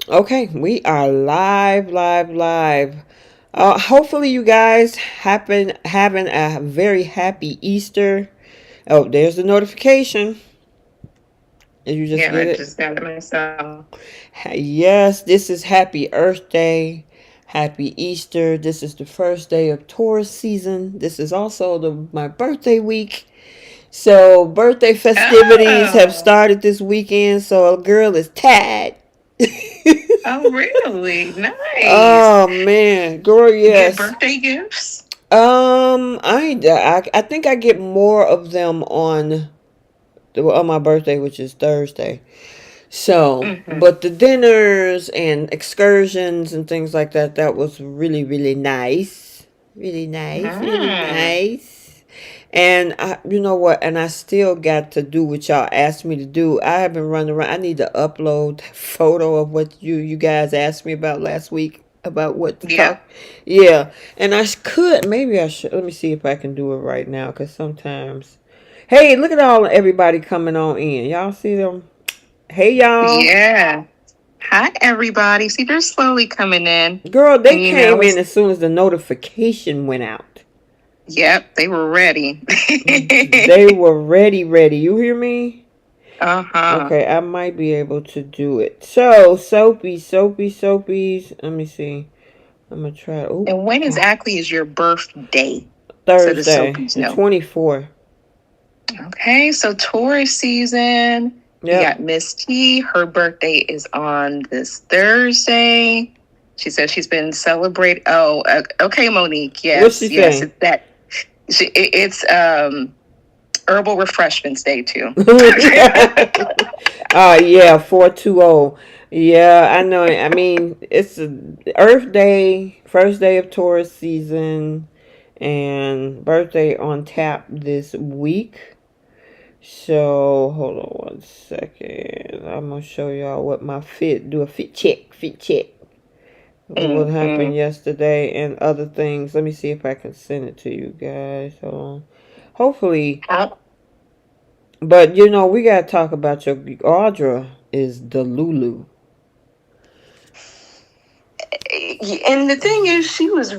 Okay, we are live, live, live. Hopefully, you guys happen having a very happy Easter. Oh, there's the notification. Did you just Yeah, get I it? just got it myself. Yes, this is Happy Earth Day. Happy Easter. This is the first day of Taurus season. This is also my birthday week. So, birthday festivities have Oh, started this weekend. So, a girl is tired. oh, really? Nice. Oh man, girl, Get yes. birthday gifts? I think I get more of them on my birthday, which is Thursday. So, Mm-hmm. but the dinners and excursions and things like that, that was really really nice, really nice, really Mm. nice. And you know what? And I still got to do what y'all asked me to do. I have been running around. I need to upload a photo of what you guys asked me about last week about what to Yeah. talk. Yeah, and I could maybe I should. Let me see if I can do it right now. Cause sometimes, hey, look at all everybody coming on in. Y'all see them? Hey, y'all. Yeah. Hi, everybody. See, they're slowly coming in. Girl, they And came in it's, as soon as the notification went out. yep, they were ready. They were ready, ready. You hear me? Uh-huh. Okay, I might be able to do it. So, soapies. Let me see. I'm gonna try. Oh, And when exactly is your birthday? So the Thursday, Soapies the know. 24th. Okay, so Taurus season. We Yep. got Miss T. Her birthday is on this Thursday. She said she's been celebrate. Oh, okay, Monique. What's she Yes, yes. saying? It's that. It's herbal refreshments day too. Yeah, 420. Yeah, I know. I mean, it's a Earth Day, first day of Taurus season, and birthday on tap this week. So hold on one second. I'm gonna show y'all what my do a fit check. What happened Mm-hmm. yesterday and other things. Let me see if I can send it to you guys. Hold on. Hopefully, but we gotta talk about your Audra is the Lulu. And the thing is, she was.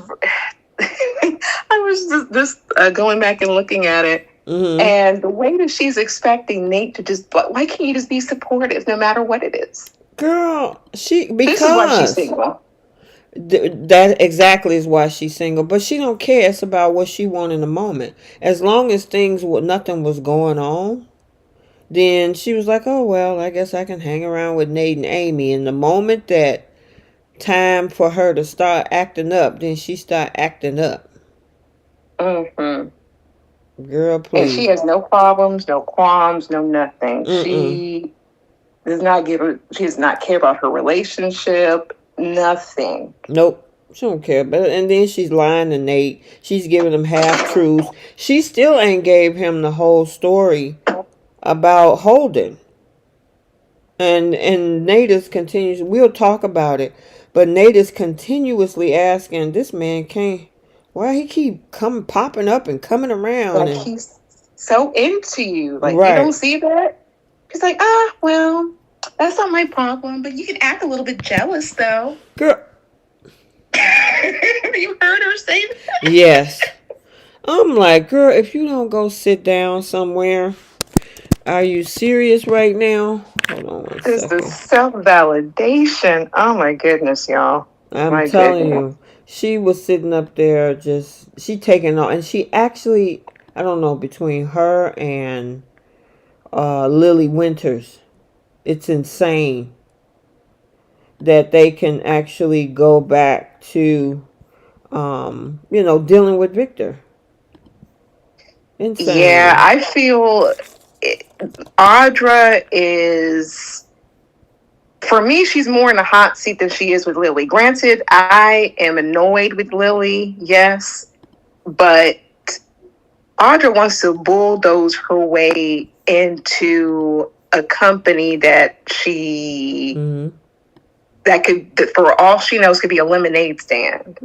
I was just going back and looking at it, Mm-hmm. and the way that she's expecting Nate to just. Why can't you just be supportive no matter what it is? Girl, This is why she's because single. that exactly is why she's single. But she don't care. It's about what she want in the moment. As long as nothing was going on, then she was like, oh well, I guess I can hang around with Nate and Amy. And the moment that time for her to start acting up, then she start acting up. Mm-hmm. Girl, And she please. has no problems, no qualms, no nothing. Mm-mm. She does not give a, she does not care about her relationship, nothing. Nope. She don't care. But and then she's lying to Nate. She's giving him half truths. She still ain't gave him the whole story about Holden. And Nate is continues. We'll talk about it. But Nate is continuously asking this man can't. Why he keep coming popping up and coming around Like and he's so into you. Like you don't right. see that? She's like, well, that's not my problem, but you can act a little bit jealous though. Girl, You heard her say that? yes. I'm like, girl, if you don't go sit down somewhere, are you serious right now? Hold on one This the second. self validation. Oh my goodness, y'all. I'm My telling goodness. you, she was sitting up there she taking off, and she actually, I don't know, between her and Lily Winters, it's insane that they can actually go back to, dealing with Victor. Yeah, Insane. I feel Audra is, for me, she's more in the hot seat than she is with Lily. Granted, I am annoyed with Lily, yes, but Audra wants to bulldoze her way into a company Mm-hmm. that for all she knows could be a lemonade stand.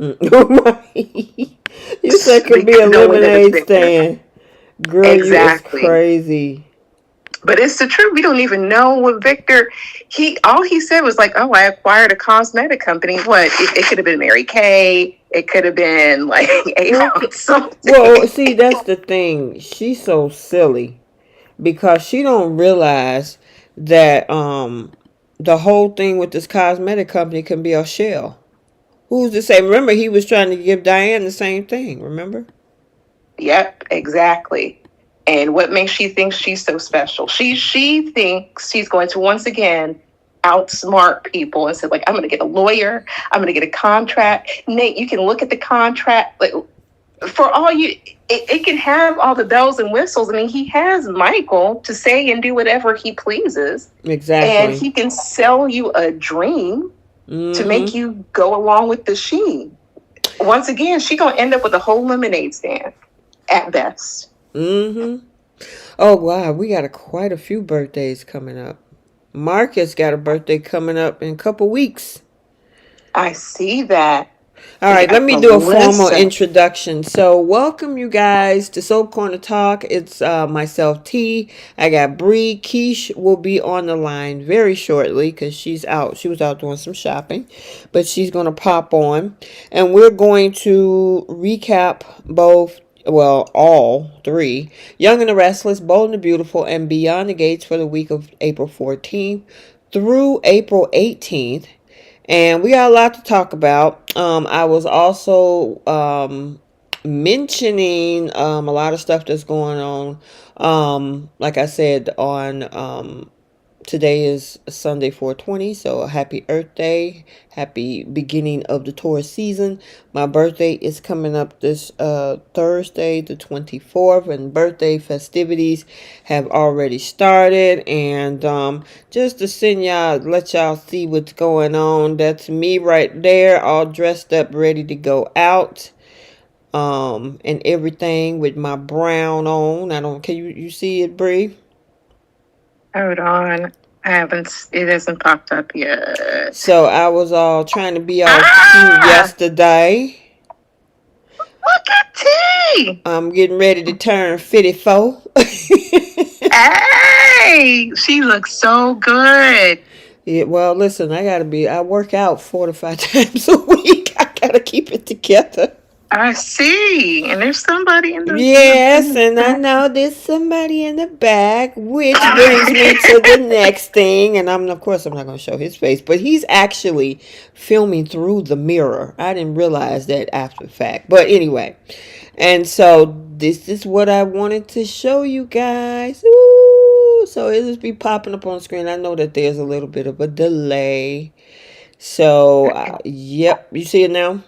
You said could be a Knowing that it's lemonade Victor. stand. Girl, you is Exactly. crazy. But it's the truth. We don't even know what Victor. He said was like, "Oh, I acquired a cosmetic company." What? It could have been Mary Kay. It could have been like Avon something. Well, see, that's the thing. She's so silly because she don't realize that the whole thing with this cosmetic company can be a shell. Who's to say? Remember, he was trying to give Diane the same thing. Remember? Yep, exactly. And what makes she think she's so special? She thinks she's going to once again outsmart people and say, like, I'm going to get a lawyer. I'm going to get a contract. Nate, you can look at the contract. Like, for all you, it can have all the bells and whistles. I mean, he has Michael to say and do whatever he pleases. Exactly. And he can sell you a dream to make you go along with the sheen. Once again, she's going to end up with a whole lemonade stand at best. Oh, wow. We got quite a few birthdays coming up. Marcus got a birthday coming up in a couple weeks. I see that. All right, let me do a formal introduction. So, welcome you guys to Soap Corner Talk. It's myself, T. I got Bree. Keish will be on the line very shortly because she's out. She was out doing some shopping, but she's going to pop on. And we're going to recap all three: Young and the Restless, Bold and the Beautiful, and Beyond the Gates for the week of April 14th through April 18th. And we got a lot to talk about. I was also mentioning a lot of stuff that's going on. Like I said, on today is Sunday 420, so happy Earth Day. Happy beginning of the Taurus season. My birthday is coming up this Thursday, the 24th, and birthday festivities have already started. And just to let y'all see what's going on. That's me right there, all dressed up, ready to go out. And everything with my brown on. Can you see it, Bree? Hold on. It hasn't popped up yet. So I was all trying to be all cute yesterday. Look at T. I'm getting ready to turn 54. Hey, she looks so good. Yeah, well, listen, I work out 4 to 5 times a week. I gotta keep it together. I see. And there's somebody in the Yes, and I know there's somebody in the back, which brings me to the next thing. And of course, I'm not going to show his face, but he's actually filming through the mirror. I didn't realize that after the fact. But anyway, and so this is what I wanted to show you guys. Ooh, so it'll just be popping up on the screen. I know that there's a little bit of a delay. So, yep, you see it now?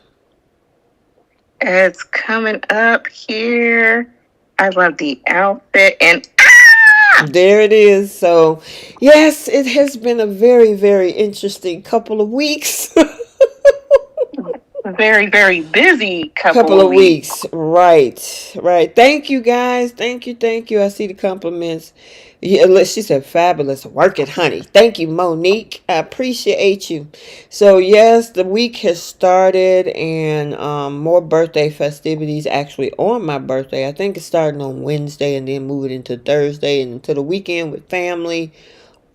It's coming up here. I love the outfit and there it is. So, yes, it has been a very, very interesting couple of weeks. Very, very busy couple of weeks. Right. Thank you, guys. Thank you. I see the compliments. Yeah, she said, fabulous. Work it, honey. Thank you, Monique. I appreciate you. So, yes, the week has started and more birthday festivities actually on my birthday. I think it's starting on Wednesday and then moving into Thursday and into the weekend with family,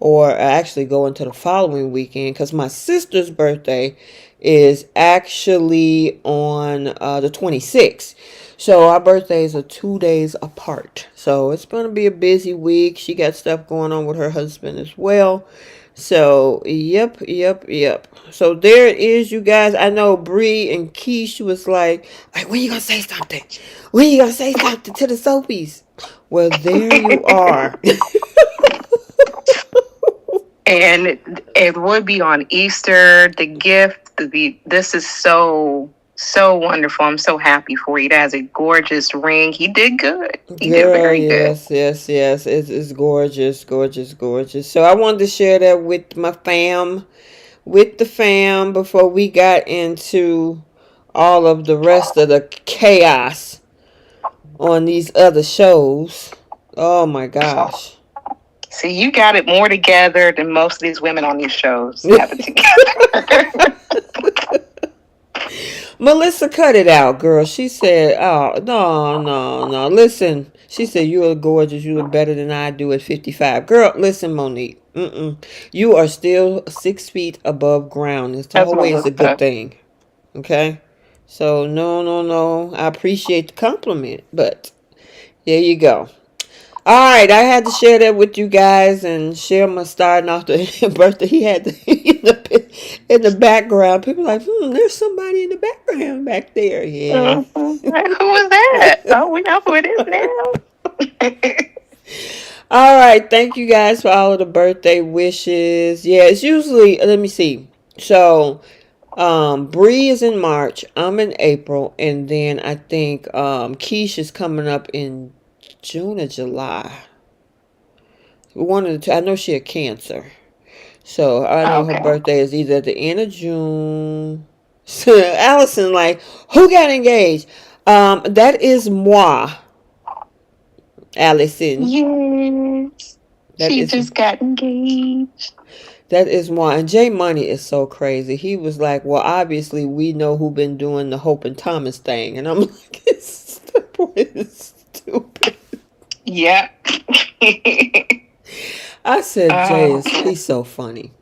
or actually go into the following weekend because my sister's birthday is actually on the 26th. So our birthdays are 2 days apart. So it's going to be a busy week. She got stuff going on with her husband as well. So, yep. So there it is, you guys. I know Bree and Keish was like, when you going to say something? When you going to say something to the Soapies? Well, there you are. And it would be on Easter. The gift, this is so wonderful. I'm so happy for you. That has a gorgeous ring. He did good. He did very good. Yes. It's gorgeous. So I wanted to share that with the fam before we got into all of the rest of the chaos on these other shows. Oh my gosh. See, you got it more together than most of these women on these shows have it together. Melissa, cut it out, girl. She said, oh, no. Listen, She said, "You look gorgeous. You look better than I do at 55." Girl, listen, Monique. You are still 6 feet above ground. It's That's what always was a good said. thing. Okay? So, no, no, no. I appreciate the compliment, but there you go. All right, I had to share that with you guys and share my starting off the birthday. He had in the background. People like, there's somebody in the background back there. Yeah. Like, who was that? Oh, we know who it is now. All right, thank you guys for all of the birthday wishes. Yeah, it's usually let me see. So, Bree is in March. I'm in April, and then I think Keish is coming up in June or July. One of the two. I know she had cancer, so I know her Okay. birthday is either at the end of June. So Allison, like, who got engaged? That is moi, Allison. Yes. That She is just got engaged. That is why. And Jay Money is so crazy. He was like, well, obviously we know who been doing the Hope and Thomas thing. And I'm like, that boy is stupid. Yep. I said, Oh. he's so funny.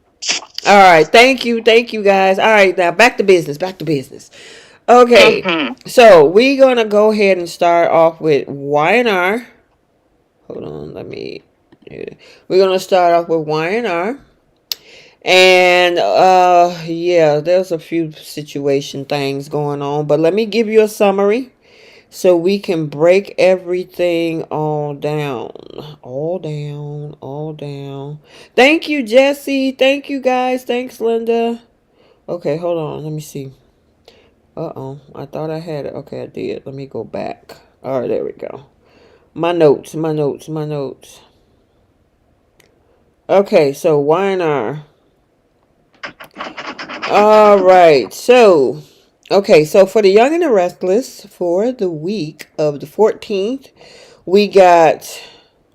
All right. Thank you. Thank you, guys. All right. Now back to business. Back to business. Okay. Mm-hmm. So we're going to go ahead and start off with Y&R. Hold on. We're going to start off with Y&R. And yeah, there's a few situation things going on, but let me give you a summary so we can break everything all down. All down, all down. Thank you, Jesse. Thank you, guys. Thanks, Linda. Okay, hold on. Let me see. Uh-oh. I thought I had it. Okay, I did. Let me go back. All right, there we go. My notes, my notes, my notes. Okay, so Y&R. All right. So for the Young and the Restless, for the week of the 14th, we got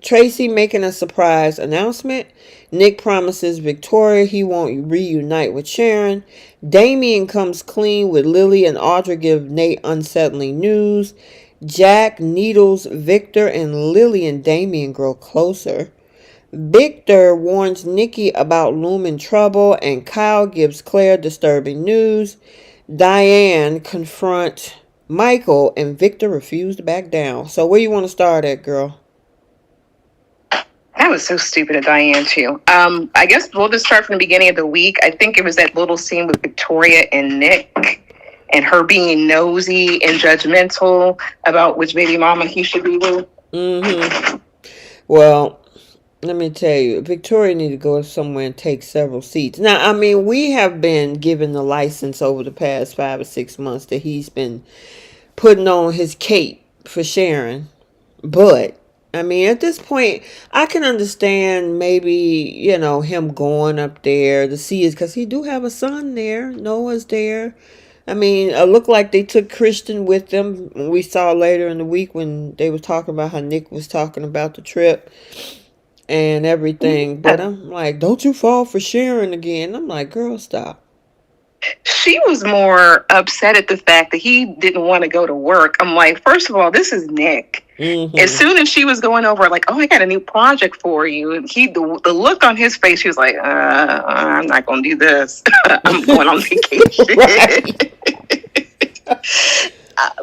Tracy making a surprise announcement. Nick promises Victoria he won't reunite with Sharon. Damian comes clean with Lily and Audra give Nate unsettling news. Jack needles Victor and Lily and Damian grow closer. Victor warns Nikki about looming trouble, and Kyle gives Claire disturbing news. Diane confronts Michael, and Victor refused to back down. So where you want to start at, girl? That was so stupid of Diane too. I guess we'll just start from the beginning of the week. I think it was that little scene with Victoria and Nick, and her being nosy and judgmental about which baby mama he should be with. Well, let me tell you, Victoria need to go somewhere and take several seats. Now, I mean, we have been given the license over the past 5 or 6 months that he's been putting on his cape for Sharon. But, I mean, at this point, I can understand maybe, him going up there to see it because he do have a son there. Noah's there. I mean, it looked like they took Christian with them. We saw later in the week when they were talking about how Nick was talking about the trip and everything. But I'm like, don't you fall for Sharon again. I'm like, girl, stop. She was more upset at the fact that he didn't want to go to work. I'm like, first of all, this is Nick. As soon as she was going over, like, oh, I got a new project for you, and the look on his face, he was like, I'm not going to do this. I'm going on vacation.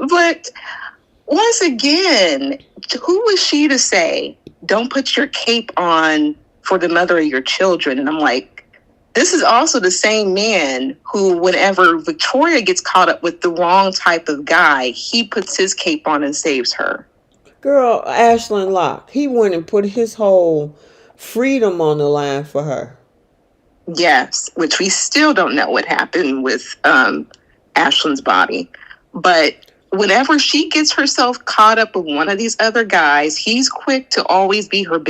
But once again, who was she to say, don't put your cape on for the mother of your children? And I'm like, this is also the same man who, whenever Victoria gets caught up with the wrong type of guy, he puts his cape on and saves her. Girl, Ashland Locke, he went and put his whole freedom on the line for her. Yes, which we still don't know what happened with Ashland's body. But whenever she gets herself caught up with one of these other guys, he's quick to always be her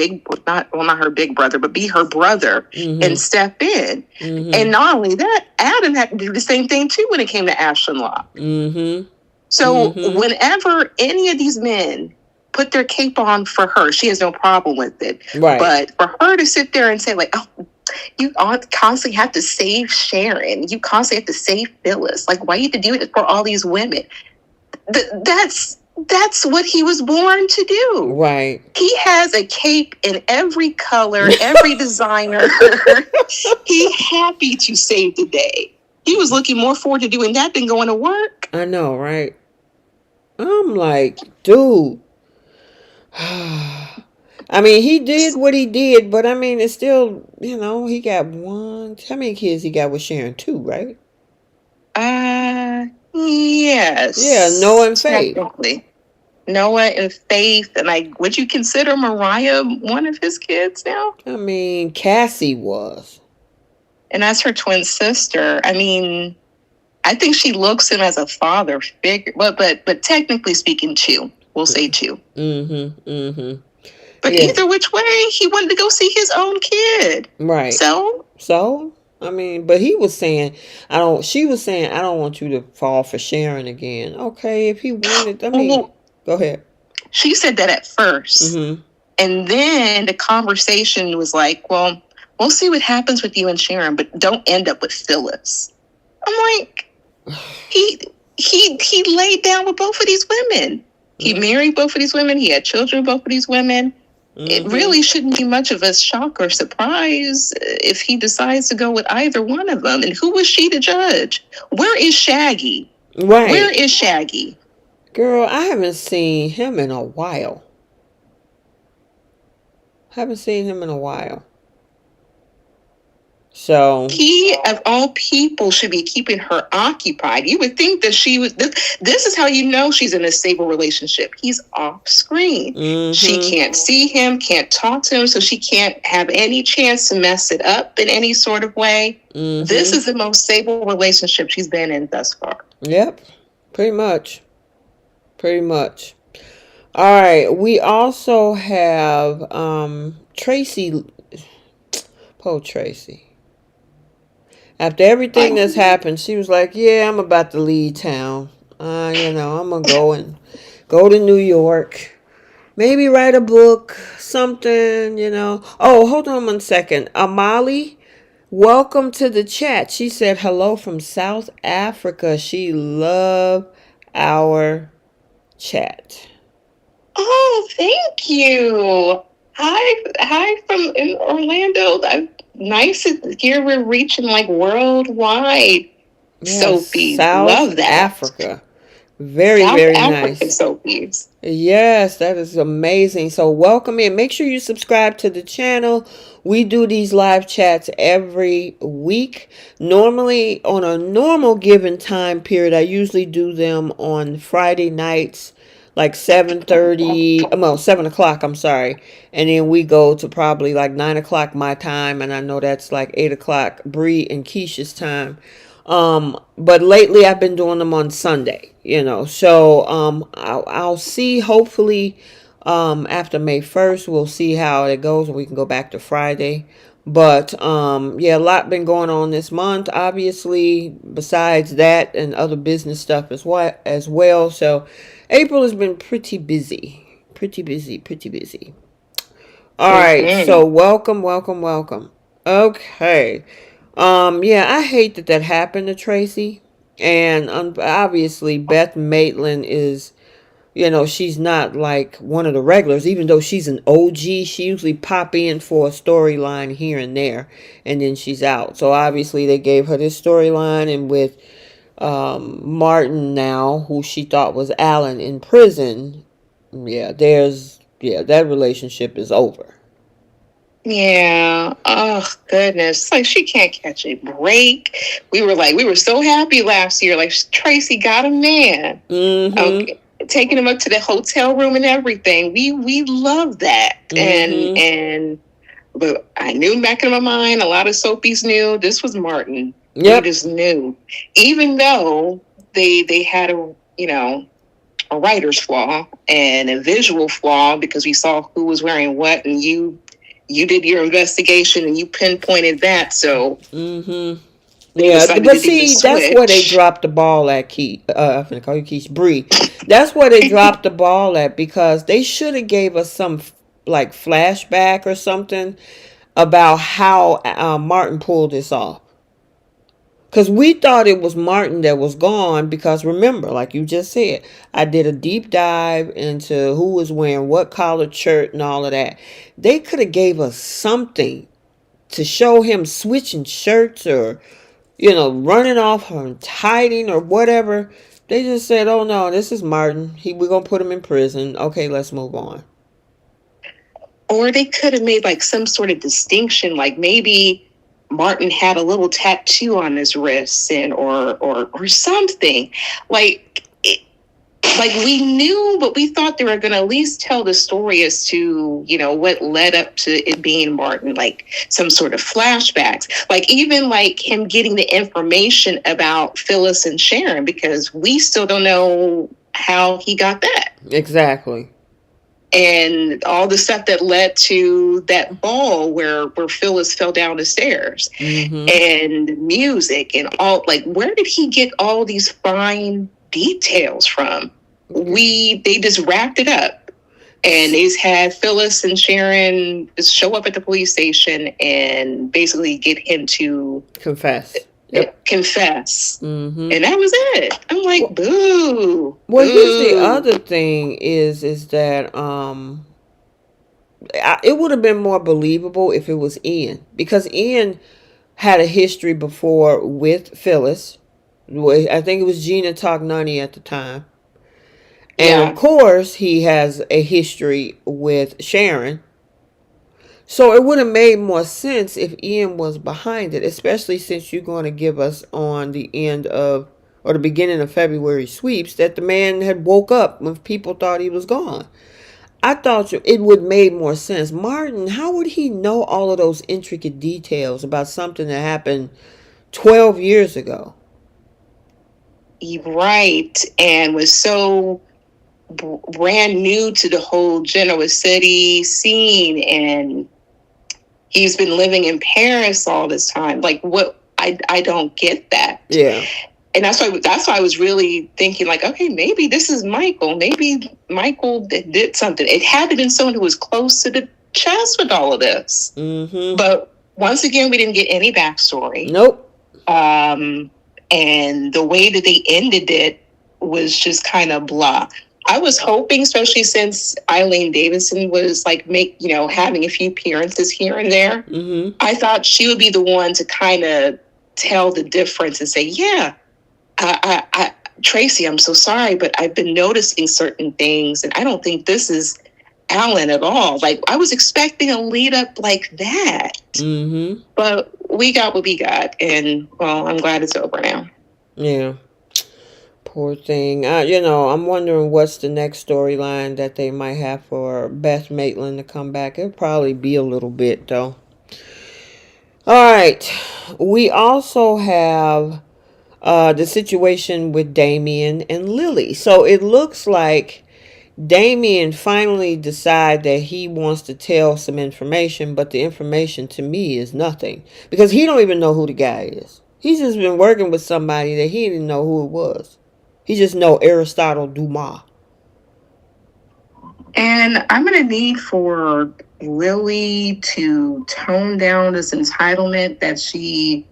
not her big brother, but be her brother and step in. And not only that, Adam had to do the same thing too when it came to Ashland Locke. So whenever any of these men put their cape on for her, she has no problem with it. Right. But for her to sit there and say, like, oh, you constantly have to save Sharon. You constantly have to save Phyllis. Like, why you have to do it for all these women? That's That's what he was born to do. Right. He has a cape in every color, every designer. He happy to save the day. He was looking more forward to doing that than going to work. I know, right? I'm like, dude. I mean, he did what he did, but I mean, it's still, he got one. How many kids he got with Sharon? Two, right? Yes. Yeah, Noah and Faith. Technically. Noah and Faith, and would you consider Mariah one of his kids now? I mean, Cassie was. And that's her twin sister. I mean, I think she looks him as a father figure. But technically speaking, two. We'll say two. But either which way, he wanted to go see his own kid. Right. So, I mean, but he was saying, she was saying, I don't want you to fall for Sharon again. Okay, if he wanted, I mean, go ahead. She said that at first. And then the conversation was like, well, we'll see what happens with you and Sharon, but don't end up with Phyllis. I'm like, he laid down with both of these women. He married both of these women. He had children with both of these women. It really shouldn't be much of a shock or surprise if he decides to go with either one of them. And who was she to judge? Where is Shaggy? Right. Where is Shaggy? Girl, I haven't seen him in a while. So he, of all people, should be keeping her occupied. You would think that she would. This is how you know she's in a stable relationship. He's off screen. She can't see him, can't talk to him, so she can't have any chance to mess it up in any sort of way. This is the most stable relationship she's been in thus far. Yep, pretty much. All right, we also have Tracy. Poor Tracy. After everything that's happened, she was like, yeah, I'm about to leave town. I'm going to go to New York. Maybe write a book, something, Oh, hold on 1 second. Amali, welcome to the chat. She said hello from South Africa. She loved our chat. Oh, thank you. Hi from Orlando. Nice to hear we're reaching worldwide. Yes, Sophie, South love that. Africa. Very nice. Sophie's. Yes, that is amazing. So welcome in. Make sure you subscribe to the channel. We do these live chats every week. Normally, on a normal given time period, I usually do them on Friday nights, like 7 o'clock, I'm sorry. And then we go to probably 9 o'clock my time. And I know that's 8 o'clock Bree and Keisha's time. But lately I've been doing them on Sunday, so, I'll see, hopefully, after May 1st, we'll see how it goes and we can go back to Friday. But, yeah, a lot been going on this month, obviously, besides that and other business stuff as well. So April has been pretty busy. All right. So welcome. Okay. Yeah, I hate that happened to Tracy. And obviously Beth Maitland is, she's not one of the regulars. Even though she's an OG, she usually pop in for a storyline here and there. And then she's out. So obviously they gave her this storyline. And with Martin now, who she thought was Alan in prison, that relationship is over. Yeah. Oh, goodness. She can't catch a break. We were so happy last year. Tracy got a man. Okay. Taking him up to the hotel room and everything. We love that. But I knew back in my mind, a lot of Soapies knew this was Martin. Yep. We just knew. Even though they had a writer's flaw and a visual flaw because we saw who was wearing what, and you did your investigation and you pinpointed that. So yeah, but see, that's where they dropped the ball at. I'm gonna call you Keith Bree. That's where they dropped the ball at, because they should have gave us some flashback or something about how Martin pulled this off. Because we thought it was Martin that was gone because remember, like you just said, I did a deep dive into who was wearing what collared shirt and all of that. They could have gave us something to show him switching shirts or, running off or hiding or whatever. They just said, oh no, this is Martin. We're going to put him in prison. Okay, let's move on. Or they could have made like some sort of distinction, like maybe Martin had a little tattoo on his wrist and or something. Like we knew, but we thought they were going to at least tell the story as to, what led up to it being Martin, like some sort of flashbacks, like even like him getting the information about Phyllis and Sharon, because we still don't know how he got that. Exactly. And all the stuff that led to that ball where Phyllis fell down the stairs, and music and all, like, where did he get all these fine details from? They just wrapped it up, and they just had Phyllis and Sharon show up at the police station and basically get him to confess. Confess. And that was it. I'm like, boo. Well, here's the other thing is that it would have been more believable if it was Ian, because Ian had a history before with Phyllis. I think it was Gina Tognani at the time. And of course, he has a history with Sharon. So it would have made more sense if Ian was behind it, especially since you're going to give us on the end of, or the beginning of February sweeps, that the man had woke up when people thought he was gone. I thought it would make more sense. Martin, how would he know all of those intricate details about something that happened 12 years ago? Right, and was so brand new to the whole Genoa City scene, and he's been living in Paris all this time. Like, what? I don't get that. Yeah. And that's why I was really thinking, like, okay, maybe this is Michael. Maybe Michael did something. It had to be someone who was close to the chest with all of this. But once again, we didn't get any backstory. Nope. And the way that they ended it was just kind of blah. I was hoping, especially since Eileen Davidson was like having a few appearances here and there, I thought she would be the one to kind of tell the difference and say, yeah, I Tracy, I'm so sorry, but I've been noticing certain things, and I don't think this is Alan at all. Like, I was expecting a lead up like that, but we got what we got, and well, I'm glad it's over now. Yeah. Poor thing. I'm wondering what's the next storyline that they might have for Beth Maitland to come back. It'll probably be a little bit, though. All right. We also have the situation with Damian and Lily. So it looks like Damian finally decided that he wants to tell some information, but the information to me is nothing, because he don't even know who the guy is. He's just been working with somebody that he didn't know who it was. He just know Aristotle Dumas. And I'm going to need for Lily to tone down this entitlement that she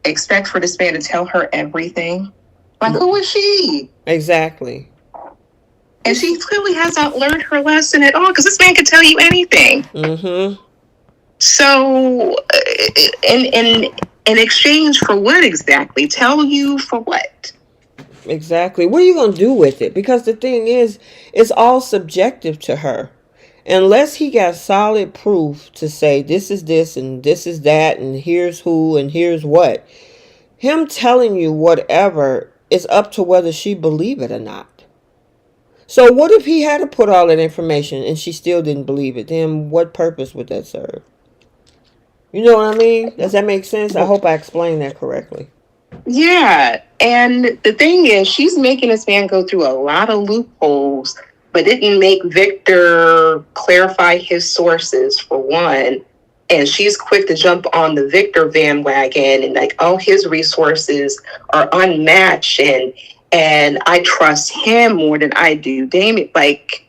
expects for this man to tell her everything. Like, who is she? Exactly. And she clearly has not learned her lesson at all, because this man can tell you anything. So, in exchange for what exactly? Tell you for what? Exactly. What are you going to do with it? Because the thing is, it's all subjective to her. Unless he got solid proof to say this is this and this is that and here's who and here's what, him telling you whatever is up to whether she believe it or not. So what if he had to put all that information and she still didn't believe it? Then what purpose would that serve? You know what I mean? Does that make sense? I hope I explained that correctly. Yeah, and the thing is, she's making this man go through a lot of loopholes, but didn't make Victor clarify his sources, for one. And she's quick to jump on the Victor bandwagon and like, oh, his resources are unmatched, and I trust him more than I do Damian. Like,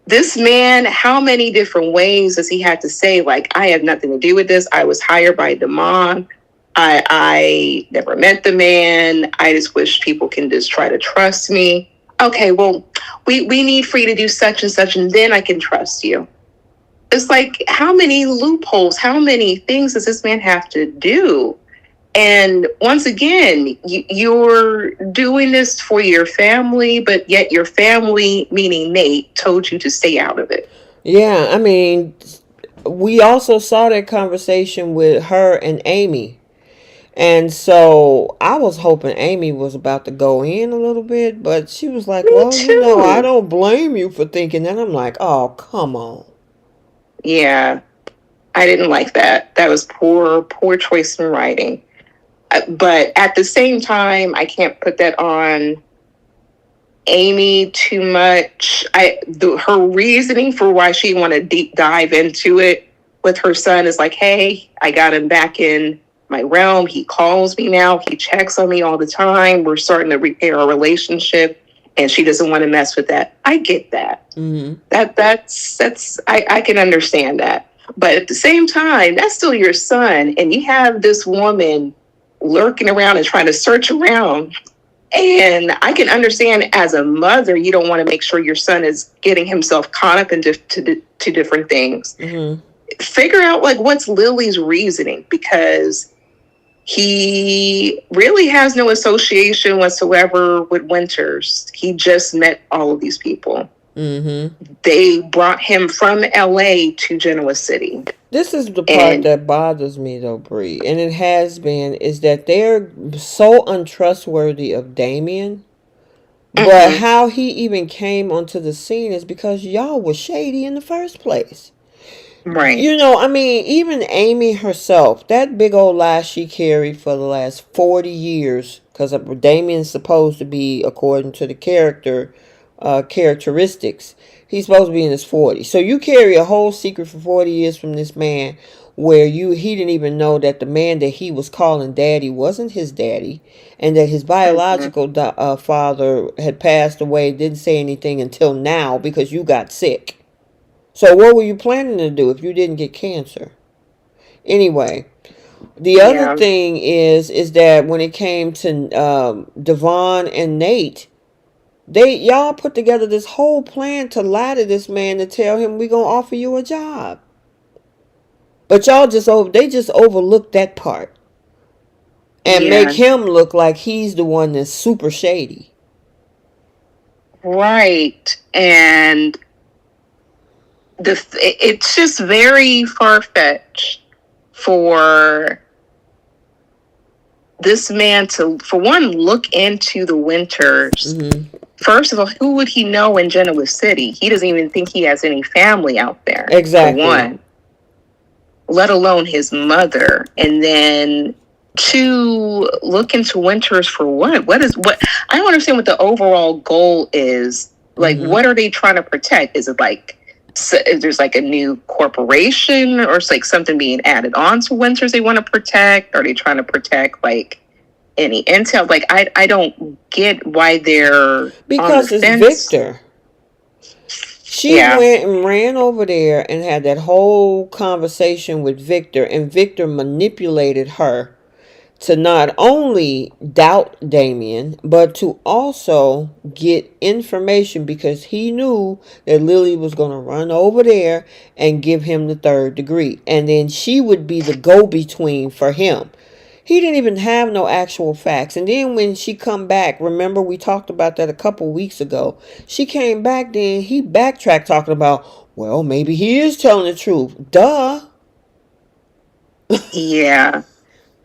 this man, how many different ways does he have to say, like, I have nothing to do with this? I was hired by Damon. I never met the man. I just wish people can just try to trust me. Okay, well, we need for you to do such and such, and then I can trust you. It's like, how many loopholes, how many things does this man have to do? And once again, you're doing this for your family, but yet your family, meaning Nate, told you to stay out of it. Yeah, I mean, we also saw that conversation with her and Amy. And so I was hoping Amy was about to go in a little bit, but she was like, Me well, I too. don't blame you for thinking that. I'm like, oh, come on. Yeah, I didn't like that. That was poor choice in writing. But at the same time, I can't put that on Amy too much. Her reasoning for why she want to deep dive into it with her son is like, hey, I got him back in my realm. He calls me now. He checks on me all the time. We're starting to repair our relationship, and she doesn't want to mess with that. I get that. Mm-hmm. I can understand that. But at the same time, that's still your son, and you have this woman lurking around and trying to search around. And I can understand as a mother, you don't want to make sure your son is getting himself caught up into to different things. Mm-hmm. Figure out like what's Lily's reasoning, because he really has no association whatsoever with Winters. He just met all of these people. Mm-hmm. They brought him from LA to Genoa City. This is the part that bothers me, though, Bree, and it has been, is that they're so untrustworthy of Damian. But how he even came onto the scene is because y'all were shady in the first place. Right. I mean, even Amy herself, that big old lie she carried for the last 40 years, because Damien's supposed to be, according to the characteristics, he's supposed to be in his 40s. So you carry a whole secret for 40 years from this man, where he didn't even know that the man that he was calling daddy wasn't his daddy, and that his biological father had passed away, didn't say anything until now because you got sick. So what were you planning to do if you didn't get cancer? Anyway, the other thing is that when it came to Devon and Nate, y'all put together this whole plan to lie to this man to tell him we gonna offer you a job. But y'all just overlooked that part and make him look like he's the one that's super shady. Right. And it's just very far-fetched for this man to, for one, look into the Winters. Mm-hmm. First of all, who would he know in Genoa City? He doesn't even think he has any family out there. Exactly. For one, let alone his mother. And then two, look into Winters for what? What I don't understand what the overall goal is. Like, what are they trying to protect? Is it like, so if there's like a new corporation, or it's like something being added on to Winters they want to protect? Are they trying to protect like any intel? Like, I don't get why they're because on the it's fence. Victor. She went and ran over there and had that whole conversation with Victor, and Victor manipulated her to not only doubt Damian, but to also get information, because he knew that Lily was going to run over there and give him the 3rd degree. And then she would be the go-between for him. He didn't even have no actual facts. And then when she come back, remember we talked about that a couple weeks ago. She came back, then he backtracked talking about, well, maybe he is telling the truth. Duh. Yeah.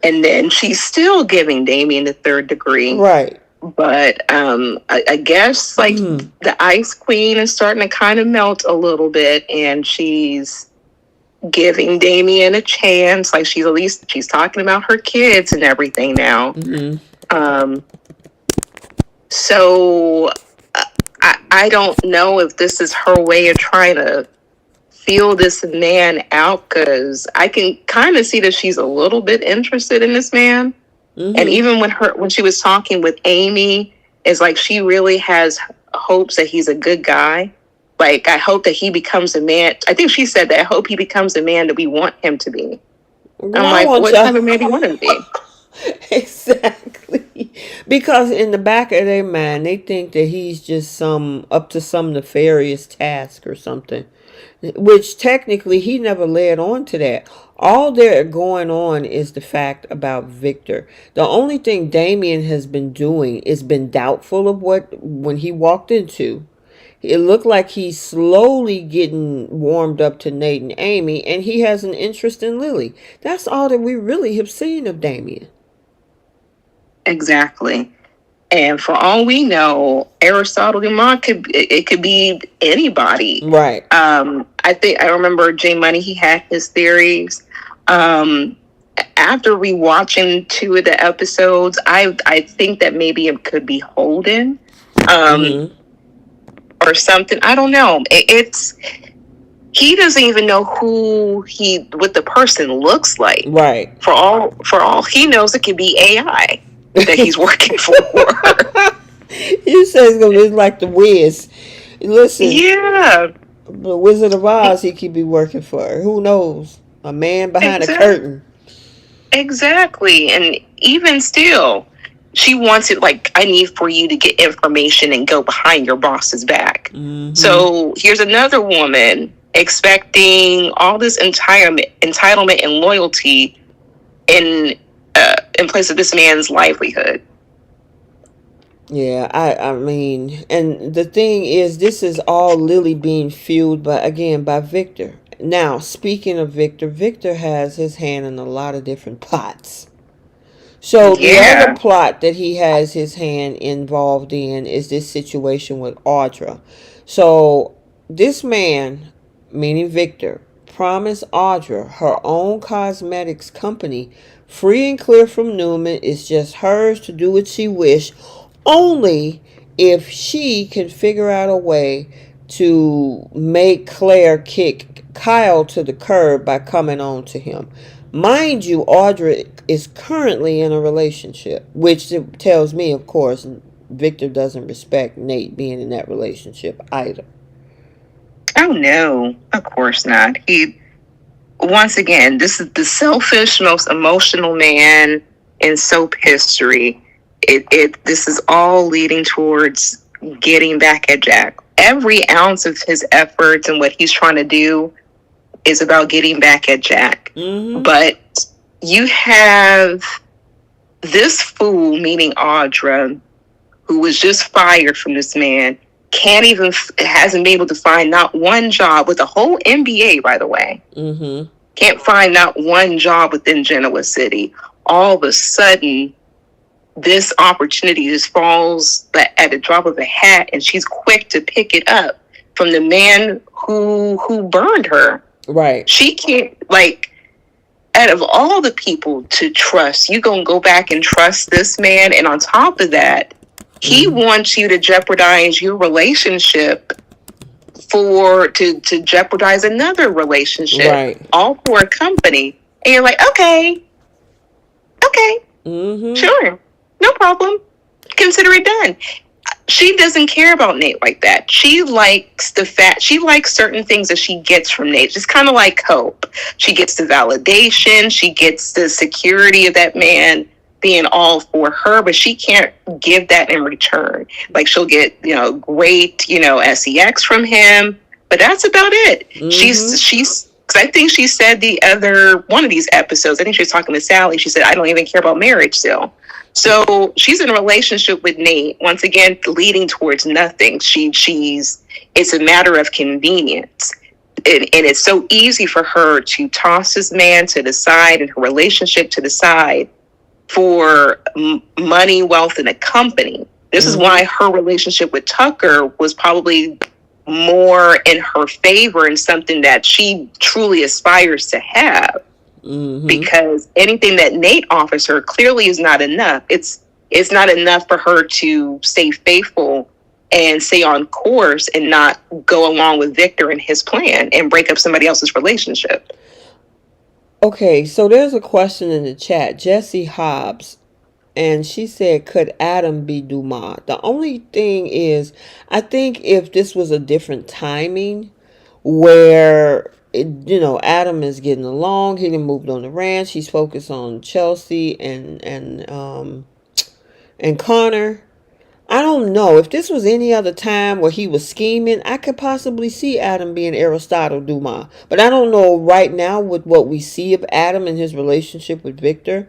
And then she's still giving Damian the 3rd degree. Right. But I guess like the Ice Queen is starting to kind of melt a little bit, and she's giving Damian a chance. Like, she's talking about her kids and everything now. So I don't know if this is her way of trying to feel this man out, because I can kind of see that she's a little bit interested in this man. And even when she was talking with Amy, it's like she really has hopes that he's a good guy. Like, I hope that he becomes a man. I think she said that, I hope he becomes the man that we want him to be. Well, I'm I like, want what y'all. type of man do you want to be? Exactly. Because in the back of their mind, they think that he's just some up to some nefarious task or something, which technically he never led on to that. All they're going on is the fact about Victor. The only thing Damien has been doing is been doubtful of what when he walked into. It looked like he's slowly getting warmed up to Nate and Amy, and he has an interest in Lily. That's all that we really have seen of Damien. Exactly. And for all we know, Aristotle Dumont could be anybody. Right. I think I remember J Money. He had his theories. Um, After rewatching two of the episodes, I think that maybe it could be Holden, Mm-hmm. or something. I don't know. It's he doesn't even know what the person looks like. Right. For all he knows, it could be AI that he's working for. You say it's gonna be like the Wiz. Listen, Yeah, the Wizard of Oz. He could be working for. Who knows? A man behind a exactly. curtain. Exactly. And even still, she wants it like, I need for you to get information and go behind your boss's back. Mm-hmm. So here's another woman expecting all this entitlement and loyalty in place of this man's livelihood. Yeah, I mean, and the thing is, this is all Lily being fueled by again by Victor. Now, speaking of Victor, Victor has his hand in a lot of different pots. So the other Yeah. plot that he has his hand involved in is this situation with Audra. So this man, meaning Victor, promised Audra her own cosmetics company, free and clear from Newman. It's just hers to do what she wish, only if she can figure out a way to make Claire kick Kyle to the curb by coming on to him. Mind you, Audra is currently in a relationship, which tells me, of course, Victor doesn't respect Nate being in that relationship either. Oh no, of course not. He once again, this is the selfish, most emotional man in soap history. This is all leading towards getting back at Jack. Every ounce of his efforts and what he's trying to do is about getting back at Jack. Mm-hmm. But you have this fool, meaning Audra, who was just fired from this man, hasn't been able to find not one job with the whole NBA, by the way. Mm-hmm. Can't find not one job within Genoa City. All of a sudden, this opportunity just falls at a drop of a hat, and she's quick to pick it up from the man who burned her. Right. She can't, like, out of all the people to trust, you gonna go back and trust this man, and on top of that, he wants you to jeopardize your relationship to jeopardize another relationship, Right. all for a company. And you're like, okay, Mm-hmm. sure, no problem. Consider it done. She doesn't care about Nate like that. She likes she likes certain things that she gets from Nate. Just kind of like hope. She gets the validation. She gets the security of that man being all for her, but she can't give that in return. Like, she'll get, great, sex from him, but that's about it. Mm-hmm. She's, because I think she said one of these episodes, I think she was talking to Sally. She said, I don't even care about marriage still. So she's in a relationship with Nate, once again, leading towards nothing. It's a matter of convenience. And it's so easy for her to toss this man to the side and her relationship to the side for money, wealth, and a company. This is why her relationship with Tucker was probably more in her favor and something that she truly aspires to have. Mm-hmm. Because anything that Nate offers her clearly is not enough. It's not enough for her to stay faithful and stay on course and not go along with Victor and his plan and break up somebody else's relationship. Okay, so there's a question in the chat. Jessie Hobbs, and she said, could Adam be Dumas? The only thing is, I think if this was a different timing where Adam is getting along. He done moved on the ranch. He's focused on Chelsea and Connor. I don't know if this was any other time where he was scheming. I could possibly see Adam being Aristotle Dumas, but I don't know right now with what we see of Adam and his relationship with Victor.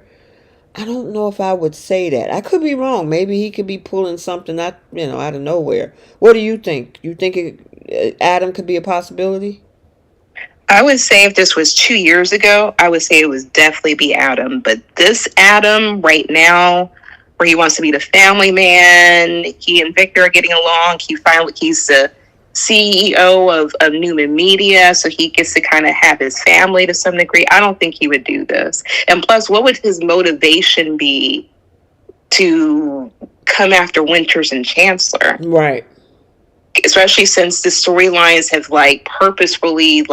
I don't know if I would say that. I could be wrong. Maybe he could be pulling something out of nowhere. What do you think? You think Adam could be a possibility? I would say if this was 2 years ago, I would say it was definitely be Adam. But this Adam right now, where he wants to be the family man, he and Victor are getting along. He's the CEO of Newman Media, so he gets to kind of have his family to some degree. I don't think he would do this. And plus, what would his motivation be to come after Winters and Chancellor? Right. Especially since the storylines have purposefully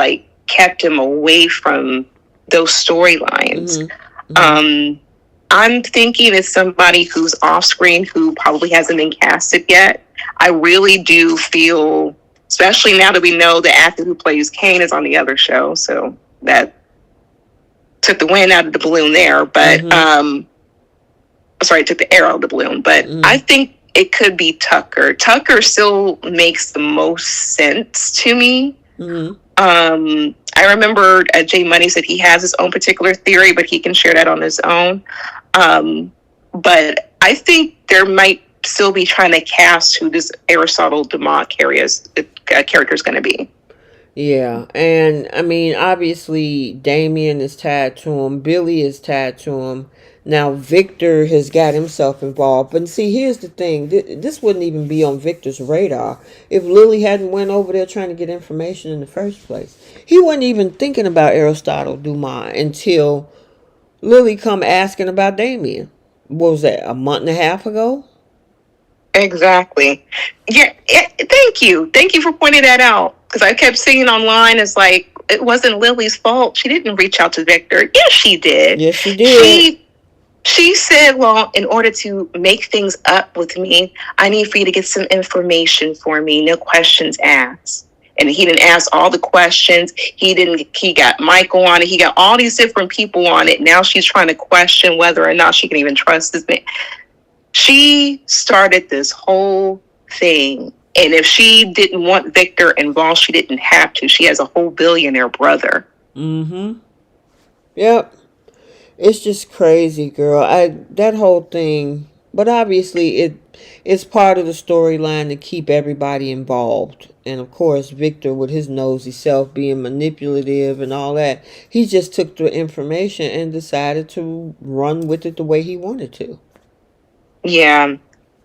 kept him away from those storylines. I'm thinking it's somebody who's off screen who probably hasn't been casted yet. I really do feel, especially now that we know the actor who plays Kane is on the other show, so that took the wind out of the balloon there. But took the air out of the balloon. But I think it could be Tucker. Tucker still makes the most sense to me. I remember Jay Money said he has his own particular theory, but he can share that on his own. But I think there might still be trying to cast who this Aristotle Dumas character is going to be. Yeah, and I mean, obviously, Damian is tied to him. Billy is tied to him. Now, Victor has got himself involved. But see, here's the thing. This wouldn't even be on Victor's radar if Lily hadn't went over there trying to get information in the first place. He wasn't even thinking about Aristotle Dumas until Lily come asking about Damian. What was that, a month and a half ago? Exactly. Yeah, thank you. Thank you for pointing that out. Because I kept seeing online, it's like, it wasn't Lily's fault. She didn't reach out to Victor. Yes, she did. Yes, she did. She said, well, in order to make things up with me, I need for you to get some information for me. No questions asked. And he didn't ask all the questions. He got Michael on it. He got all these different people on it. Now she's trying to question whether or not she can even trust this man. She started this whole thing. And if she didn't want Victor involved, she didn't have to. She has a whole billionaire brother. Yep. It's just crazy, girl. That whole thing, but obviously it's part of the storyline to keep everybody involved. And of course, Victor, with his nosy self being manipulative and all that, he just took the information and decided to run with it the way he wanted to. Yeah.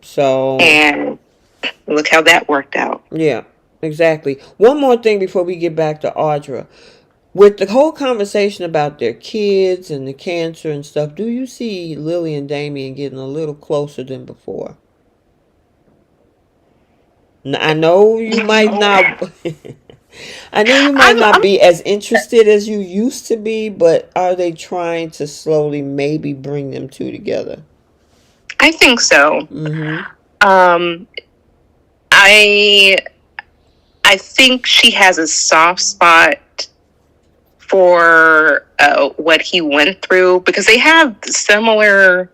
So. And look how that worked out. Yeah, exactly. One more thing before we get back to Audra. With the whole conversation about their kids and the cancer and stuff, do you see Lily and Damian getting a little closer than before? I know you might not. I know you might not be as interested as you used to be, but are they trying to slowly maybe bring them two together? I think so. I think she has a soft spot for what he went through, because they have similar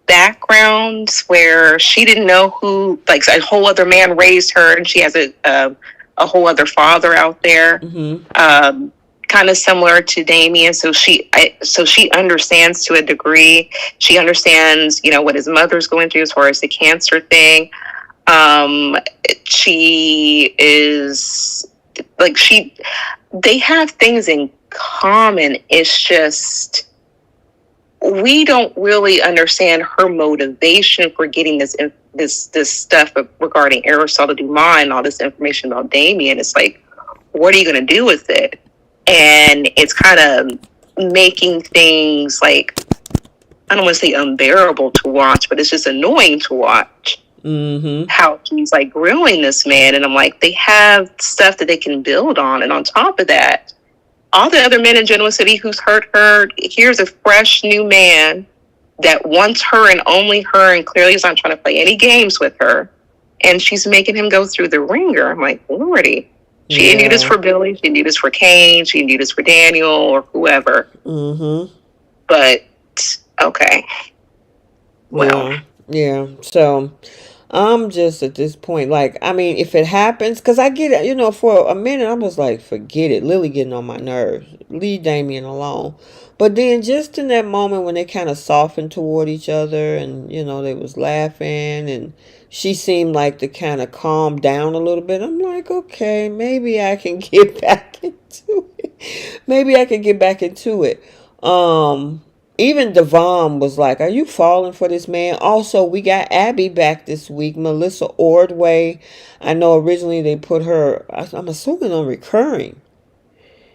backgrounds where she didn't know who, like, a whole other man raised her, and she has a whole other father out there. Kind of similar to Damian, so she understands to a degree. She understands, what his mother's going through as far as the cancer thing. She is like they have things in common. It's just we don't really understand her motivation for getting this stuff regarding Aristotle Dumas and all this information about Damian. It's like, what are you going to do with it? And it's kind of making things like, I don't want to say unbearable to watch, but it's just annoying to watch. How he's like grilling this man. And I'm like, they have stuff that they can build on. And on top of that, all the other men in Genoa City who's hurt her, here's a fresh new man that wants her and only her, and clearly is not trying to play any games with her. And she's making him go through the ringer. I'm like, Lordy. She didn't do this Yeah. for Billy. She didn't do this for Kane. She didn't do this for Daniel or whoever. Mm-hmm. But okay, well, Yeah. Yeah. So I'm just at this point, like, I mean, if it happens, because I get it, for a minute, I was like, forget it. Lily getting on my nerves. Leave Damien alone. But then just in that moment when they kind of softened toward each other and, they was laughing and she seemed like to kind of calm down a little bit, I'm like, okay, maybe I can get back into it. Maybe I can get back into it. Even Devon was like, are you falling for this man? Also, we got Abby back this week. Melissa Ordway. I know originally they put her, I'm assuming, on recurring.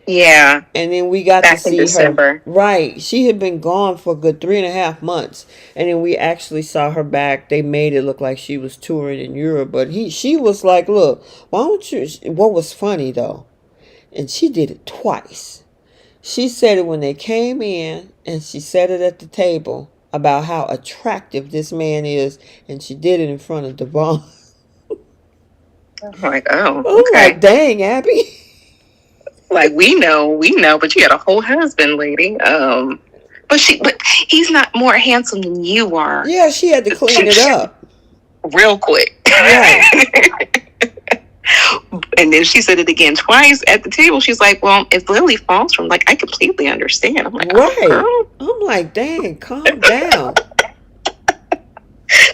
Yeah. And then we got to Back in see her. December. Right. She had been gone for a good 3.5 months. And then we actually saw her back. They made it look like she was touring in Europe. But she was like, look, why don't you. What was funny, though, and she did it twice. She said it when they came in, and she said it at the table about how attractive this man is, and she did it in front of Devon. I'm like, oh, I'm like, okay. dang, Abby. Like we know, but you had a whole husband, lady. But he's not more handsome than you are. Yeah, she had to clean it up. Real quick. Right. And then she said it again twice at the table. She's like, well, if Lily falls from, like, I completely understand. I'm like, right. Oh, girl. I'm like, dang, calm down.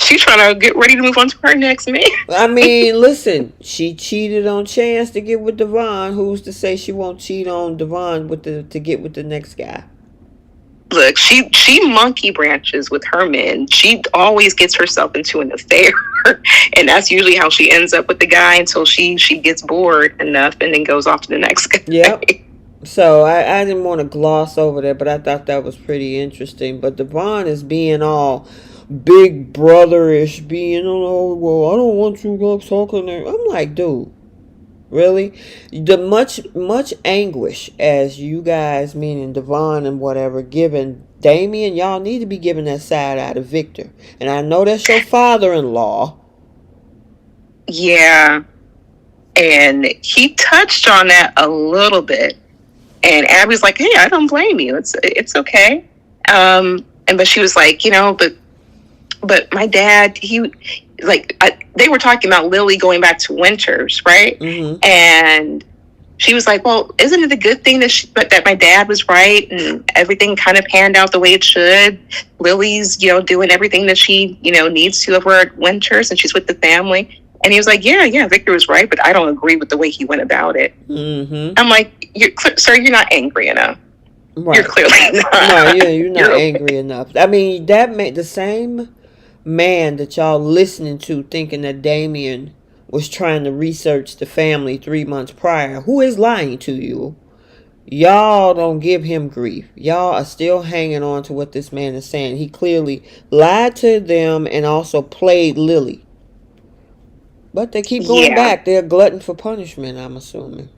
She's trying to get ready to move on to her next man. I mean, listen, she cheated on Chance to get with Devon. Who's to say she won't cheat on Devon to get with the next guy? Look, she monkey branches with her men. She always gets herself into an affair, and that's usually how she ends up with the guy until she gets bored enough and then goes off to the next guy. Yep. So I didn't want to gloss over that, but I thought that was pretty interesting. But Devon is being all big brotherish, being, oh, well, I don't want you guys talking there. I'm like, dude, really? The much anguish as you guys, meaning Devon and whatever, giving Damian, y'all need to be giving that side eye to Victor. And I know that's your father-in-law. Yeah. And he touched on that a little bit. And Abby's like, hey, I don't blame you. It's okay. But she was like, but my dad, they were talking about Lily going back to Winters, right? Mm-hmm. And she was like, well, isn't it a good thing that my dad was right and everything kind of panned out the way it should? Lily's, doing everything that she, needs to over at Winters, and she's with the family. And he was like, yeah, Victor was right, but I don't agree with the way he went about it. Mm-hmm. I'm like, sir, you're not angry enough. Right. You're clearly not. No, you're not angry enough. I mean, that made the same man that y'all listening to thinking that Damian was trying to research the family 3 months prior, who is lying to you. Y'all don't give him grief. Y'all are still hanging on to what this man is saying. He clearly lied to them and also played Lily. But they keep going back. They're glutton for punishment, I'm assuming.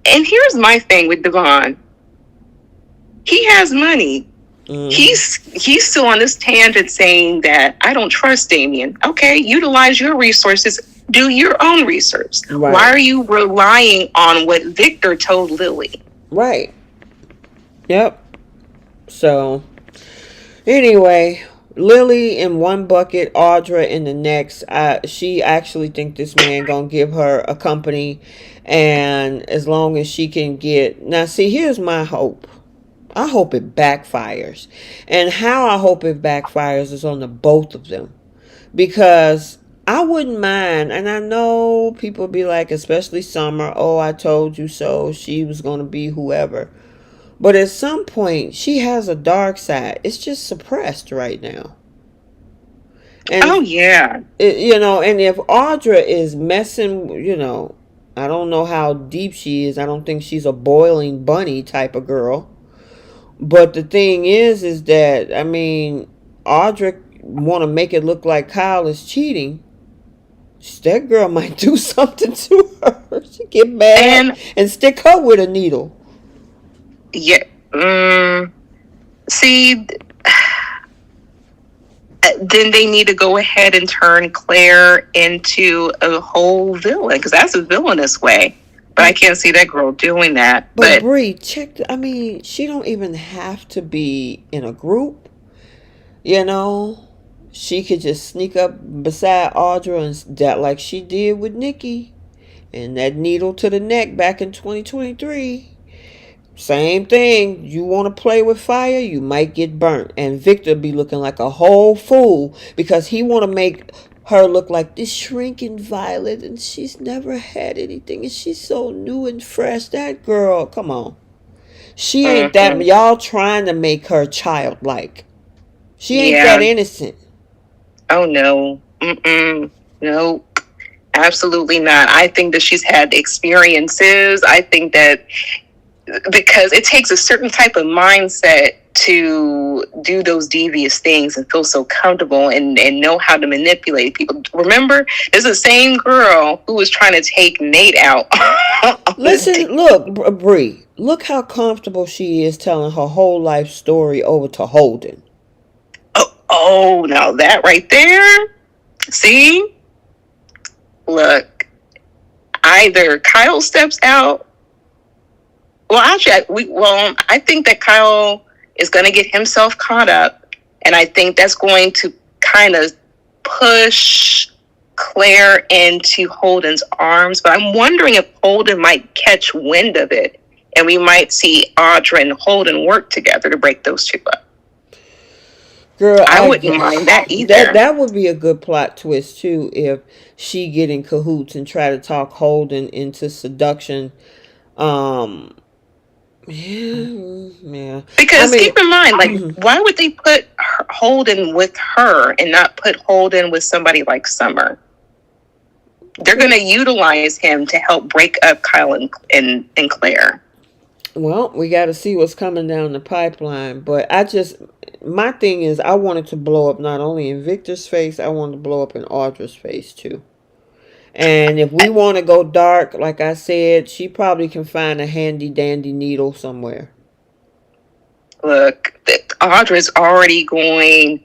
And here's my thing with Devon. He has money. Mm-hmm. He's still on this tangent saying that I don't trust Damian. Okay, utilize your resources. Do your own research. Right. Why are you relying on what Victor told Lily? Right. Yep. So, anyway, Lily in one bucket, Audra in the next. She actually think this man gonna give her a company, and as long as she can get. Now, see, here's my hope. I hope it backfires, and how I hope it backfires is on the both of them, because I wouldn't mind, and I know people be like, especially Summer, oh, I told you so. She was gonna be whoever. But at some point, she has a dark side. It's just suppressed right now. And oh, yeah. And if Audra is messing, I don't know how deep she is. I don't think she's a boiling bunny type of girl. But the thing is that, I mean, Audra want to make it look like Kyle is cheating. That girl might do something to her. She get mad and stick her with a needle. Yeah. See, then they need to go ahead and turn Claire into a whole villain, because that's a villainous way. But I can't see that girl doing that. But But Bree, check. I mean, she don't even have to be in a group. You know, she could just sneak up beside Audra and that like she did with Nikki and that needle to the neck back in 2023. Same thing. You want to play with fire, you might get burnt. And Victor be looking like a whole fool because he want to make her look like this shrinking Violet and she's never had anything and she's so new and fresh. That girl, come on. She ain't that. mm-hmm. Y'all trying to make her childlike. She ain't that Yeah. innocent. Oh no. Mm-mm. No. Absolutely not. I think that she's had experiences. I think that because it takes a certain type of mindset to do those devious things and feel so comfortable and know how to manipulate people. Remember, there's the same girl who was trying to take Nate out. Listen, look, Bree. Look how comfortable she is telling her whole life story over to Holden. Oh, now that right there. See? Look, either Kyle steps out. Well, actually, I think that Kyle is going to get himself caught up, and I think that's going to kind of push Claire into Holden's arms. But I'm wondering if Holden might catch wind of it, and we might see Audra and Holden work together to break those two up. Girl, I wouldn't mind that either. that would be a good plot twist too if she get in cahoots and try to talk Holden into seduction. Um, yeah. I Because mean, keep in mind, like, why would they put Holden with her and not put Holden with somebody like Summer? They're going to utilize him to help break up Kyle and Claire. well, we got to see what's coming down the pipeline. But my thing is, I wanted to blow up not only in Victor's face, I wanted to blow up in Audra's face too. And if we want to go dark, like I said, she probably can find a handy dandy needle somewhere. Look, Audra's already going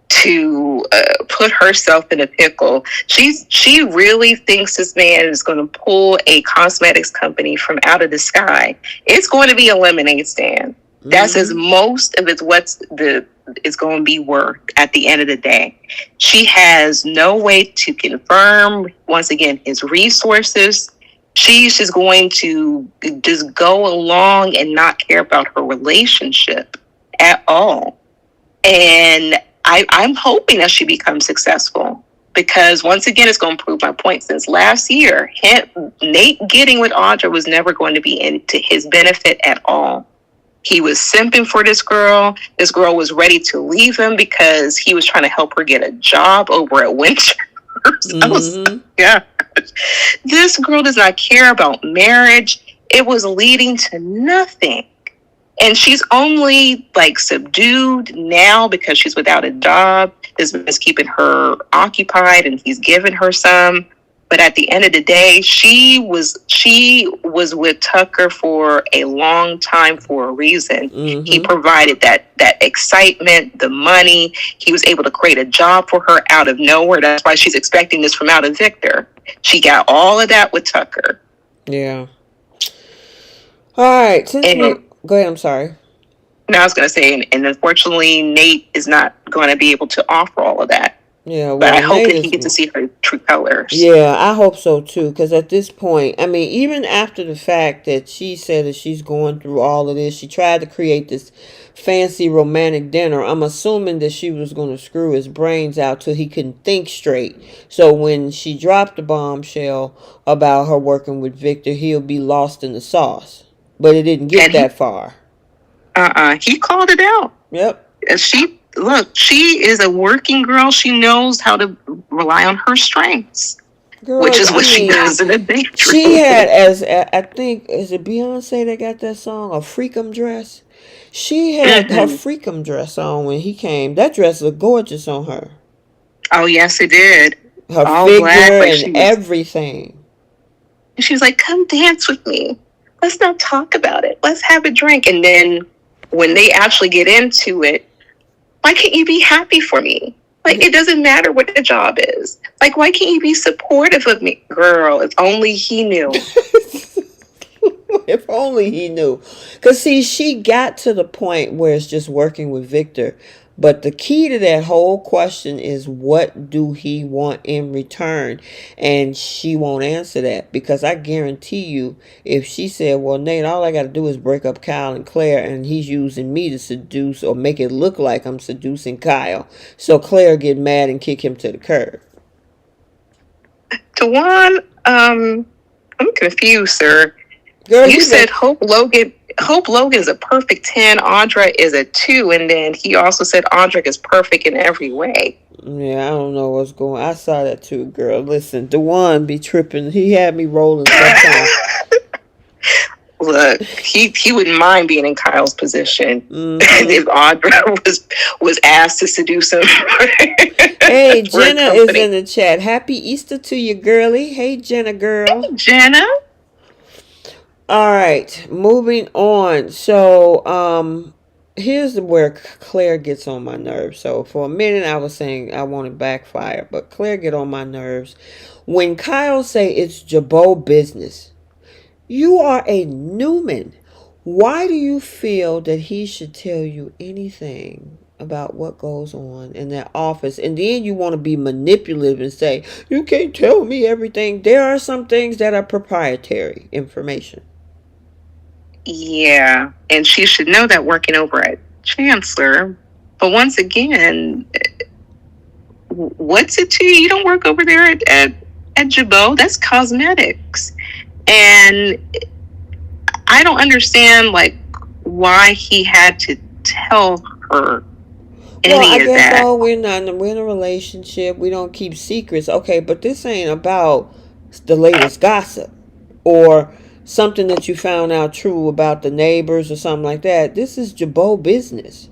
to put herself in a pickle. She really thinks this man is going to pull a cosmetics company from out of the sky. It's going to be a lemonade stand. That's as most of it's going to be worth at the end of the day. She has no way to confirm, once again, his resources. She's just going to just go along and not care about her relationship at all. And I'm hoping that she becomes successful because, once again, it's going to prove my point. Since last year, Nate getting with Audra was never going to be to his benefit at all. He was simping for this girl. This girl was ready to leave him because he was trying to help her get a job over at Winter. Yeah. This girl does not care about marriage. It was leading to nothing. And she's only like subdued now because she's without a job. This man's keeping her occupied and he's giving her some. But at the end of the day, she was with Tucker for a long time for a reason. Mm-hmm. He provided that excitement, the money. He was able to create a job for her out of nowhere. That's why she's expecting this from out of Victor. She got all of that with Tucker. Yeah. All right. Go ahead. I'm sorry. No, I was going to say, and unfortunately, Nate is not going to be able to offer all of that. Yeah, well, but I hope that he gets to see her true colors. Yeah, I hope so too. Because at this point, I mean, even after the fact that she said that she's going through all of this, she tried to create this fancy romantic dinner. I'm assuming that she was going to screw his brains out till he couldn't think straight. So when she dropped the bombshell about her working with Victor, he'll be lost in the sauce. But it didn't get that far. He called it out. Yep. She is a working girl. She knows how to rely on her strengths, girl, which is what she does in a bedroom. She had, I think, is it Beyonce that got that song, a Freakum Dress? She had her Freakum Dress on when he came. That dress looked gorgeous on her. Oh, yes, it did. Her figure and everything. She was like, come dance with me. Let's not talk about it. Let's have a drink. And then when they actually get into it, why can't you be happy for me? Like, it doesn't matter what the job is. Like, why can't you be supportive of me? Girl, if only he knew. If only he knew. Because, see, she got to the point where it's just working with Victor. But the key to that whole question is, what do he want in return? And she won't answer that. Because I guarantee you, if she said, well, Nate, all I got to do is break up Kyle and Claire, and he's using me to seduce or make it look like I'm seducing Kyle. So Claire get mad and kick him to the curb. Dewan, I'm confused, sir. Girl, you said Hope Logan is a perfect 10, Audra is a 2, and then he also said Audra is perfect in every way. Yeah, I don't know what's going on. I saw that too, girl. Listen, Dewan be tripping. He had me rolling sometimes. Look, he wouldn't mind being in Kyle's position if Audra was asked to seduce him. Hey, Jenna is in the chat. Happy Easter to you, girly. Hey, Jenna, girl. Hey, Jenna. All right, moving on. So, here's where Claire gets on my nerves. So, for a minute, I was saying I wanted backfire, but Claire get on my nerves when Kyle say it's Jabot business. You are a Newman. Why do you feel that he should tell you anything about what goes on in that office? And then you want to be manipulative and say, you can't tell me everything. There are some things that are proprietary information. Yeah, and she should know that working over at Chancellor. But once again, what's it to you? You don't work over there at Jabot. That's cosmetics. And I don't understand, like, why he had to tell her any of that. Well, we're in a relationship. We don't keep secrets. Okay, but this ain't about the latest gossip or something that you found out true about the neighbors or something like that. This is Jabot business.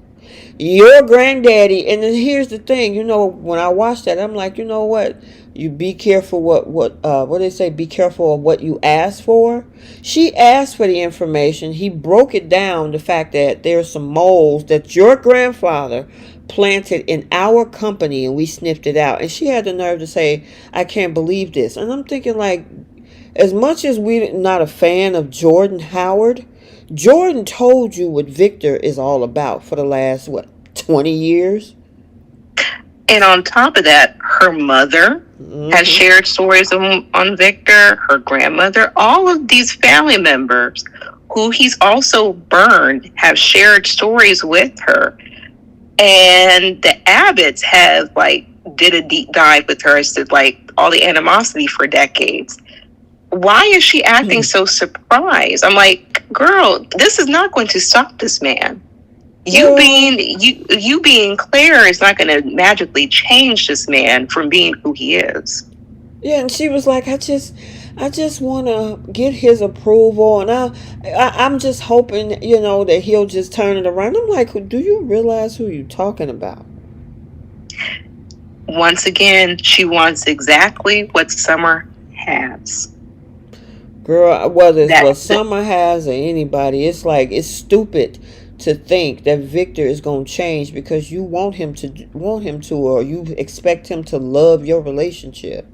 Your granddaddy, and then here's the thing, when I watched that, I'm like, you know what? You be careful what they say, be careful of what you ask for. She asked for the information. He broke it down, the fact that there's some moles that your grandfather planted in our company and we sniffed it out. And she had the nerve to say, I can't believe this. And I'm thinking, like, as much as we're not a fan of Jordan Howard, Jordan told you what Victor is all about for the last, 20 years? And on top of that, her mother has shared stories on Victor, her grandmother, all of these family members who he's also burned have shared stories with her. And the Abbotts have, did a deep dive with her as to, all the animosity for decades. Why is she acting so surprised? I'm like, girl, this is not going to stop this man. You being Claire is not going to magically change this man from being who he is. Yeah, and she was like, I just want to get his approval, and I'm just hoping, that he'll just turn it around. I'm like, do you realize who you're talking about? Once again, she wants exactly what Summer has. Girl, whether it's what Summer has or anybody, it's like, it's stupid to think that Victor is going to change because you want him to, or you expect him to love your relationship.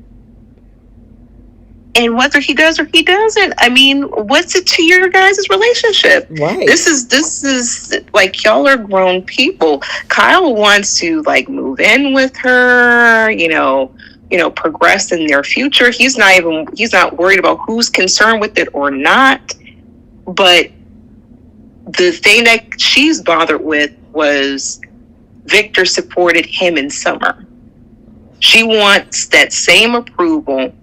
And whether he does or he doesn't, I mean, what's it to your guys' relationship? Right. This is like, y'all are grown people. Kyle wants to move in with her, progress in their future. He's not worried about who's concerned with it or not. But the thing that she's bothered with was Victor supported him in Summer. She wants that same approval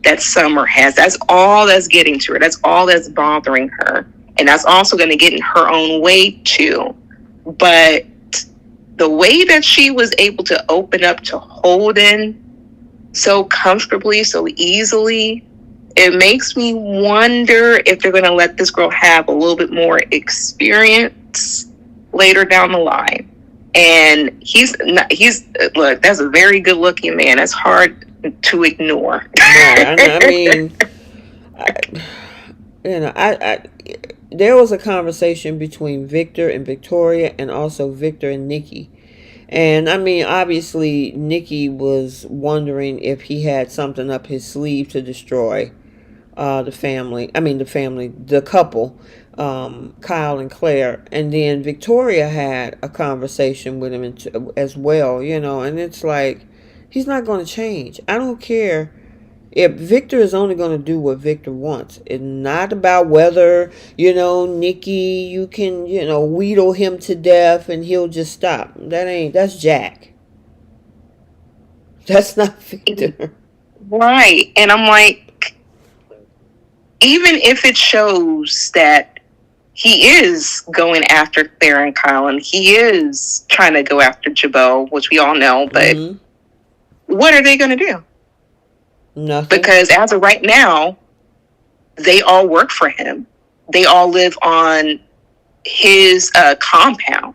that Summer has. That's all that's getting to her. That's all that's bothering her. And that's also going to get in her own way too. But the way that she was able to open up to Holden so comfortably, so easily, it makes me wonder if they're going to let this girl have a little bit more experience later down the line. And he's look, that's a very good looking man. That's hard to ignore. I mean, there was a conversation between Victor and Victoria, and also Victor and Nikki. And I mean, obviously, Nikki was wondering if he had something up his sleeve to destroy the family. I mean, the couple, Kyle and Claire. And then Victoria had a conversation with him as well, you know, and it's like, he's not going to change. I don't care if Victor is only going to do what Victor wants. It's not about whether, you know, Nikki, you can, you know, wheedle him to death and he'll just stop. That's Jack. That's not Victor. Right. And I'm like, even if it shows that he is going after Claire and Kyle and he is trying to go after Jabot, which we all know, but what are they going to do? Nothing. Because as of right now, they all work for him. They all live on his compound.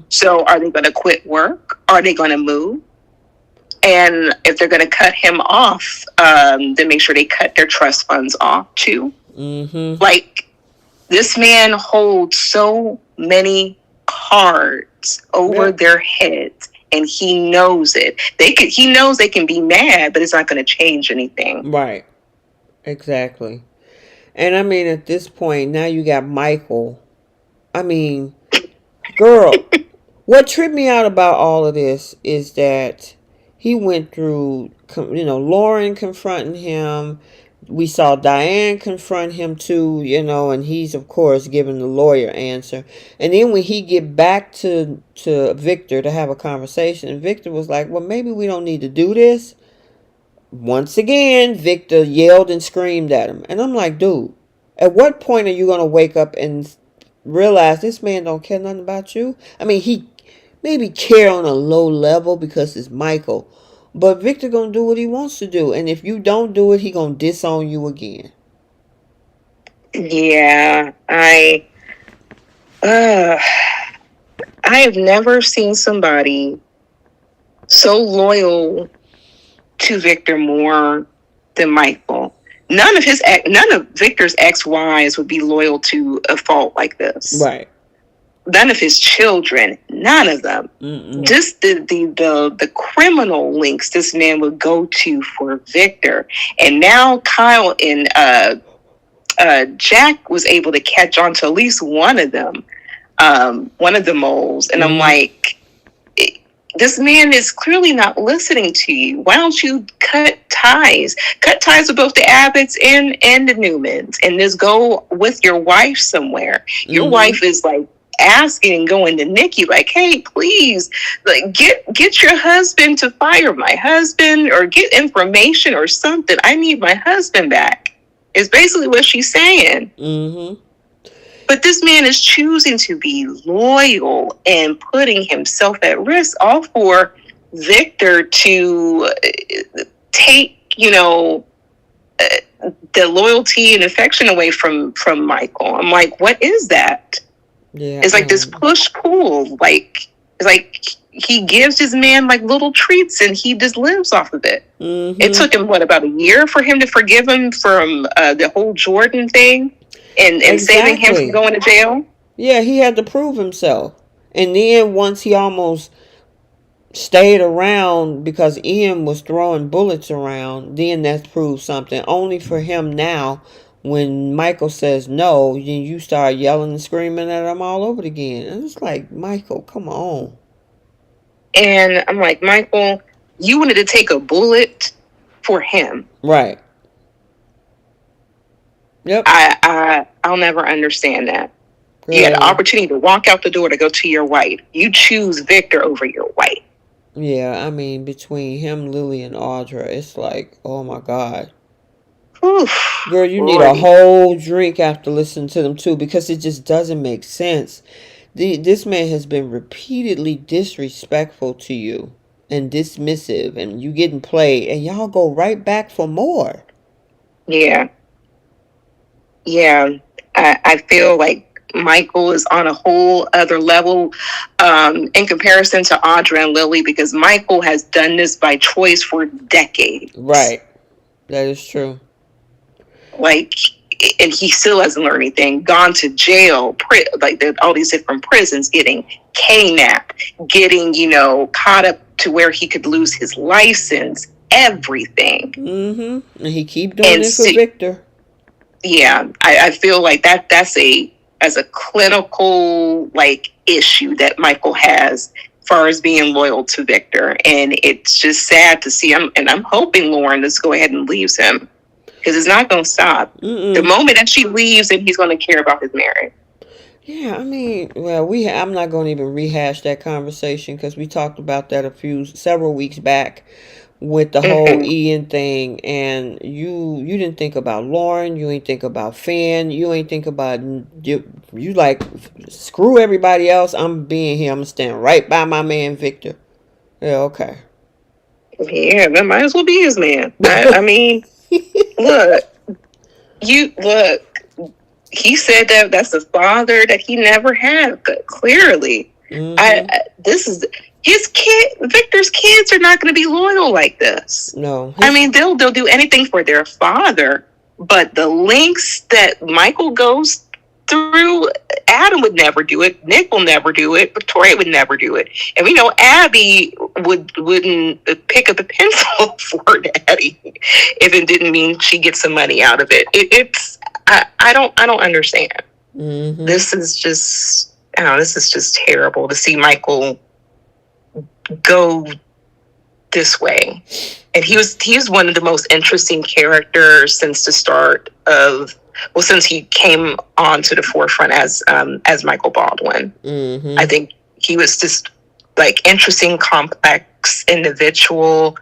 So are they going to quit work? Are they going to move? And if they're going to cut him off, then make sure they cut their trust funds off too. Like, this man holds so many cards over their heads, and he knows it. He knows they can be mad, but it's not going to change anything. Right. Exactly. And I mean, at this point, now you got Michael. I mean, girl, what tripped me out about all of this is that he went through, you know, Lauren confronting him. We saw Diane confront him too, you know, and he's of course giving the lawyer answer. And then when he get back to Victor to have a conversation, Victor was like, well, maybe we don't need to do this. Once again, Victor yelled and screamed at him. And I'm like, dude, at what point are you going to wake up and realize this man don't care nothing about you? I mean, he maybe care on a low level because it's Michael. But Victor going to do what he wants to do. And if you don't do it, he going to disown you again. Yeah, I have never seen somebody so loyal to Victor more than Michael. None of Victor's ex-wives would be loyal to a fault like this. Right. None of his children, none of them. Just the criminal links this man would go to for Victor. And now Kyle and Jack was able to catch on to at least one of them, one of the moles. And I'm like, this man is clearly not listening to you. Why don't you cut ties? Cut ties with both the Abbotts and the Newmans, and just go with your wife somewhere. Your wife is like asking and going to Nikki like, hey, please, like, get your husband to fire my husband, or get information or something. I need my husband back. Is basically what she's saying. But this man is choosing to be loyal and putting himself at risk, all for Victor to take, you know, the loyalty and affection away from Michael. I'm like, what is that? Yeah, it's like this push-pull. Like, it's like he gives his man like little treats and he just lives off of it. It took him, about a year for him to forgive him from the whole Jordan thing? And saving him from going to jail? Yeah, he had to prove himself. And then once he almost stayed around because Ian was throwing bullets around, then that's proved something. Only for him now, when Michael says no, then you start yelling and screaming at him all over again. And it's like, Michael, come on. And I'm like, Michael, you wanted to take a bullet for him. Right. Yep. I'll never understand that. Girl. You had the opportunity to walk out the door to go to your wife. You choose Victor over your wife. Yeah, I mean, between him, Lily, and Audra, it's like, oh my God. Oof, girl, you need a whole drink after listening to them too, because it just doesn't make sense. This man has been repeatedly disrespectful to you and dismissive, and you getting played, and y'all go right back for more. Yeah. I feel like Michael is on a whole other level in comparison to Audra and Lily, because Michael has done this by choice for decades. Right. That is true. Like, and he still hasn't learned anything. Gone to jail, like all these different prisons, getting kidnapped, getting caught up to where he could lose his license, everything. And he keep doing And it for Victor. Yeah, I feel like that's a clinical like issue that Michael has as far as being loyal to Victor, and it's just sad to see him. And I'm hoping Lauren just go ahead and leaves him, because it's not going to stop. The moment that she leaves him, he's going to care about his marriage. Yeah, I mean, well, I'm not going to even rehash that conversation because we talked about that several weeks back with the whole Ian thing, and you didn't think about Lauren, you ain't think about Finn, you ain't think about you like screw everybody else. I'm being here. I'm gonna stand right by my man Victor. Yeah, okay. Yeah, that might as well be his man. I mean, look. He said that's a father that he never had. Clearly, this is his kid. Victor's kids are not going to be loyal like this. No, I mean they'll do anything for their father, but the lengths that Michael goes through, Adam would never do it. Nick will never do it. Victoria would never do it. And we know Abby wouldn't pick up a pencil for Daddy if it didn't mean she gets some money out of it. I don't understand. This is just terrible to see Michael go this way. And he's one of the most interesting characters since the start of, since he came on to the forefront as Michael Baldwin. I think he was just like interesting, complex individual,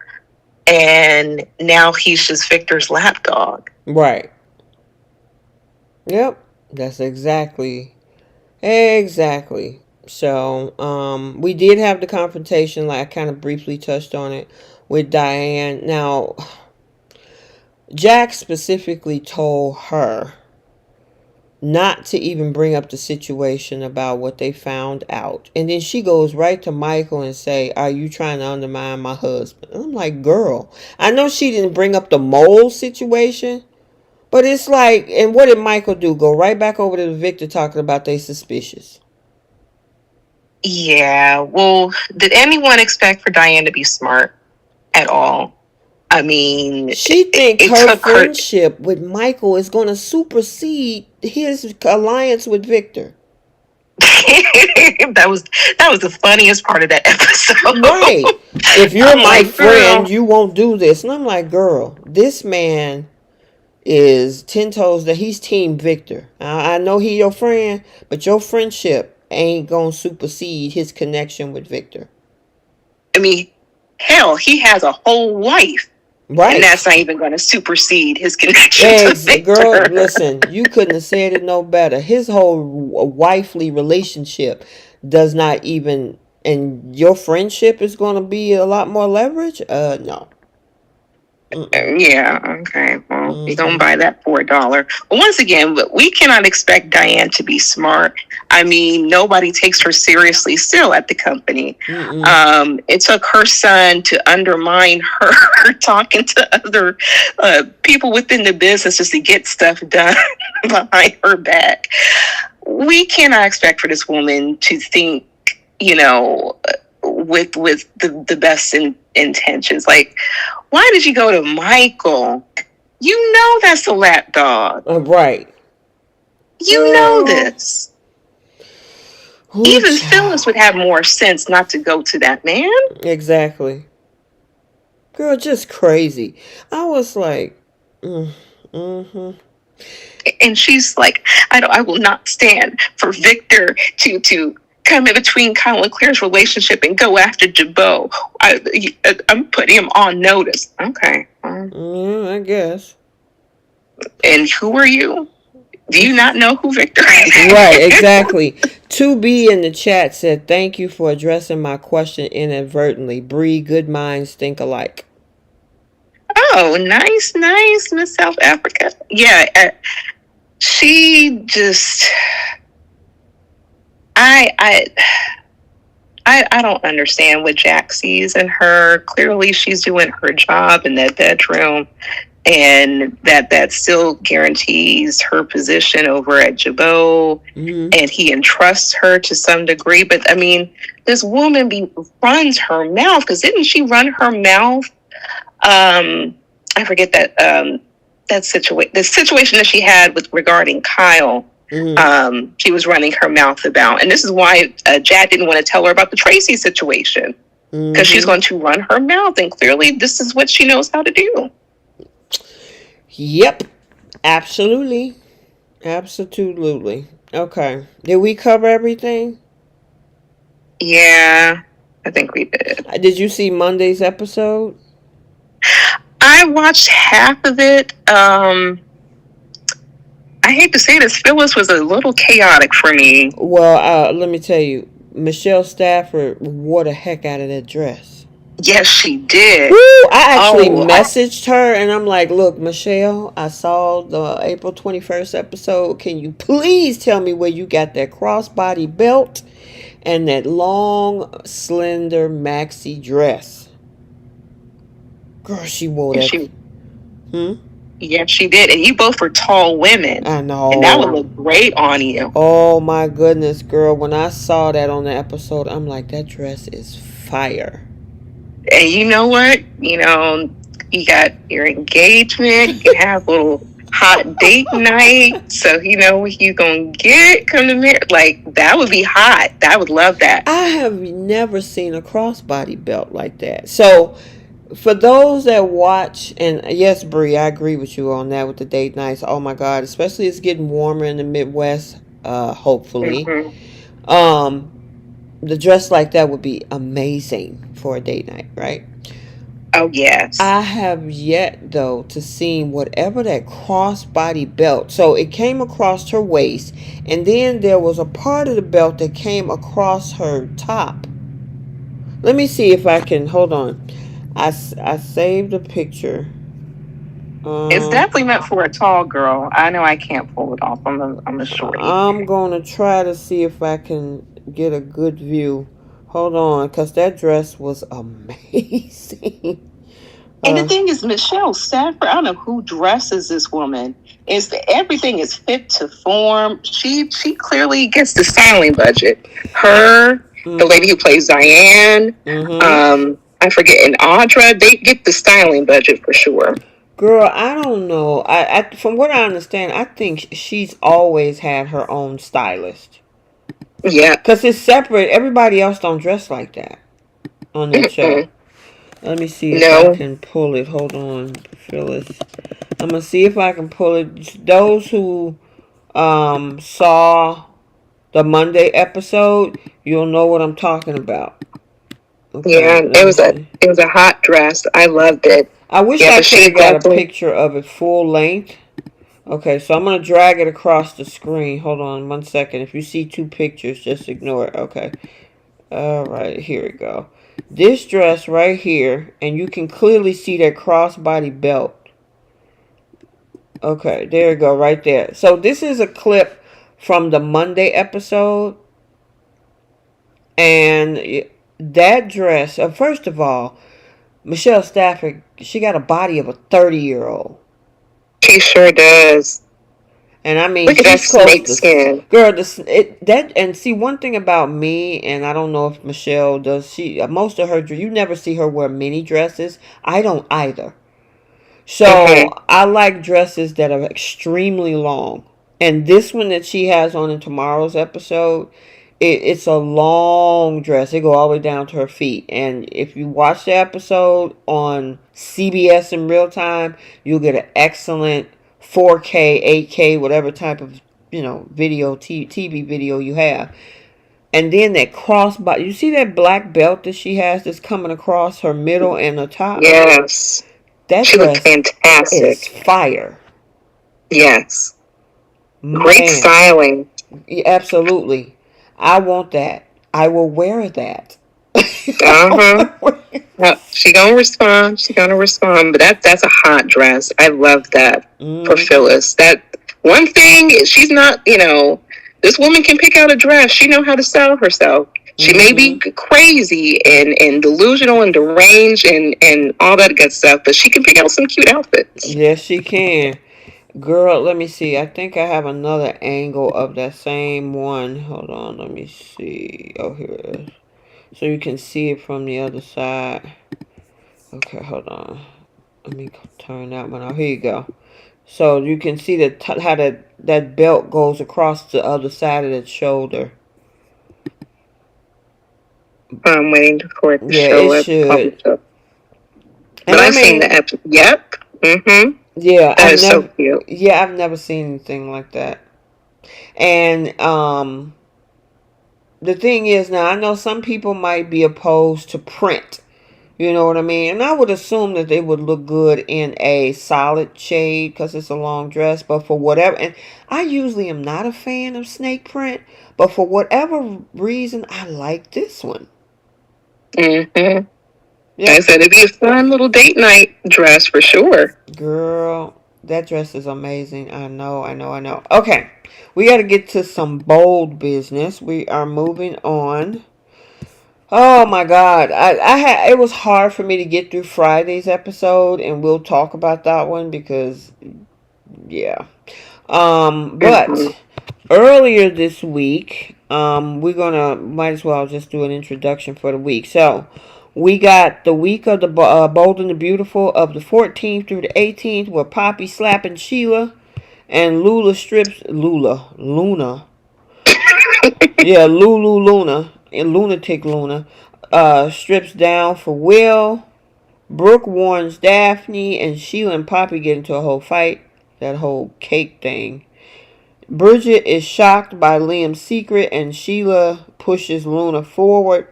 and now he's just Victor's lapdog. Right. Yep, that's exactly. So, we did have the confrontation, like I kind of briefly touched on it, with Diane. Now, Jack specifically told her not to even bring up the situation about what they found out. And then she goes right to Michael and say, are you trying to undermine my husband? And I'm like, girl, I know she didn't bring up the mole situation, but it's like, and what did Michael do? Go right back over to Victor talking about they suspicious. Yeah, well, did anyone expect for Diane to be smart at all? I mean, she thinks her friendship with Michael is going to supersede his alliance with Victor. that was the funniest part of that episode. Right. If you're my friend, girl, you won't do this. And I'm like, girl, this man is 10 toes that he's team Victor. I know he your friend, but your friendship ain't gonna supersede his connection with Victor. I mean, hell, he has a whole wife. Right. And that's not even going to supersede his connection to Victor. Girl, listen, you couldn't have said it no better. His whole wifely relationship does not even, and your friendship is going to be a lot more leverage? No. Yeah, okay. Well, you don't buy that for $1. But once again, we cannot expect Diane to be smart. I mean, nobody takes her seriously still at the company. It took her son to undermine her talking to other people within the business just to get stuff done behind her back. We cannot expect for this woman to think, with the best intentions. Like, why did you go to Michael? You know that's a lapdog. Right. You know this. Even Phyllis would have more sense not to go to that man. Exactly. Girl, just crazy. I was like, And she's like, I will not stand for Victor to come in between Kyle and Claire's relationship and go after Jabot. I'm putting him on notice. Okay. I guess. And who are you? Do you not know who Victor is? Right, exactly. 2B in the chat said, thank you for addressing my question inadvertently. Bree, good minds think alike. Oh, nice, Miss South Africa. Yeah, she just... I don't understand what Jack sees in her. Clearly, she's doing her job in that bedroom. and that still guarantees her position over at Jabot, and he entrusts her to some degree. But I mean, this woman runs her mouth, because didn't she run her mouth? I forget the situation that she had with regarding Kyle. She was running her mouth about, and this is why Jad didn't want to tell her about the Tracy situation, because she's going to run her mouth, and clearly this is what she knows how to do. Yep. Absolutely. Okay. Did we cover everything? Yeah, I think we did. Did you see Monday's episode? I watched half of it. I hate to say this, Phyllis was a little chaotic for me. Well, let me tell you, Michelle Stafford wore the heck out of that dress. Yes, she did. Woo! I actually messaged her, and I'm like, look, Michelle, I saw the April 21st episode. Can you please tell me where you got that crossbody belt and that long, slender maxi dress? Girl, she wore that. Yeah, she did. And you both were tall women. I know. And that would look great on you. Oh, my goodness, girl. When I saw that on the episode, I'm like, that dress is fire. And you know what? You know, you got your engagement. You can have a little hot date night. So, you know what you going to get? Come to marry. Like, that would be hot. I would love that. I have never seen a crossbody belt like that. So, for those that watch, and yes, Bree, I agree with you on that with the date nights. Oh my God, especially it's getting warmer in the Midwest. Hopefully, the dress like that would be amazing for a date night, right? Oh yes. I have yet though to see whatever that crossbody belt. So it came across her waist, and then there was a part of the belt that came across her top. Let me see if I can. Hold on. I saved a picture. It's definitely meant for a tall girl. I know I can't pull it off. I'm a shorty. I'm going to try to see if I can get a good view. Hold on, because that dress was amazing. And the thing is, Michelle Stafford, I don't know who dresses this woman. Everything is fit to form. She clearly gets the styling budget. Her, the lady who plays Diane, I forget, and Audra, they get the styling budget for sure. Girl, I don't know. I from what I understand, I think she's always had her own stylist. Yeah. Because it's separate. Everybody else don't dress like that on that show. Let me see if I can pull it. Hold on, Phyllis. I'm going to see if I can pull it. Those who saw the Monday episode, you'll know what I'm talking about. Okay, yeah, it was a hot dress. I loved it. I wish I could have got a picture of it full length. Okay, so I'm going to drag it across the screen. Hold on 1 second. If you see two pictures, just ignore it. Okay. All right, here we go. This dress right here, and you can clearly see that crossbody belt. Okay, there you go, right there. So this is a clip from the Monday episode. And that dress, first of all, Michelle Stafford, she got a body of a 30-year-old. She sure does. And I mean, look at that snake skin. Girl, and see, one thing about me, and I don't know if Michelle does, most of her, you never see her wear mini dresses. I don't either. So I like dresses that are extremely long. And this one that she has on in tomorrow's episode, it's a long dress. It go all the way down to her feet. And if you watch the episode on CBS in real time, you'll get an excellent 4K, 8K, whatever type of, video, TV video you have. And then that crossbody, you see that black belt that she has that's coming across her middle and the top? Yes. That she looks fantastic. Is fire. Yes. Great styling. Absolutely. I want that. I will wear that. She gonna respond. But that's a hot dress. I love that for Phyllis. That one thing, she's not, this woman can pick out a dress. She know how to style herself. She may be Mm-hmm. crazy and delusional and deranged and all that good stuff, but she can pick out some cute outfits. Yes, she can. Girl, let me see. I think I have another angle of that same one. Hold on, let me see. Oh, here it is. So you can see it from the other side. Okay, hold on. Let me turn that one out. Here you go. So you can see how that belt goes across the other side of the shoulder. I'm waiting for it to Yeah, show it up, probably should. show. But And I I've seen the mean, episode. Yep. Mm-hmm. yeah, That is so cute. I've never seen anything like that. And the thing is, now I know some people might be opposed to print. You know what I mean? And I would assume that they would look good in a solid shade because it's a long dress. But for whatever, and I usually am not a fan of snake print, but for whatever reason, I like this one. Mm-hmm. I Yep. said it'd be a fun little date night dress for sure. Girl, that dress is amazing. I know, I know, I know. Okay, we got to get to some bold business. We are moving on. Oh my God, I had it was hard for me to get through Friday's episode, and we'll talk about that one because yeah. Mm-hmm. But earlier this week, we're gonna might as well just do an introduction for the week. So we got the week of the Bold and the Beautiful of the 14th through the 18th, where Poppy slapping Sheila and Luna. Yeah, Luna and Lunatic Luna strips down for Will. Brooke warns Daphne, and Sheila and Poppy get into a whole fight. That whole cake thing. Bridget is shocked by Liam's secret, and Sheila pushes Luna forward.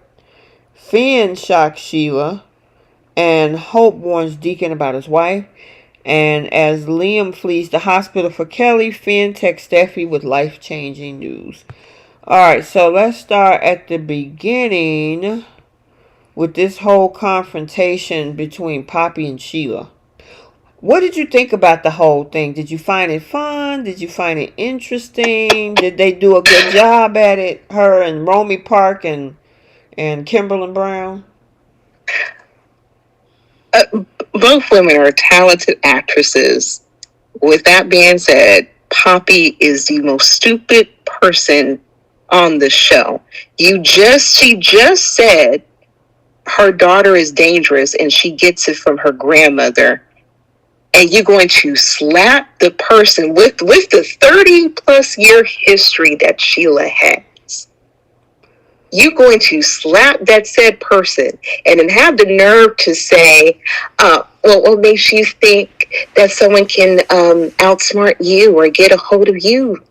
Finn shocks Sheila, and Hope warns Deacon about his wife. And as Liam flees the hospital for Kelly, Finn texts Steffy with life-changing news. Alright, so let's start at the beginning with this whole confrontation between Poppy and Sheila. What did you think about the whole thing? Did you find it fun? Did you find it interesting? Did they do a good job at it? Her and Romy Park and Kimberly Brown? Both women are talented actresses. With that being said, Poppy is the most stupid person on the show. She just said her daughter is dangerous and she gets it from her grandmother. And you're going to slap the person with the 30 plus year history that Sheila has. You're going to slap that said person and then have the nerve to say, what makes you think that someone can outsmart you or get a hold of you?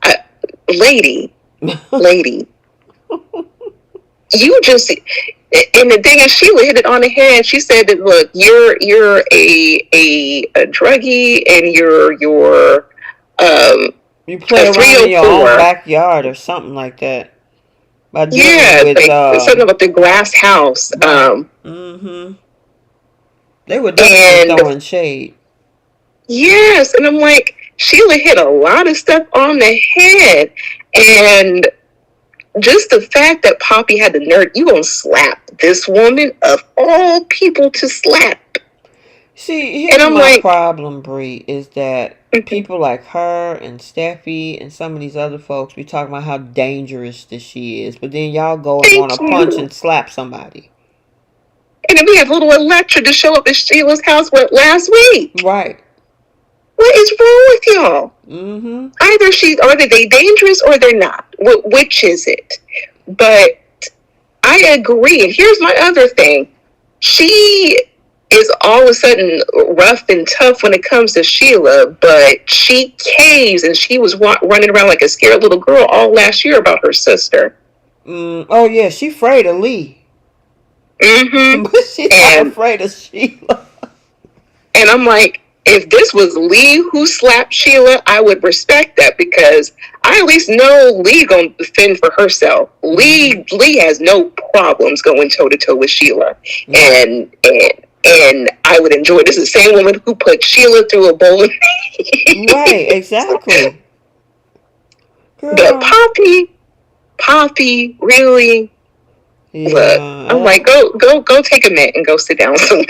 Uh, lady, you just, and the thing is, Sheila hit it on the head. She said that, look, you're a druggie and you're You play a around in your own 304. backyard or something like that by dealing Yeah, with like something about the glass house. right. Mm-hmm. They were definitely And throwing shade. yes, and I'm like, Sheila hit a lot of stuff on the head, and just the fact that Poppy had the nerve, you gonna slap this woman of all people to slap. See, And here's I'm my like, problem, Bree, is that people like her and Steffi and some of these other folks be talking about how dangerous that she is, but then y'all go and want thank to punch you. and slap somebody. And then we have little Electra to show up at Sheila's house last week. Right. What is wrong with y'all? Mm-hmm. Either they dangerous or they're not. Which is it? But I agree. And here's my other thing. She is all of a sudden rough and tough when it comes to Sheila, but she caves and she was running around like a scared little girl all last year about her sister. Oh yeah, she afraid of Lee, Mm-hmm. but she's not And afraid of Sheila. and I'm like, if this was Lee who slapped Sheila, I would respect that because I at least know Lee gonna defend for herself. Mm-hmm. Lee has no problems going toe to toe with Sheila, Right. and I would enjoy. This is the same woman who put Sheila through a bowling. Right. Exactly. But Girl. Poppy, really. Look, I'm Yeah. like, go take a minute and go sit down somewhere.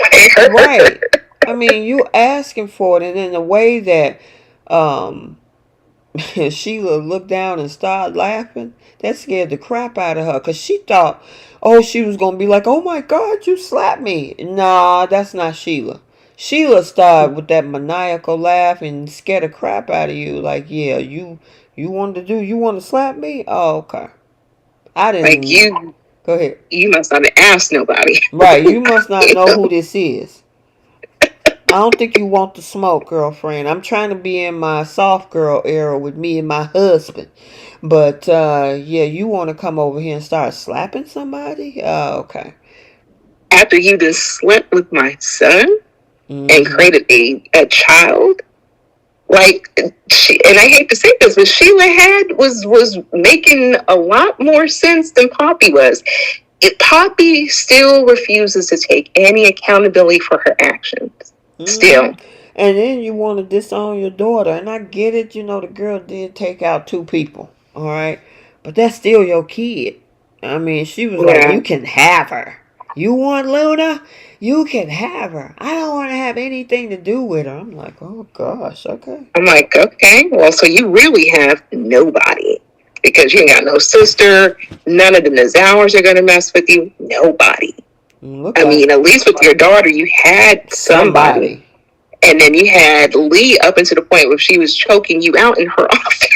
Right. I mean, you asking for it, and in the way that um Sheila looked down and started laughing, that scared the crap out of her because she thought, oh, she was going to be like, oh my God, you slapped me. Nah, that's not Sheila. Sheila started with that maniacal laugh and scared the crap out of you. Like, yeah, you wanted to you want to slap me? Oh, okay. I Like didn't. Go ahead. you must not have asked nobody. Right, you must not know who this is. I don't think you want the smoke, girlfriend. I'm trying to be in my soft girl era with me and my husband. But yeah, you want to come over here and start slapping somebody? Okay. After you just slept with my son and Mm-hmm. created a child, like she, and I hate to say this, but Sheila was making a lot more sense than Poppy was. Poppy still refuses to take any accountability for her actions. Mm-hmm. Still. And then you want to disown your daughter. And I get it, the girl did take out two people. All right. But that's still your kid. I mean, she was like, Yeah. you can have her. You want Luna? You can have her. I don't want to have anything to do with her. I'm like, oh gosh, okay. I'm like, okay, well, so you really have nobody because you ain't got no sister. None of the Nazars are gonna mess with you. Nobody. Look I like mean, at least with your daughter, you had somebody. somebody. And then you had Lee up until the point where she was choking you out in her office.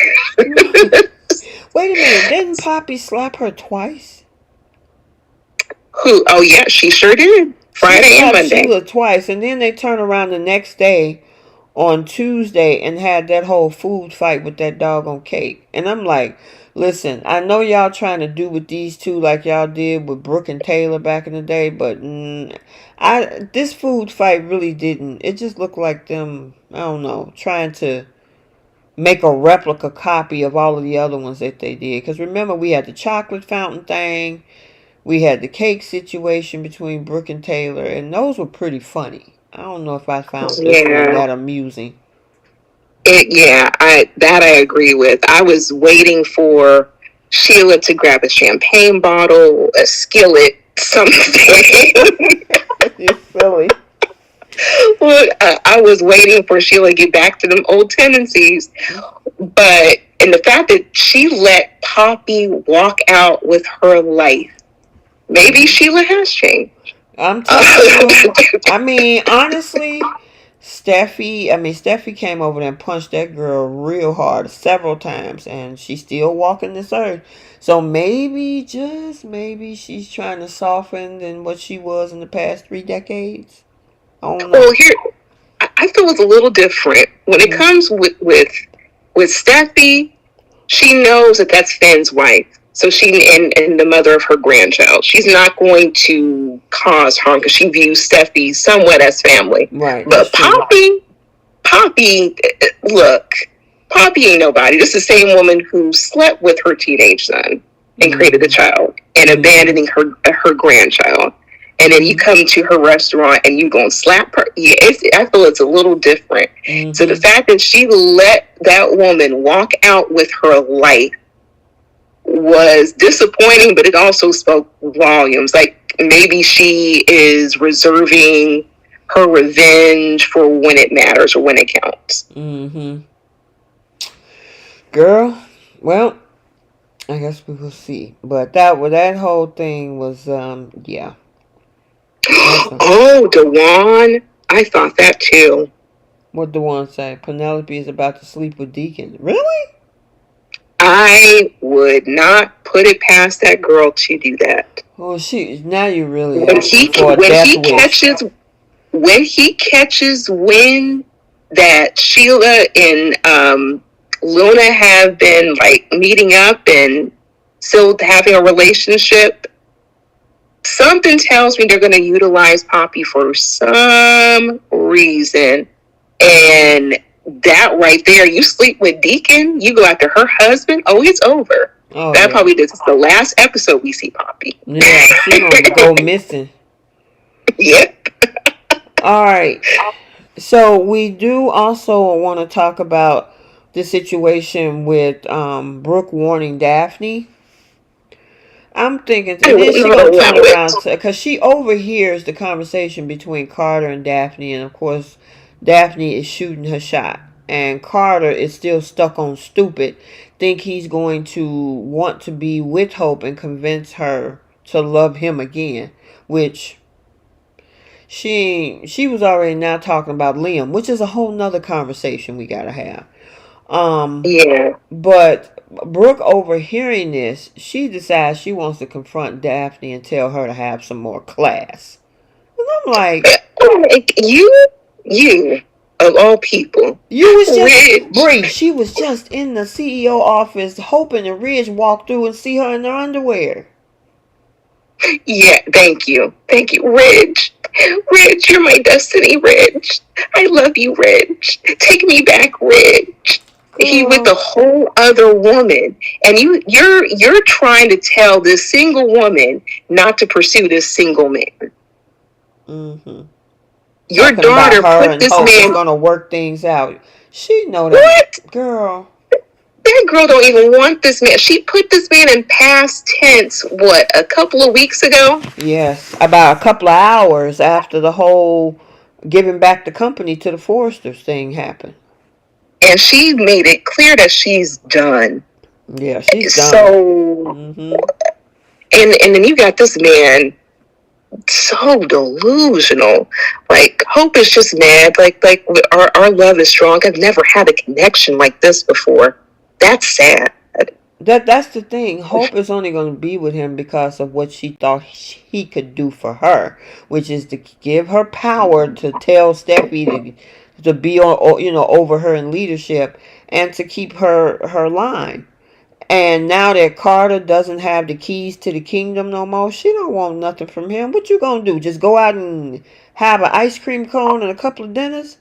Wait a minute. Didn't Poppy slap her twice? Who? Oh, yeah, she sure did. She Friday and slapped Monday. Sheila twice, and then they turn around the next day on Tuesday and had that whole food fight with that doggone cake. And I'm like, listen, I know y'all trying to do with these two like y'all did with Brooke and Taylor back in the day, but this food fight really didn't. It just looked like them, I don't know, trying to make a replica copy of all of the other ones that they did. Because remember, we had the chocolate fountain thing, we had the cake situation between Brooke and Taylor, and those were pretty funny. I don't know if I found this one Yeah. that amusing. Yeah, I agree with. I was waiting for Sheila to grab a champagne bottle, a skillet, something. You're silly. Look, I was waiting for Sheila to get back to them old tendencies. But, and the fact that she let Poppy walk out with her life, maybe Mm-hmm. Sheila has changed. I'm telling you. I mean, honestly, Steffi came over there and punched that girl real hard several times, and she's still walking this earth. So maybe, just maybe, she's trying to soften than what she was in the past 3 decades. I don't Well, know. here, I feel it's a little different when it Mm-hmm. comes with Steffi. She knows that that's Finn's wife. So and the mother of her grandchild. She's not going to cause harm because she views Steffi somewhat as family. Right, that's But true. Poppy, look, Poppy ain't nobody. This is the same woman who slept with her teenage son and created a Mm-hmm. child and Mm-hmm. abandoning her grandchild. And then you Mm-hmm. come to her restaurant and you gonna slap her. Yeah, I feel it's a little different. So the Mm-hmm. fact that she let that woman walk out with her life was disappointing, but it also spoke volumes. Like maybe she is reserving her revenge for when it matters or when it counts. Mm-hmm. Girl, well, I guess we will see. But that whole thing was yeah. That's Oh, Dewan. I thought that too. what the one say. Penelope is about to sleep with Deacon. Really? I would not put it past that girl to do that. Oh, now you're really When asking he for a when death he wish. catches when he catches wind that Sheila and Luna have been like meeting up and still having a relationship, something tells me they're going to utilize Poppy for some reason. And that right there, you sleep with Deacon, you go after her husband, oh, it's over. Oh That yeah. probably this is the last episode we see Poppy. Yeah, she gonna go missing. Yep. All right. So we do also want to talk about the situation with Brooke warning Daphne. I'm thinking, I and then will she not gonna allow turn it. around because she overhears the conversation between Carter and Daphne, and of course, Daphne is shooting her shot, and Carter is still stuck on stupid, think he's going to want to be with Hope and convince her to love him again, which she was already now talking about Liam, which is a whole nother conversation we gotta have. Yeah. But Brooke, overhearing this, she decides she wants to confront Daphne and tell her to have some more class. And I'm like, Like, you, of all people, you was just Ridge. Bree. She was just in the CEO office, hoping the Ridge walk through and see her in her underwear. Yeah, thank you. Thank you, Ridge. Ridge, you're my destiny, Ridge. I love you, Ridge. Take me back, Ridge. He with Girl. a whole other woman, and you're trying to tell this single woman not to pursue this single man. Mm-hmm. Your Talking about daughter her put and this Hope is man. gonna work things out. She know that What? girl. That girl don't even want this man. She put this man in past tense. What? A couple of weeks ago. Yes, about a couple of hours after the whole giving back the company to the Foresters thing happened. And she made it clear that she's done. Yeah, she's done. So, Mm-hmm. and then you got this man so delusional. Like Hope is just mad. Like our love is strong. I've never had a connection like this before. That's sad. That's the thing. Hope is only going to be with him because of what she thought he could do for her, which is to give her power to tell Steffi to be on, over her in leadership and to keep her line. And now that Carter doesn't have the keys to the kingdom no more, she don't want nothing from him. What you gonna do? Just go out and have an ice cream cone and a couple of dinners?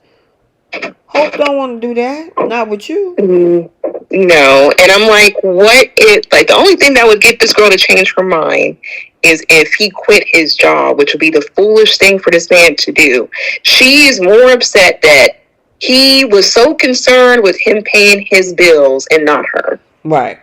Hope don't want to do that. Not with you. Mm, no, and I'm like, what if, like, the only thing that would get this girl to change her mind is if he quit his job, which would be the foolish thing for this man to do. She is more upset that he was so concerned with him paying his bills and not her. Right.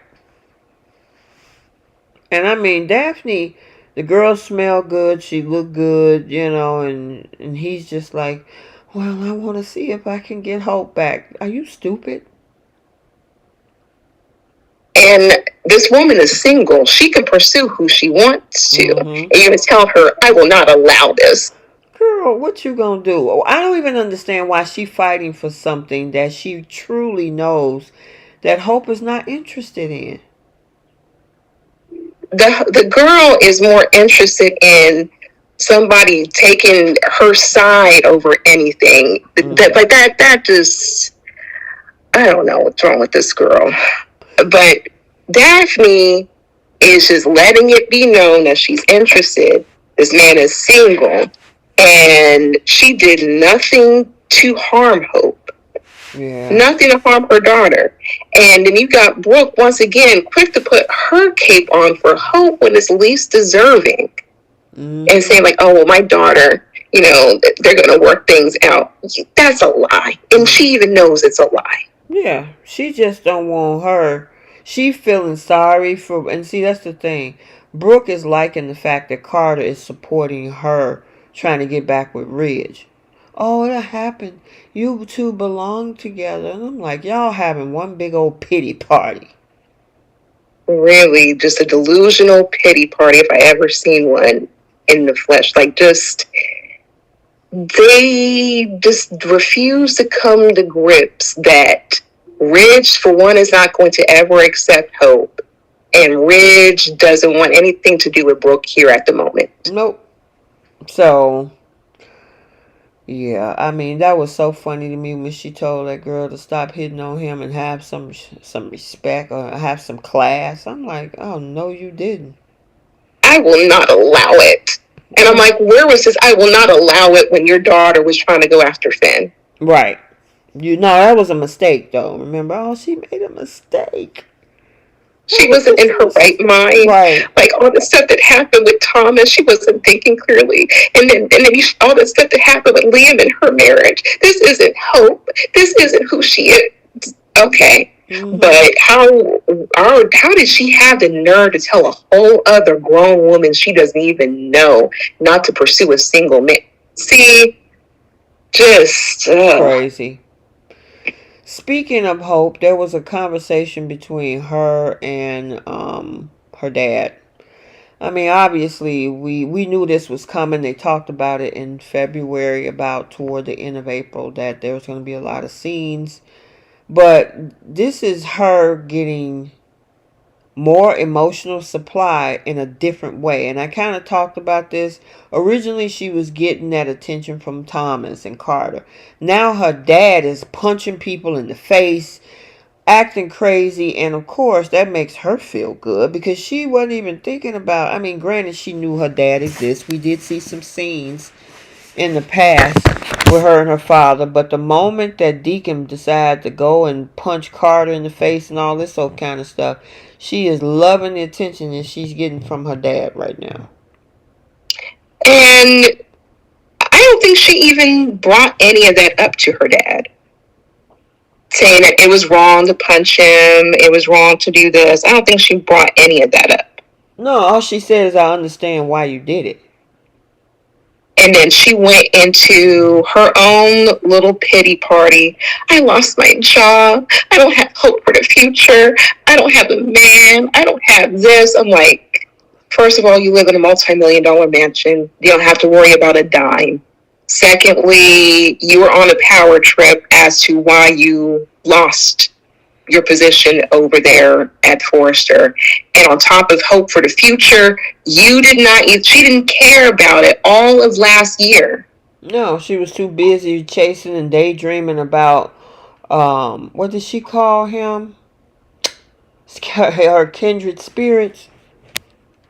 And I mean, Daphne, the girl smelled good. She looked good, and he's just like, well, I want to see if I can get Hope back. Are you stupid? And this woman is single. She can pursue who she wants to. Mm-hmm. And you're going to tell her, I will not allow this. Girl, what you gonna do? Oh, I don't even understand why she fighting for something that she truly knows that Hope is not interested in. The girl is more interested in somebody taking her side over anything. Mm-hmm. That just, I don't know what's wrong with this girl. But Daphne is just letting it be known that she's interested. This man is single, and she did nothing to harm Hope, Yeah. nothing to harm her daughter. And then you got Brooke once again quick to put her cape on for Hope when it's least deserving, and Mm-hmm. saying like, "Oh well, my daughter, they're gonna work things out." That's a lie, and Mm-hmm. she even knows it's a lie. Yeah, she just don't want her. She feeling sorry for, and see that's the thing. Brooke is liking the fact that Carter is supporting her trying to get back with Ridge. Oh, that happened. You two belong together, and I'm like, y'all having one big old pity party. Really, just a delusional pity party if I ever seen one in the flesh. Like, just they just refuse to come to grips that Ridge, for one, is not going to ever accept Hope, and Ridge doesn't want anything to do with Brooke here at the moment. Nope. So yeah, I mean that was so funny to me when she told that girl to stop hitting on him and have some respect or have some class. I'm like, oh no, you didn't. I will not allow it. And I'm Yeah. like, where was this? I will not allow it when your daughter was trying to go after Finn. Right. You know that was a mistake though. Remember? Oh, she made a mistake. That She was wasn't just in a her right mind. right. Like all the stuff that happened with Thomas, she wasn't thinking clearly. And then all the stuff that happened with Liam and her marriage. This isn't Hope. This isn't who she is. Okay. Mm-hmm. But how did she have the nerve to tell a whole other grown woman she doesn't even know not to pursue a single man? See, just Crazy. Speaking of Hope, there was a conversation between her and her dad. I mean, obviously, we knew this was coming. They talked about it in February, about toward the end of April, that there was going to be a lot of scenes. But this is her getting more emotional supply in a different way. And I kind of talked about this. Originally, she was getting that attention from Thomas and Carter. Now her dad is punching people in the face, acting crazy, and of course that makes her feel good because she wasn't even thinking about, I mean, granted, she knew her dad exists. We did see some scenes in the past with her and her father, but the moment that Deacon decided to go and punch Carter in the face and all this old kind of stuff, she is loving the attention that she's getting from her dad right now. and I don't think she even brought any of that up to her dad, saying that it was wrong to punch him, it was wrong to do this. I don't think she brought any of that up. No, all she said is, I understand why you did it. And then she went into her own little pity party. I lost my job. I don't have hope for the future. I don't have a man. I don't have this. I'm like, first of all, you live in a multi-million-dollar mansion. You don't have to worry about a dime. Secondly, you were on a power trip as to why you lost your position over there at Forrester. And on top of hope for the future, you did not, she didn't care about it all of last year. No, she was too busy chasing and daydreaming about, what did she call him? Her kindred spirits.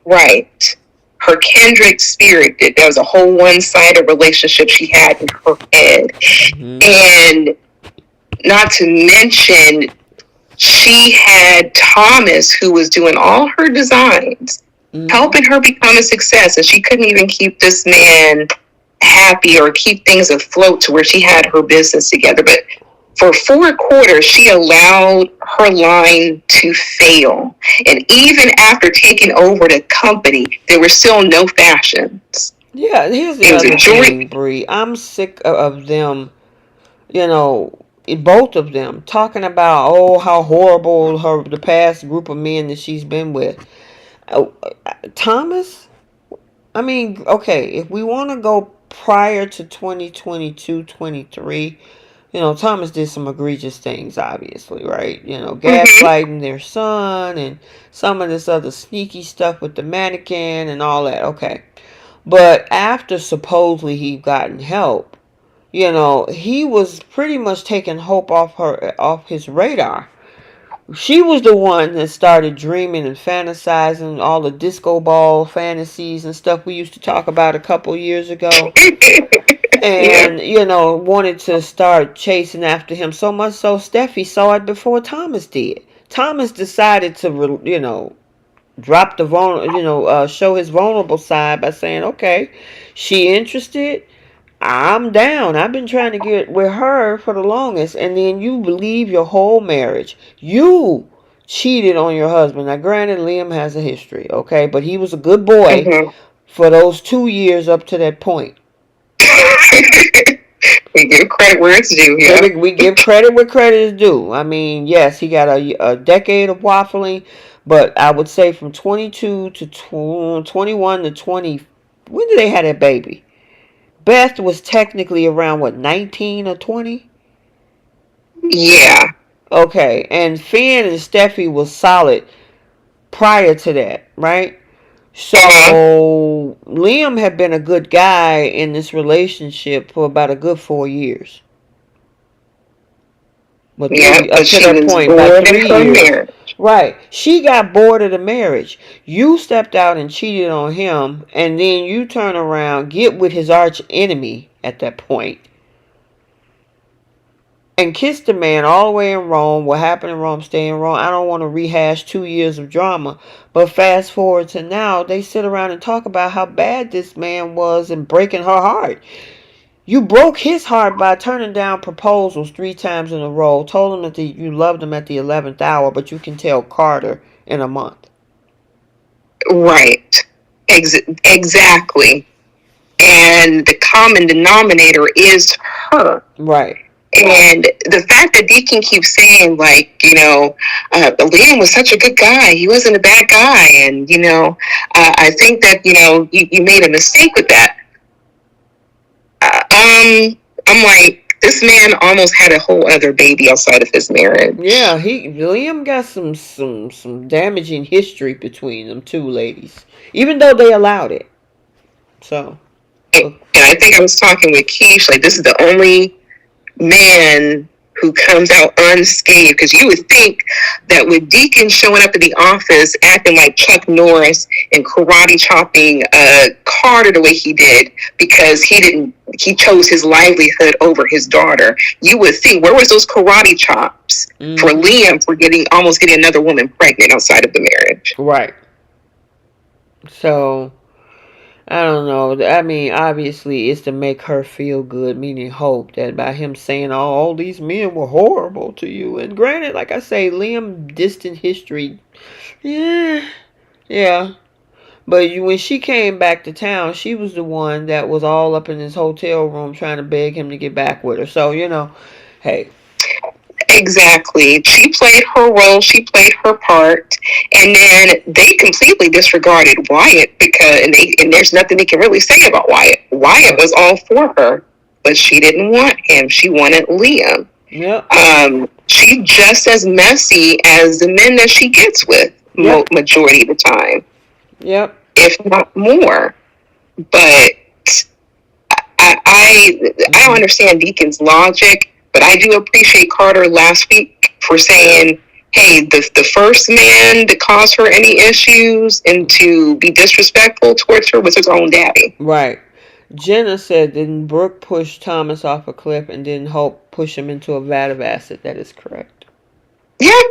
Right. Her kindred spirit, there was a whole one-sided relationship she had in her head. Mm-hmm. And not to mention, she had Thomas, who was doing all her designs, mm-hmm. helping her become a success, and she couldn't even keep this man happy or keep things afloat to where she had her business together. But for 4 quarters, she allowed her line to fail. And even after taking over the company, there were still no fashions. Yeah, here's the other thing, Bree. I'm sick of them, you know, both of them talking about, oh, how horrible the past group of men that she's been with. Thomas, I mean, okay, if we want to go prior to 2022, 23, Thomas did some egregious things, obviously, right? Gaslighting their son and some of this other sneaky stuff with the mannequin and all that. Okay. But after supposedly he gotten help, he was pretty much taking Hope off his radar. She was the one that started dreaming and fantasizing all the disco ball fantasies and stuff we used to talk about a couple years ago. And, wanted to start chasing after him so much so Steffi saw it before Thomas did. Thomas decided to, drop the show his vulnerable side by saying, okay, she interested, I'm down. I've been trying to get with her for the longest. And then you leave your whole marriage. You cheated on your husband. Now, granted, Liam has a history, okay? But he was a good boy for those 2 years up to that point. We give credit where it's due, yeah. We give credit where credit is due. I mean, yes, he got a decade of waffling, but I would say from 22 to 21 to 20, when did they have that baby? Beth was technically around, what, 19 or 20? Yeah. Okay, and Finn and Steffi was solid prior to that, right? So Liam had been a good guy in this relationship for about a good 4 years. But up to that point, about 3 years. Marriage. Right. She got bored of the marriage. You stepped out and cheated on him, and then you turn around, get with his arch enemy at that point, and kiss the man all the way in Rome. What happened in Rome, stay in Rome. I don't want to rehash 2 years of drama, but fast forward to now, they sit around and talk about how bad this man was and breaking her heart. You broke his heart by turning down proposals 3 times in a row. Told him that you loved him at the 11th hour, but you can tell Carter in a month. Right. Exactly. And the common denominator is her. Right. And the fact that Deacon keeps saying, like, Liam was such a good guy. He wasn't a bad guy. And, I think that, you made a mistake with that. I'm like, this man almost had a whole other baby outside of his marriage. Yeah, Liam got some damaging history between them two ladies, even though they allowed it. So, And I think I was talking with Keish, like, this is the only man who comes out unscathed, because you would think that with Deacon showing up at the office acting like Chuck Norris and karate chopping Carter the way he did, because he chose his livelihood over his daughter, you would think, where was those karate chops for Liam for almost getting another woman pregnant outside of the marriage? Right. So I don't know. I mean, obviously, it's to make her feel good, meaning Hope, that by him saying, oh, all these men were horrible to you. And granted, like I say, Liam, distant history, yeah. But when she came back to town, she was the one that was all up in his hotel room trying to beg him to get back with her. So, hey. Exactly. She played her role. She played her part, and then they completely disregarded Wyatt and there's nothing they can really say about Wyatt. Wyatt was all for her, but she didn't want him. She wanted Liam. Yep. She's just as messy as the men that she gets with majority of the time. Yep. If not more. But I don't understand Deacon's logic. But I do appreciate Carter last week for saying, hey, the first man to cause her any issues and to be disrespectful towards her was his own daddy. Right. Jenna said, didn't Brooke push Thomas off a cliff and didn't Hope push him into a vat of acid? That is correct. Yeah,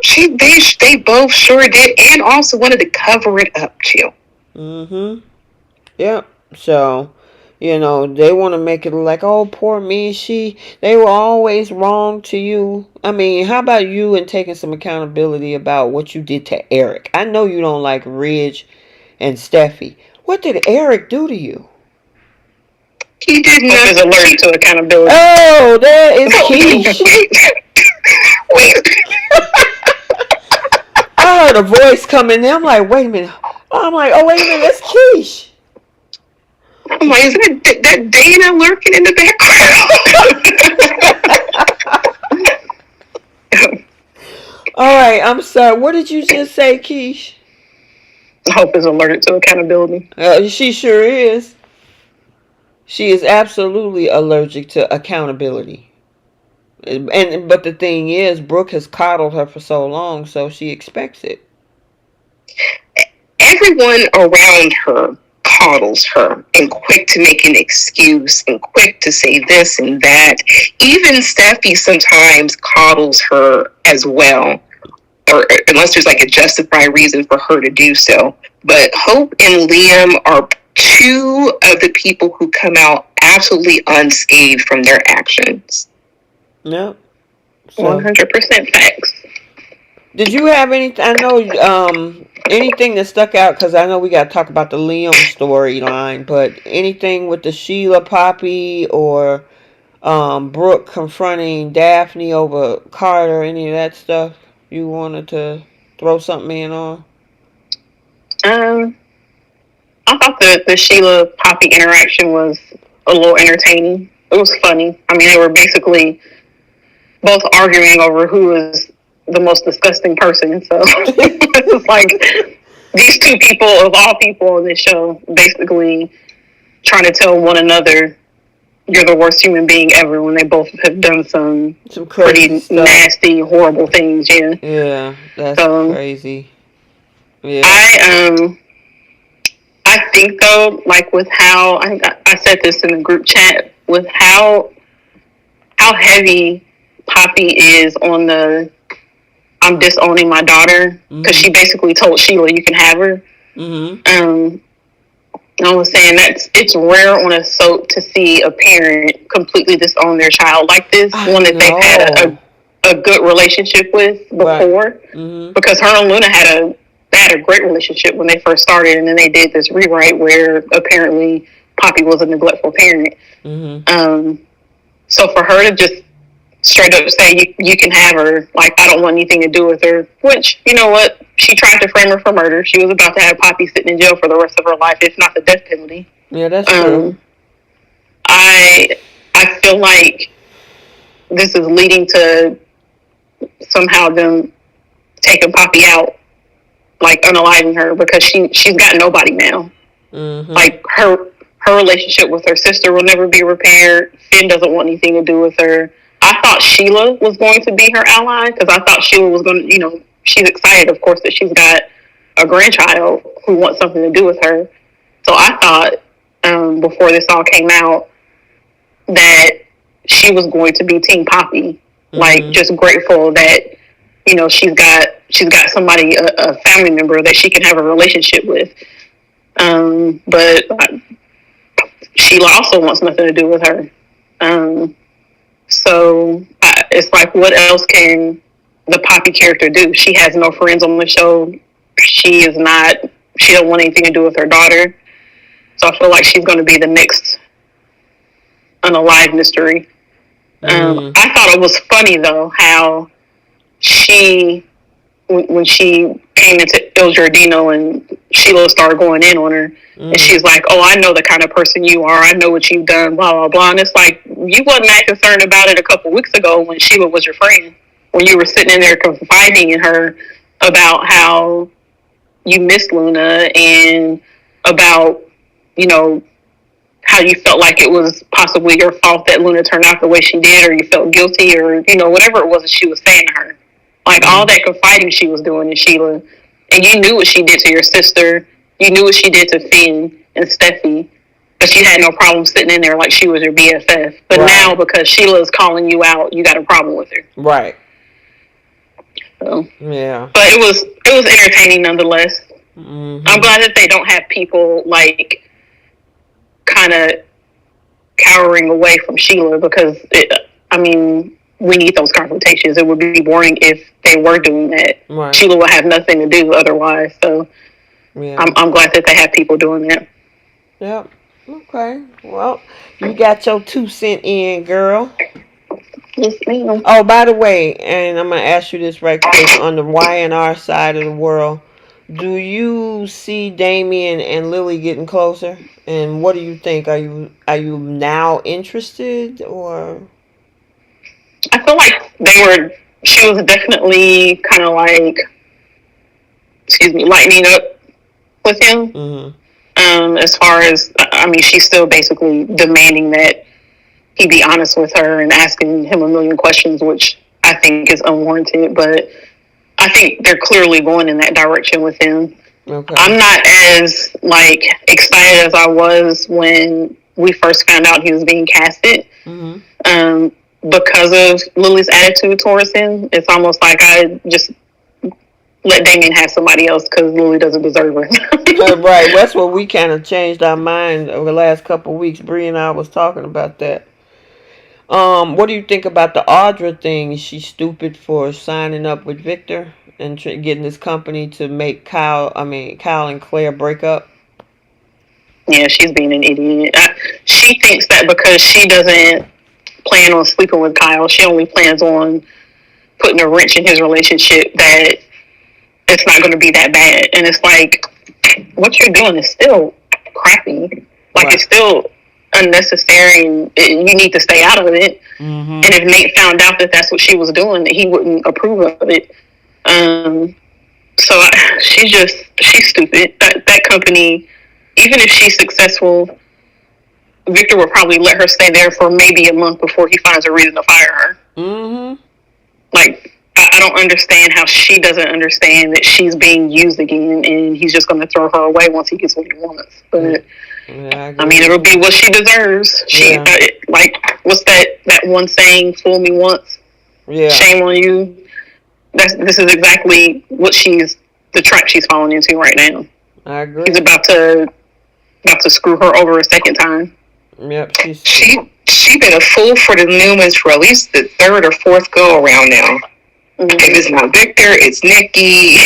they both sure did, and also wanted to cover it up too. Mm-hmm. Yep. So, they want to make it like, oh, poor me. They were always wrong to you. I mean, how about you and taking some accountability about what you did to Eric? I know you don't like Ridge and Steffy. What did Eric do to you? He did not. Is allergic to accountability. Oh, there is Keish. Wait. I heard a voice coming in. I'm like, wait a minute. I'm like, oh, wait a minute. That's Keish. I'm like, is that Dana lurking in the background? All right, I'm sorry. What did you just say, Keish? Hope is allergic to accountability. She sure is. She is absolutely allergic to accountability. But the thing is, Brooke has coddled her for so long, so she expects it. Everyone around her coddles her and quick to make an excuse and quick to say this and that. Even Steffy sometimes coddles her as well, or unless there's like a justified reason for her to do so. But Hope and Liam are two of the people who come out absolutely unscathed from their actions. Yep. 100% facts. Did you have anything? I know anything that stuck out, because I know we got to talk about the Liam storyline, but anything with the Sheila Poppy or Brooke confronting Daphne over Carter, any of that stuff you wanted to throw something in on? I thought the Sheila Poppy interaction was a little entertaining. It was funny. I mean, they were basically both arguing over who is the most disgusting person. So it's like these two people, of all people on this show, basically trying to tell one another you're the worst human being ever, when they both have done some pretty nasty, horrible things. Yeah, that's crazy. Yeah. I think though, like with how I said this in the group chat, with how heavy Poppy is on the I'm disowning my daughter, because she basically told Sheila you can have her. I was saying it's rare on a soap to see a parent completely disown their child like this, I one that they've had know. a good relationship with Right. before. Mhm. Because her and Luna had a great relationship when they first started, and then they did this rewrite where apparently Poppy was a neglectful parent. Mhm. Um, so for her to just straight up say you can have her, like I don't want anything to do with her, which you know what, she tried to frame her for murder. She was about to have Poppy sitting in jail for the rest of her life, if not the death penalty. Yeah, that's true. Um, I I feel like this is leading to somehow them taking Poppy out, like unaliving her, because she's got nobody now. Mhm. Like her relationship with her sister will never be repaired. Finn doesn't want anything to do with her. I thought Sheila was going to be her ally because I thought Sheila was going to, she's excited, of course, that she's got a grandchild who wants something to do with her. So I thought before this all came out that she was going to be Team Poppy, like Mhm. just grateful that she's got somebody, a family member that she can have a relationship with. But Sheila also wants nothing to do with her. Um, it's like, what else can the Poppy character do? She has no friends on the show. She is not. She don't want anything to do with her daughter. So I feel like she's going to be the next unalive mystery. Mhm. I thought it was funny though how she when she came into Il Giardino and Sheila started going in on her, and Mhm. she's like, "Oh, I know the kind of person you are. I know what you've done." Blah blah blah. And it's like you wasn't that concerned about it a couple weeks ago when Sheila was your friend, when you were sitting in there confiding in her about how you missed Luna and about you know how you felt like it was possibly your fault that Luna turned out the way she did, or you felt guilty, or whatever it was that she was saying to her. Like all Mhm. that confiding she was doing in Sheila, and you knew what she did to your sister. You knew what she did to Finn and Steffy, but you had no problem sitting in there like she was your BFF. But now Right. because Sheila is calling you out, you got a problem with her. Right. So, Yeah. but it was entertaining nonetheless. I'm Mhm. glad that they don't have people like kind of cowering away from Sheila because I mean, we need those confrontations. It would be boring if they were doing that. Right. Sheila would have nothing to do otherwise. So I'm, Yeah. I'm glad that they have people doing that. Yep. Okay. Well, you got your 2 cent in, girl. Yes, ma'am. Oh, by the way, and I'm gonna ask you this right quick on the Y&R side of the world. Do you see Damian and Lily getting closer? And what do you think? Are you now interested or? I feel like she was definitely kind of like, excuse me, lightening up with him. Mhm. As far as, I mean, she's still basically demanding that he be honest with her and asking him a million questions, which I think is unwarranted. But I think they're clearly going in that direction with him. Okay. I'm not as like excited as I was when we first found out he was being casted. Mhm. Um, because of Lily's attitude towards him, it's almost like I just let Damien have somebody else because Lily doesn't deserve her. Right. That's what we kind of changed our mind over the last couple of weeks. Bree and I was talking about that. What do you think about the Audra thing? Is she stupid for signing up with Victor and getting this company to make Kyle and Claire break up? Yeah, she's being an idiot. She thinks that because she doesn't plan on sleeping with Kyle, she only plans on putting a wrench in his relationship, that it's not going to be that bad. And it's like, what you're doing is still crappy. Like, it's Right. still unnecessary, and you need to stay out of it. And Mm-hmm. if Nate found out that that's what she was doing, that he wouldn't approve of it. Um, she's stupid. That company, even if she's successful, Victor will probably let her stay there for maybe a month before he finds a reason to fire her. Mm-hmm. Like, I don't understand how she doesn't understand that she's being used again, and he's just going to throw her away once he gets what he wants. But Yeah, I I agree mean, it'll with be you. what she deserves. Yeah. Like, what's that one saying? Fool me once, Yeah. shame on you. This is exactly what the trap she's falling into right now. I He's agree. about to about to screw her over a second time. Yep, She been a fool for the Newmans for at least the third or fourth go around now. Mm-hmm. If it's not Victor, it's Nikki.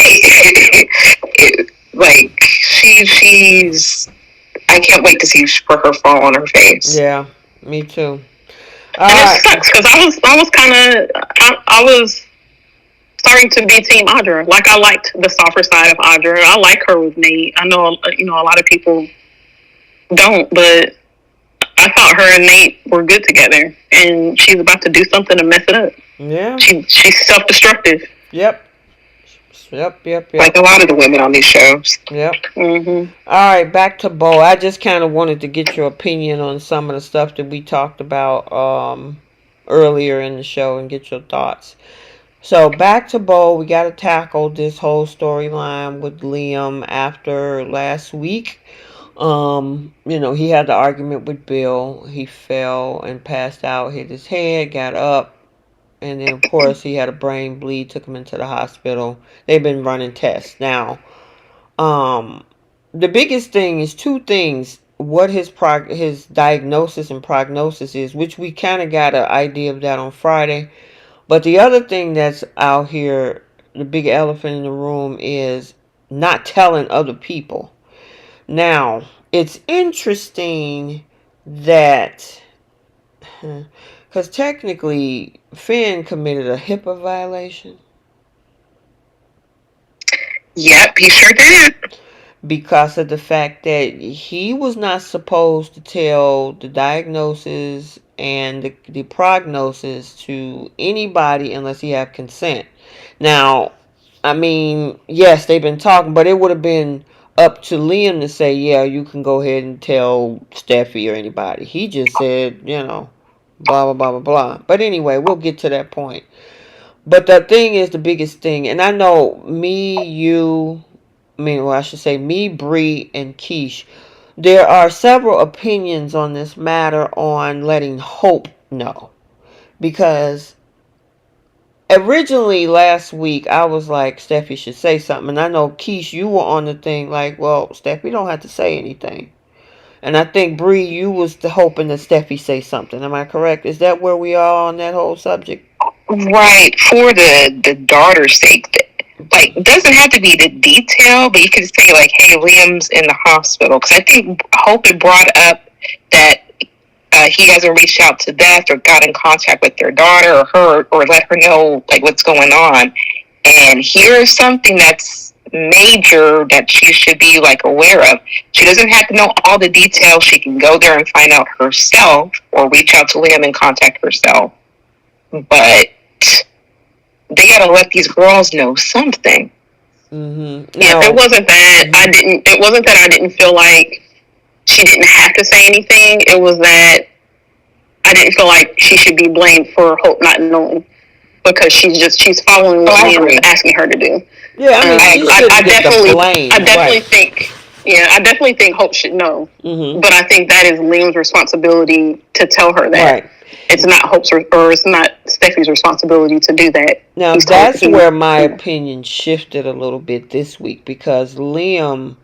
She's. I can't wait to see for her fall on her face. Yeah, me too. And it sucks because I was starting to be Team Audra. Like, I liked the softer side of Audra. I like her with Nate. I know a lot of people don't, but I thought her and Nate were good together, and she's about to do something to mess it up. Yeah. She's self-destructive. Yep. Like a lot of the women on these shows. Yep. Mm-hmm. All right, back to Bo. I just kind of wanted to get your opinion on some of the stuff that we talked about earlier in the show and get your thoughts. So back to Bo. We got to tackle this whole storyline with Liam after last week. He had the argument with Bill. He fell and passed out, hit his head, got up. And then, of course, he had a brain bleed, took him into the hospital. They've been running tests. Now, the biggest thing is two things. What his diagnosis and prognosis is, which we kind of got an idea of that on Friday. But the other thing that's out here, the big elephant in the room, is not telling other people. Now, it's interesting that... Because technically, Finn committed a HIPAA violation. Yep, he sure did. Because of the fact that he was not supposed to tell the diagnosis and the prognosis to anybody unless he had consent. Now, I mean, yes, they've been talking, but it would have been up to Liam to say, yeah, you can go ahead and tell Steffy or anybody. He just said, blah, blah, blah, blah, blah. But anyway, we'll get to that point. But the thing is the biggest thing. And I know me, I should say me, Bree, and Keish. There are several opinions on this matter on letting Hope know. Because originally last week, I was like, Steffi should say something. And I know, Keish, you were on the thing like, well, Steffi don't have to say anything. And I think, Bree, you was hoping that Steffi say something. Am I correct? Is that where we are on that whole subject? Right. For the daughter's sake. Like, it doesn't have to be the detail, but you could say, like, hey, Liam's in the hospital. Because I think Hope had brought up that he hasn't reached out to Beth or got in contact with their daughter or let her know, like, what's going on. And here's something that's major that she should be like aware of. She doesn't have to know all the details. She can go there and find out herself or reach out to Liam and contact herself. But they gotta let these girls know something. Mm-hmm. Yeah, it wasn't that I didn't feel like she didn't have to say anything. It was that I didn't feel like she should be blamed for Hope not knowing. Because she's following what Liam is asking her to do. Yeah, I definitely think Hope should know. Mm-hmm. But I think that is Liam's responsibility to tell her that. Right. It's not Hope's or it's not Steffi's responsibility to do that. Now that's where my opinion shifted a little bit this week because Liam,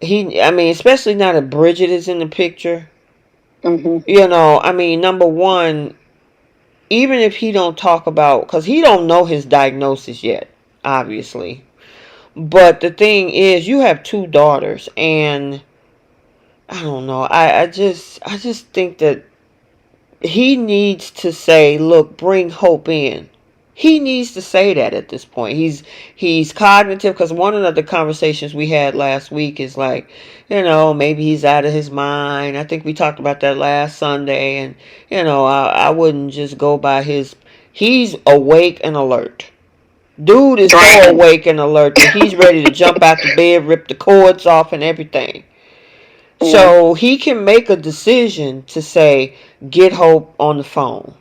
especially now that Bridget is in the picture. Mm-hmm. Number one. Even if he don't talk about, because he don't know his diagnosis yet, obviously. But the thing is, you have two daughters, and I don't know. I just think that he needs to say, look, bring Hope in. He needs to say that at this point. He's cognitive, because one of the conversations we had last week is like, maybe he's out of his mind. I think we talked about that last Sunday, and I wouldn't just go by he's awake and alert. Dude is so awake and alert that he's ready to jump out the bed, rip the cords off and everything. So he can make a decision to say, get Hope on the phone.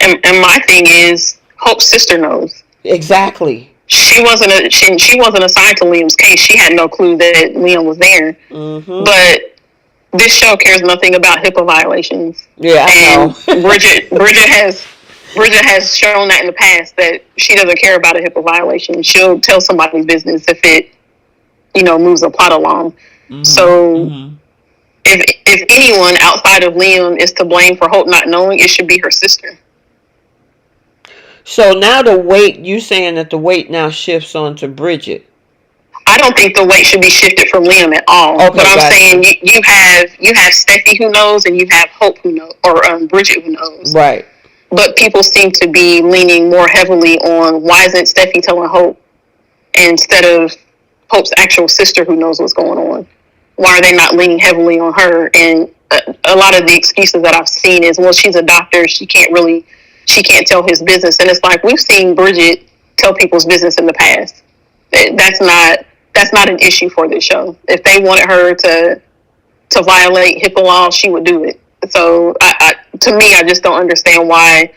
And my thing is, Hope's sister knows. Exactly. She wasn't assigned to Liam's case. She had no clue that Liam was there. Mm-hmm. But this show cares nothing about HIPAA violations. Yeah, I know. Bridget has shown that in the past that she doesn't care about a HIPAA violation. She'll tell somebody's business if it, moves the plot along. So Mm-hmm. if anyone outside of Liam is to blame for Hope not knowing, it should be her sister. So now the weight, you saying that the weight now shifts onto Bridget. I don't think the weight should be shifted from Liam at all. But Okay, I'm saying gotcha. you have Steffy who knows, and you have Hope who knows, or Bridget who knows. Right. But people seem to be leaning more heavily on why isn't Steffy telling Hope instead of Hope's actual sister who knows what's going on. Why are they not leaning heavily on her? And a lot of the excuses that I've seen is, well, she's a doctor, she can't tell his business. And it's like, we've seen Bridget tell people's business in the past. That's not an issue for this show. If they wanted her to violate HIPAA law, she would do it. So to me, I just don't understand why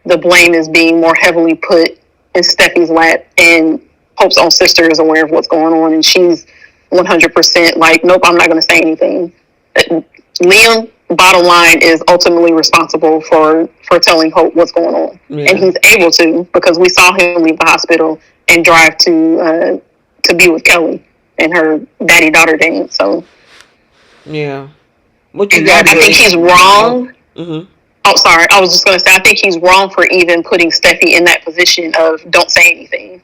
the blame is being more heavily put in Steffi's lap, and Hope's own sister is aware of what's going on, and she's 100% like, nope, I'm not going to say anything. Liam, bottom line, is ultimately responsible for telling Hope what's going on, Yeah. and he's able to because we saw him leave the hospital and drive to be with Kelly and her daddy daughter dance. So Yeah. What you and got, I think Bree? he's Oh. wrong. Mm-hmm. Oh, sorry. I was just going to say, I think he's wrong for even putting Steffi in that position of don't say anything.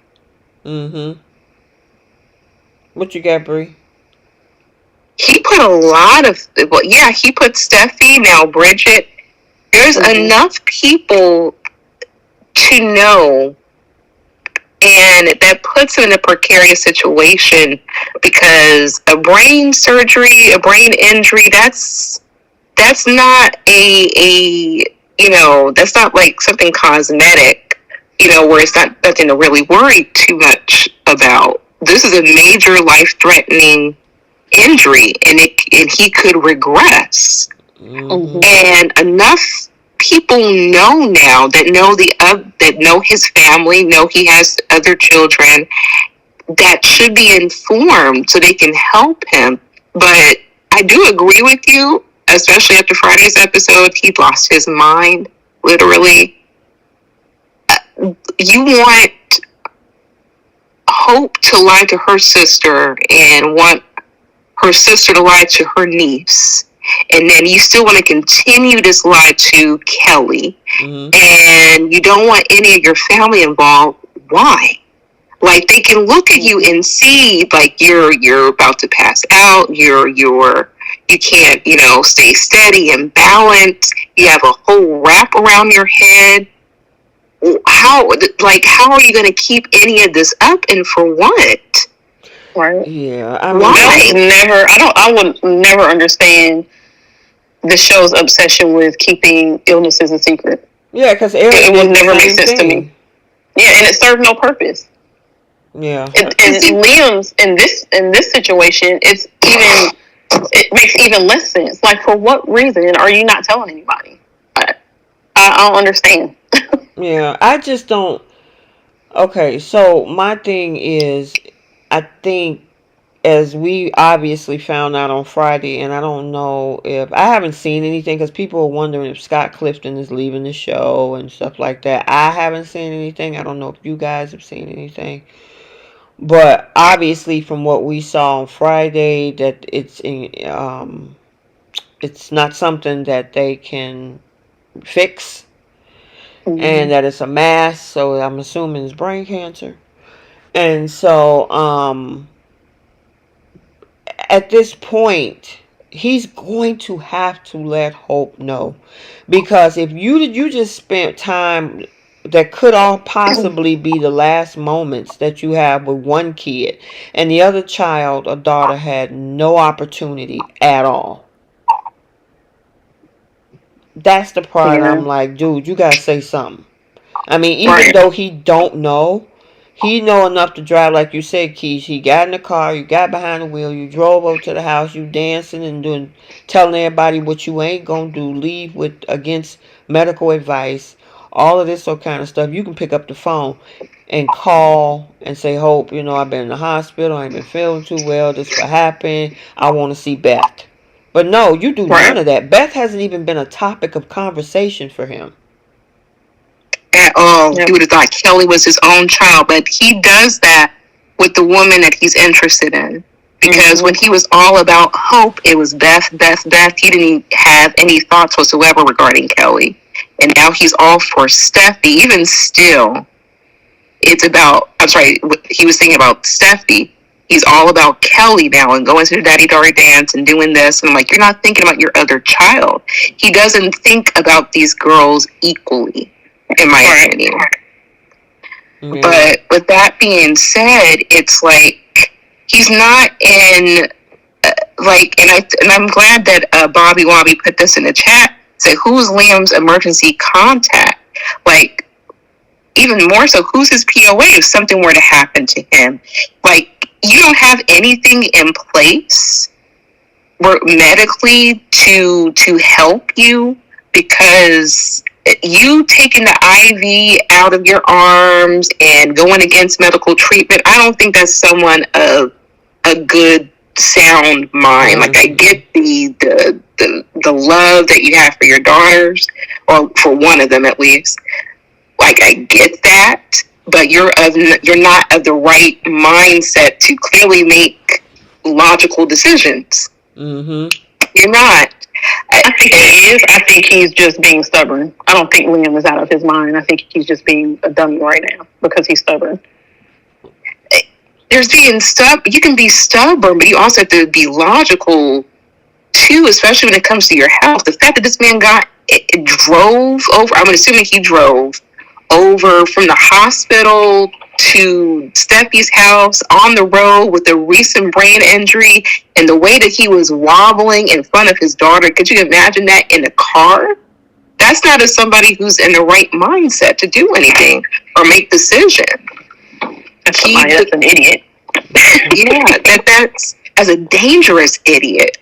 Mm-hmm. What you got, Bree? He put a lot of, well, yeah, he put Steffi, now Bridget. There's enough people to know, and that puts him in a precarious situation because a brain surgery, a brain injury, that's not a that's not like something cosmetic, where it's not nothing to really worry too much about. This is a major life-threatening injury, and he could regress. Mm-hmm. And enough people know now that know his family, know he has other children, that should be informed so they can help him. But I do agree with you, especially after Friday's episode, he lost his mind, literally. You want Hope to lie to her sister and want her sister to lie to her niece. And then you still want to continue this lie to Kelly. Mm-hmm. And you don't want any of your family involved. Why? Like, they can look at you and see, like, you're about to pass out. You can't, stay steady and balanced. You have a whole wrap around your head. How are you going to keep any of this up, and for what? Right. Yeah. Why? I would never understand the show's obsession with keeping illnesses a secret. Yeah, because It would never make sense to thing. me. Yeah, and it served no purpose. Yeah. And Liam's in this situation, it makes even less sense. Like, for what reason are you not telling anybody? I don't understand. Yeah. I just don't. Okay, so my thing is, I think as we obviously found out on Friday, and I don't know if I haven't seen anything because people are wondering if Scott Clifton is leaving the show and stuff like that. I haven't seen anything. I don't know if you guys have seen anything, but obviously from what we saw on Friday, that it's not something that they can fix, and that it's a mass. So I'm assuming it's brain cancer, and so at this point, he's going to have to let Hope know, because if you just spent time that could all possibly be the last moments that you have with one kid, and the other child or daughter had no opportunity at all. That's the part I'm like, dude, you gotta say something. I mean, even though he don't know, he know enough to drive, like you said, Keys. He got in the car, you got behind the wheel, you drove over to the house, you dancing and doing, telling everybody what you ain't gonna do, leave with against medical advice, all of this sort of kind of stuff. You can pick up the phone and call and say, Hope, I've been in the hospital, I ain't been feeling too well, this what happened, I want to see Beth. But no, you do none of that. Beth hasn't even been a topic of conversation for him. At all. Yep. He would have thought Kelly was his own child, but he does that with the woman that he's interested in. Because when he was all about hope, it was Beth, Beth, Beth. He didn't have any thoughts whatsoever regarding Kelly. And now he's all for Steffy. Even still, it's about, I'm sorry, he was thinking about Steffy. He's all about Kelly now and going to the daddy-daughter dance and doing this. And I'm like, you're not thinking about your other child. He doesn't think about these girls equally, in my opinion. Yeah. But with that being said, it's like, he's not in, and I'm glad that Bobby Wobby put this in the chat, say, who's Liam's emergency contact? Like, even more so, who's his POA if something were to happen to him? Like, you don't have anything in place medically to help you, because you taking the IV out of your arms and going against medical treatment, I don't think that's someone of a good sound mind. Like, I get the love that you have for your daughters, or for one of them at least. Like, I get that, but you're not of the right mindset to clearly make logical decisions. You're not. I think he is. I think he's just being stubborn. I don't think Liam is out of his mind. I think he's just being a dummy right now because he's stubborn. There's being stubborn. You can be stubborn, but you also have to be logical too, especially when it comes to your health. The fact that this man drove over, I'm assuming he drove over from the hospital to Steffi's house on the road with a recent brain injury, and the way that he was wobbling in front of his daughter. Could you imagine that in a car? That's not as somebody who's in the right mindset to do anything or make decisions. That's an idiot. Yeah, that's as a dangerous idiot.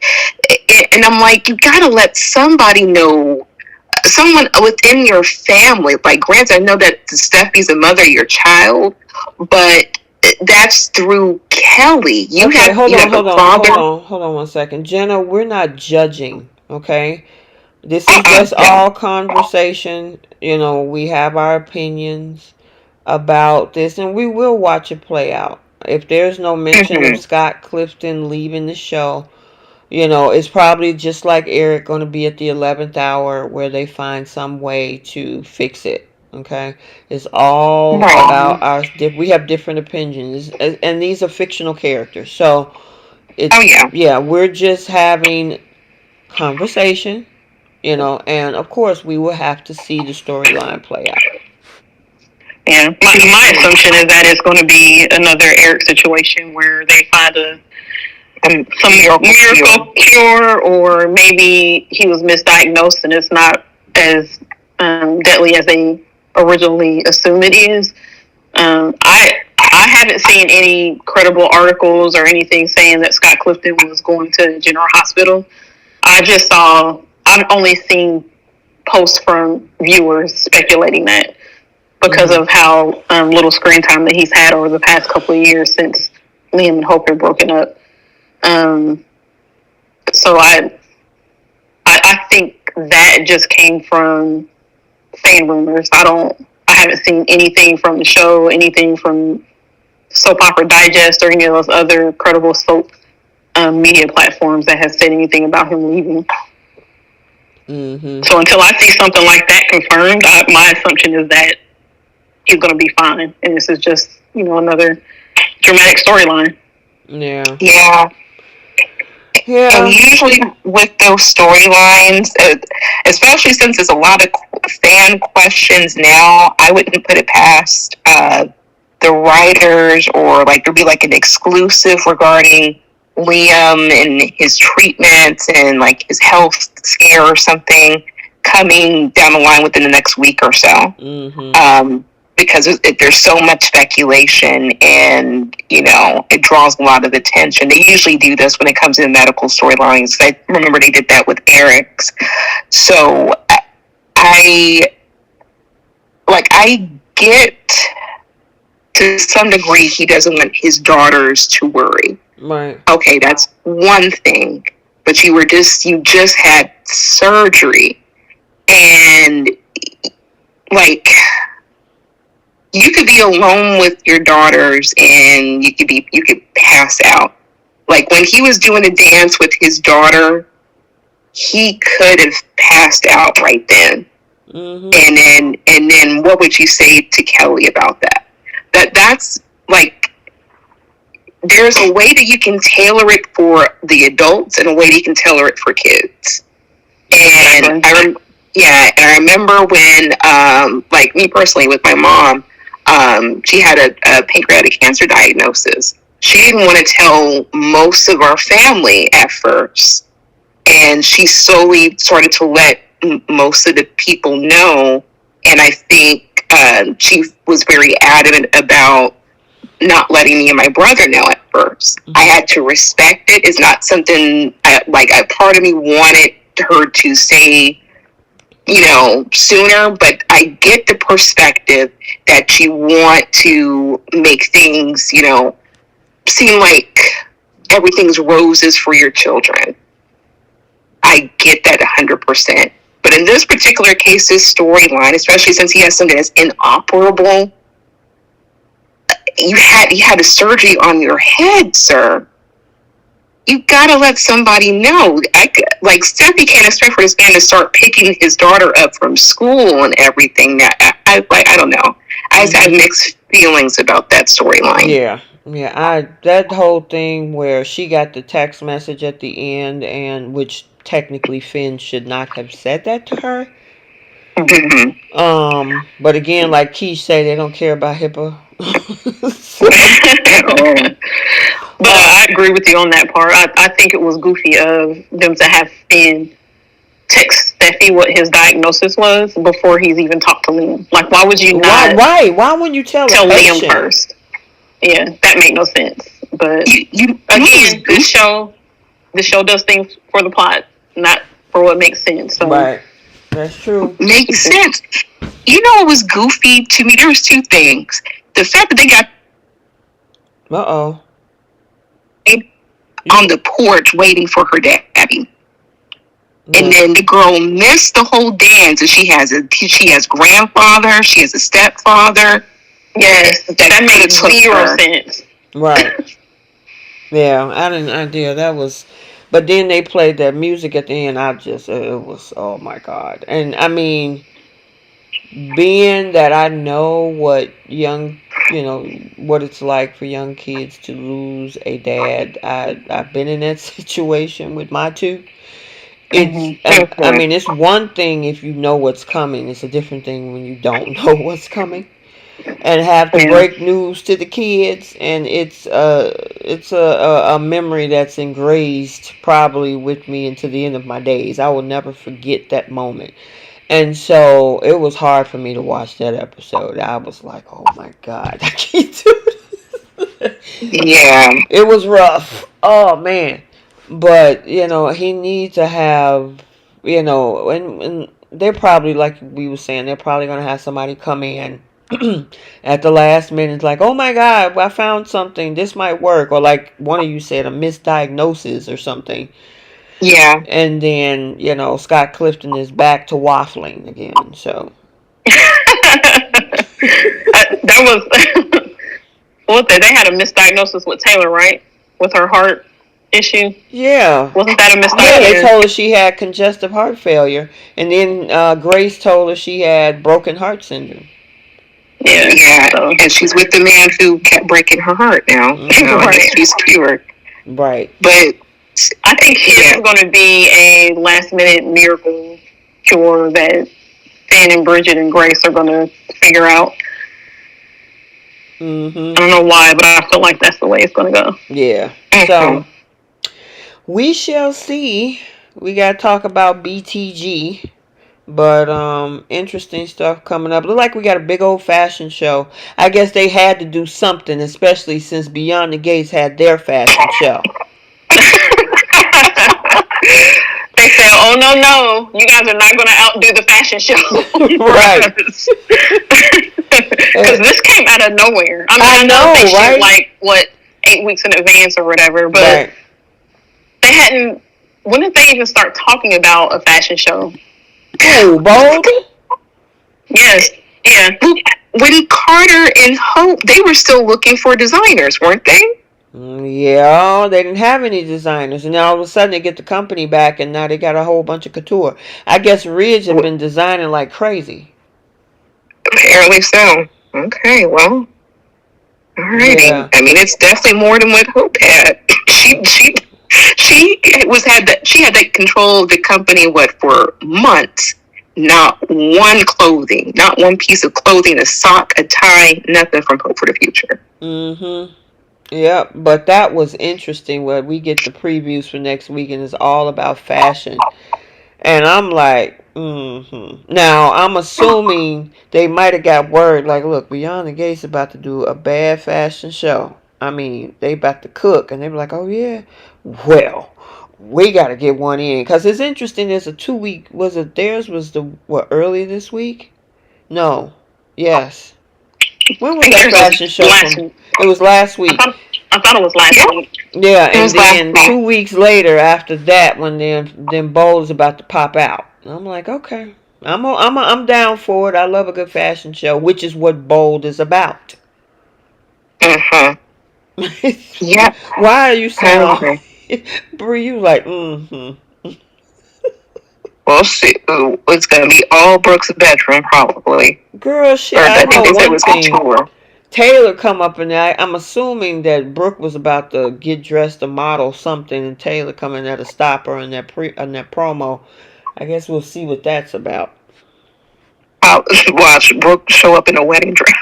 And I'm like, you gotta let somebody know, someone within your family. Like, granted, I know that Steffi's a mother of your child, but that's through Kelly. Hold on 1 second. Jenna, we're not judging, okay? This is just all conversation. You know, we have our opinions about this, and we will watch it play out. If there's no mention of Scott Clifton leaving the show, you know, it's probably just like Eric, going to be at the 11th hour where they find some way to fix it. Okay, it's all about we have different opinions, and these are fictional characters, so it's we're just having conversation, you know, and of course we will have to see the storyline play out. Yeah, my assumption is that it's going to be another Eric situation where they find some miracle cure, or maybe he was misdiagnosed and it's not as deadly as they originally assume it is. I haven't seen any credible articles or anything saying that Scott Clifton was going to General Hospital. I've only seen posts from viewers speculating that, because of how little screen time that he's had over the past couple of years since Liam and Hope have broken up. So I think that just came from fan rumors. I haven't seen anything from the show, anything from Soap Opera Digest or any of those other credible soap media platforms that has said anything about him leaving. So until I see something like that confirmed, my assumption is that he's going to be fine, and this is just, you know, another dramatic storyline. Yeah. And usually with those storylines, especially since there's a lot of fan questions now, I wouldn't put it past the writers, or like there'd be like an exclusive regarding Liam and his treatments and like his health scare or something coming down the line within the next week or so. Because there's so much speculation, and, you know, it draws a lot of attention. They usually do this when it comes to medical storylines. I remember they did that with Eric's. So I get, to some degree, he doesn't want his daughters to worry. Right. Okay, that's one thing. But you just had surgery, and like, you could be alone with your daughters and you could pass out. Like when he was doing a dance with his daughter, he could have passed out right then. Mm-hmm. And then what would you say to Kelly about that? That's like, there's a way that you can tailor it for the adults and a way that you can tailor it for kids. And I remember when, like me personally with my mom, she had a pancreatic cancer diagnosis. She didn't want to tell most of our family at first, and she slowly started to let most of the people know. And I think she was very adamant about not letting me and my brother know at first. I had to respect it. It's not something like a part of me wanted her to say, you know, sooner, but I get the perspective that you want to make things, you know, seem like everything's roses for your children. I get that 100%. But in this particular case, this storyline, especially since he has something that's inoperable, you had a surgery on your head, sir. You gotta let somebody know. Like Steffy can't expect for this man to start picking his daughter up from school and everything. I don't know. I just had mixed feelings about that storyline. Yeah. That whole thing where she got the text message at the end, and which technically Finn should not have said that to her. Mm-hmm. But again, like Keish say, they don't care about HIPAA. But I agree with you on that part. I think it was goofy of them to have Finn text Steffy what his diagnosis was before he's even talked to Liam. Like, why would you not? Why wouldn't you tell Liam first? Yeah, that made no sense. But again, this show does things for the plot, not for what makes sense. So. Right, that's true. Makes sense. You know, it was goofy to me. There was two things. The fact that they got on the porch waiting for her daddy. Yeah. And then the girl missed the whole dance, and she has grandfather, she has a stepfather. Yes, that made 0 sense. Right. Yeah, I didn't idea that was, but then they played that music at the end. It was, oh my God. And I mean, being that I know what what it's like for young kids to lose a dad. I've been in that situation with my two. I mean, it's one thing if you know what's coming. It's a different thing when you don't know what's coming, and have to break news to the kids. And it's a memory that's engraved probably with me until the end of my days. I will never forget that moment. And so it was hard for me to watch that episode. I was like, oh my God, I can't do this. Yeah. It was rough. Oh man. But, he needs to have, and they're probably, like we were saying, they're probably going to have somebody come in at the last minute, like, oh my God, I found something. This might work. Or like one of you said, a misdiagnosis or something. Yeah. And then, Scott Clifton is back to waffling again, so. That was, they had a misdiagnosis with Taylor, right? With her heart issue? Yeah. Wasn't that a misdiagnosis? Yeah, they told her she had congestive heart failure. And then Grace told her she had broken heart syndrome. Yeah. So. And she's with the man who kept breaking her heart now. Right. She's cured. Right. But I think this is going to be a last-minute miracle cure that Finn and Bridget and Grace are going to figure out. Mm-hmm. I don't know why, but I feel like that's the way it's going to go. Yeah. So, we shall see. We got to talk about BTG. But, interesting stuff coming up. Look like we got a big old fashion show. I guess they had to do something, especially since Beyond the Gates had their fashion show. They said, oh, no, you guys are not going to outdo the fashion show. Right. Because this came out of nowhere. I know they shoot like, 8 weeks in advance or whatever, but they hadn't, when did they even start talking about a fashion show? Oh, Bold? Yes, yeah. When Carter and Hope, they were still looking for designers, weren't they? Yeah, they didn't have any designers, and now all of a sudden they get the company back, and now they got a whole bunch of couture. I guess Ridge had been designing like crazy. Apparently so. Okay, well, alrighty. Yeah. I mean, it's definitely more than what Hope had. She was had that she had that control of the company for months. Not one clothing, not one piece of clothing, a sock, a tie, nothing from Hope for the Future. Mm-hmm. Yep, but that was interesting. Where we get the previews for next week, and it's all about fashion. And I'm like, mm-hmm. Now, I'm assuming they might have got word, like, look, Beyond the Gates about to do a bad fashion show. I mean, they about to cook. And they were like, oh, yeah. Well, we got to get one in. Because it's interesting, there's a 2 week, was it theirs was the, what, early this week? No. Yes. When was that fashion show from? It was last week. I thought it was last week. Yeah, and then 2 weeks later, after that, when them bowls about to pop out, I'm like, okay, I'm down for it. I love a good fashion show, which is what Bold is about. Yeah. Why are you saying all? Bree, you like, Well, shit, it's gonna be all Brooks' bedroom probably. Girl, shit, I know one thing. Taylor come up in there. I'm assuming that Brooke was about to get dressed to model something, and Taylor coming there to stop her in that promo. I guess we'll see what that's about. I'll watch Brooke show up in a wedding dress.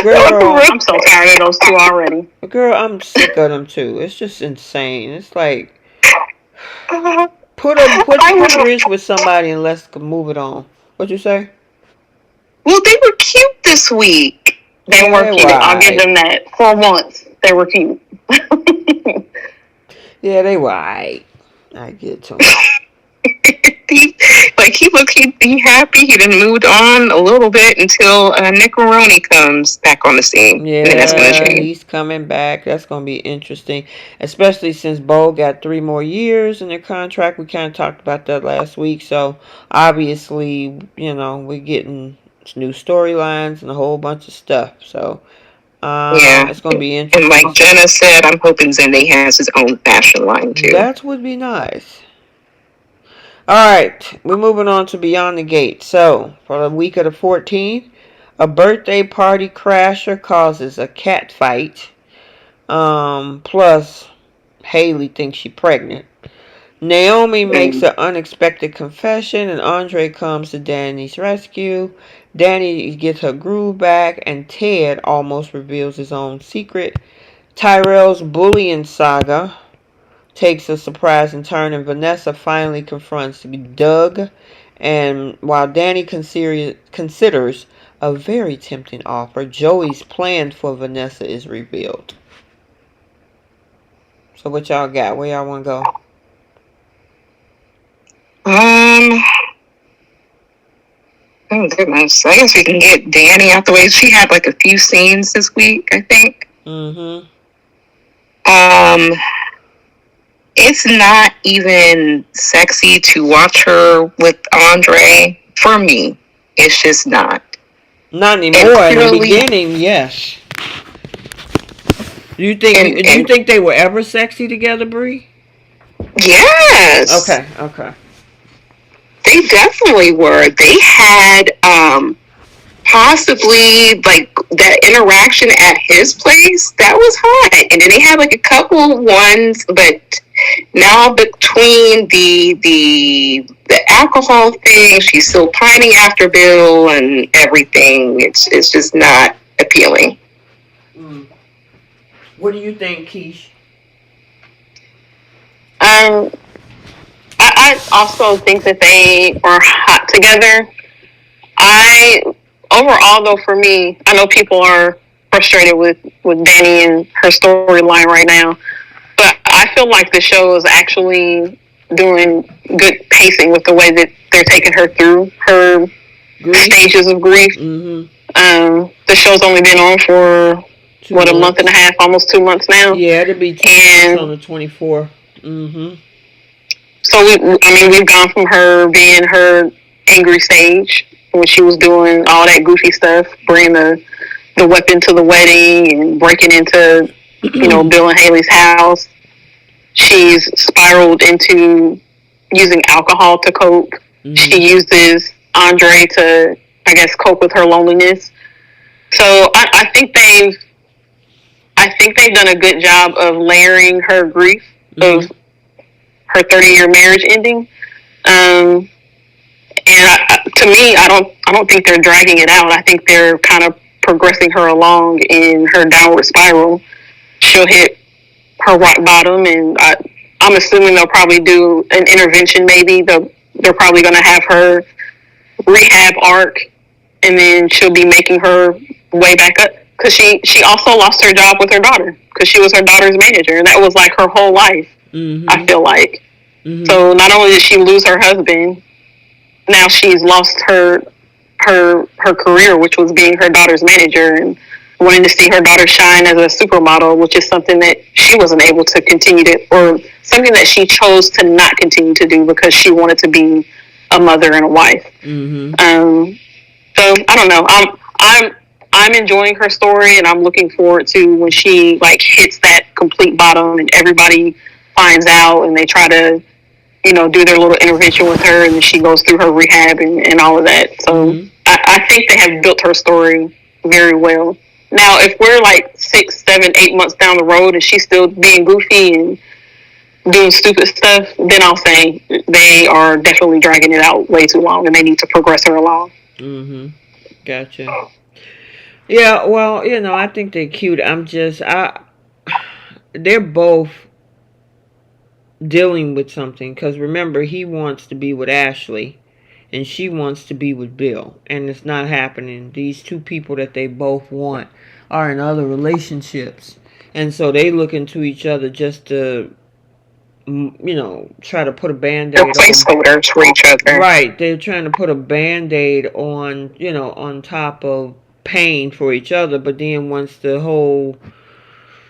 Girl, I'm so tired of those two already. Girl, I'm sick of them too. It's just insane. It's like put Rich with somebody and let's move it on. What you say? Well, they were cute this week. They were cute. Right. I'll give them that. For once, they were cute. Yeah, they were alright. I get to him. He looked he happy. He done moved on a little bit until Nicaroni comes back on the scene. Yeah, and then that's gonna change. He's coming back. That's gonna be interesting, especially since Bo got 3 more years in their contract. We kind of talked about that last week. So obviously, we're getting new storylines and a whole bunch of stuff. So yeah, it's gonna be interesting. And like Jenna said, I'm hoping Zende has his own fashion line too. That would be nice. Alright, we're moving on to Beyond the Gate. So, for the week of the 14th, a birthday party crasher causes a cat fight. Plus, Haley thinks she's pregnant. Naomi makes an unexpected confession, and Andre comes to Danny's rescue. Danny gets her groove back, and Ted almost reveals his own secret. Tyrell's bullying saga takes a surprising turn, and Vanessa finally confronts Doug. And while Danny considers a very tempting offer, Joey's plan for Vanessa is revealed. So what y'all got? Where y'all want to go? Oh goodness. I guess we can get Danny out the way. She had like a few scenes this week, I think. Mm-hmm. It's not even sexy to watch her with Andre. For me, it's just not. Not anymore. In the beginning, yes. Do you think they were ever sexy together, Bree? Yes. Okay. They definitely were. They had possibly like that interaction at his place. That was hot. And then they had like a couple ones, but now between the alcohol thing, she's still pining after Bill and everything. It's just not appealing. What do you think, Keish? I also think that they are hot together. Overall, though, for me, I know people are frustrated with Danny and her storyline right now, but I feel like the show is actually doing good pacing with the way that they're taking her through her stages of grief. Mm-hmm. The show's only been on for a month and a half, almost 2 months now. Yeah, it'll be 2 months on the 24th. Mm-hmm. So we've gone from her being her angry stage when she was doing all that goofy stuff, bringing the weapon to the wedding and breaking into Bill and Haley's house. She's spiraled into using alcohol to cope. Mm-hmm. She uses Andre to, I guess, cope with her loneliness. So I think they've done a good job of layering her grief of Mm-hmm. her 30-year marriage ending. Um, and to me, I don't think they're dragging it out. I think they're kind of progressing her along in her downward spiral. She'll hit her rock bottom, and I'm assuming they'll probably do an intervention. Maybe they're probably going to have her rehab arc, and then she'll be making her way back up. Because she also lost her job with her daughter because she was her daughter's manager, and that was like her whole life. I Mm-hmm. feel like. Mm-hmm. So not only did she lose her husband, now she's lost her career, which was being her daughter's manager and wanting to see her daughter shine as a supermodel, which is something that she wasn't able to continue to, or something that she chose to not continue to do because she wanted to be a mother and a wife. Mm-hmm. So I don't know. I'm enjoying her story, and I'm looking forward to when she like hits that complete bottom, and everybody finds out, and they try to do their little intervention with her, and she goes through her rehab and all of that. So Mm-hmm. I think they have built her story very well. Now, if we're like 6, 7, 8 months down the road and she's still being goofy and doing stupid stuff, then I'll say they are definitely dragging it out way too long and they need to progress her along. Mm-hmm. Gotcha. Yeah, well, I think they're cute. They're both dealing with something because remember, he wants to be with Ashley and she wants to be with Bill, and it's not happening. These two people that they both want are in other relationships, and so they look into each other just to, try to put a band They're aid on. placeholders for each other. Right, they're trying to put a band aid on, on top of pain for each other, but then once the whole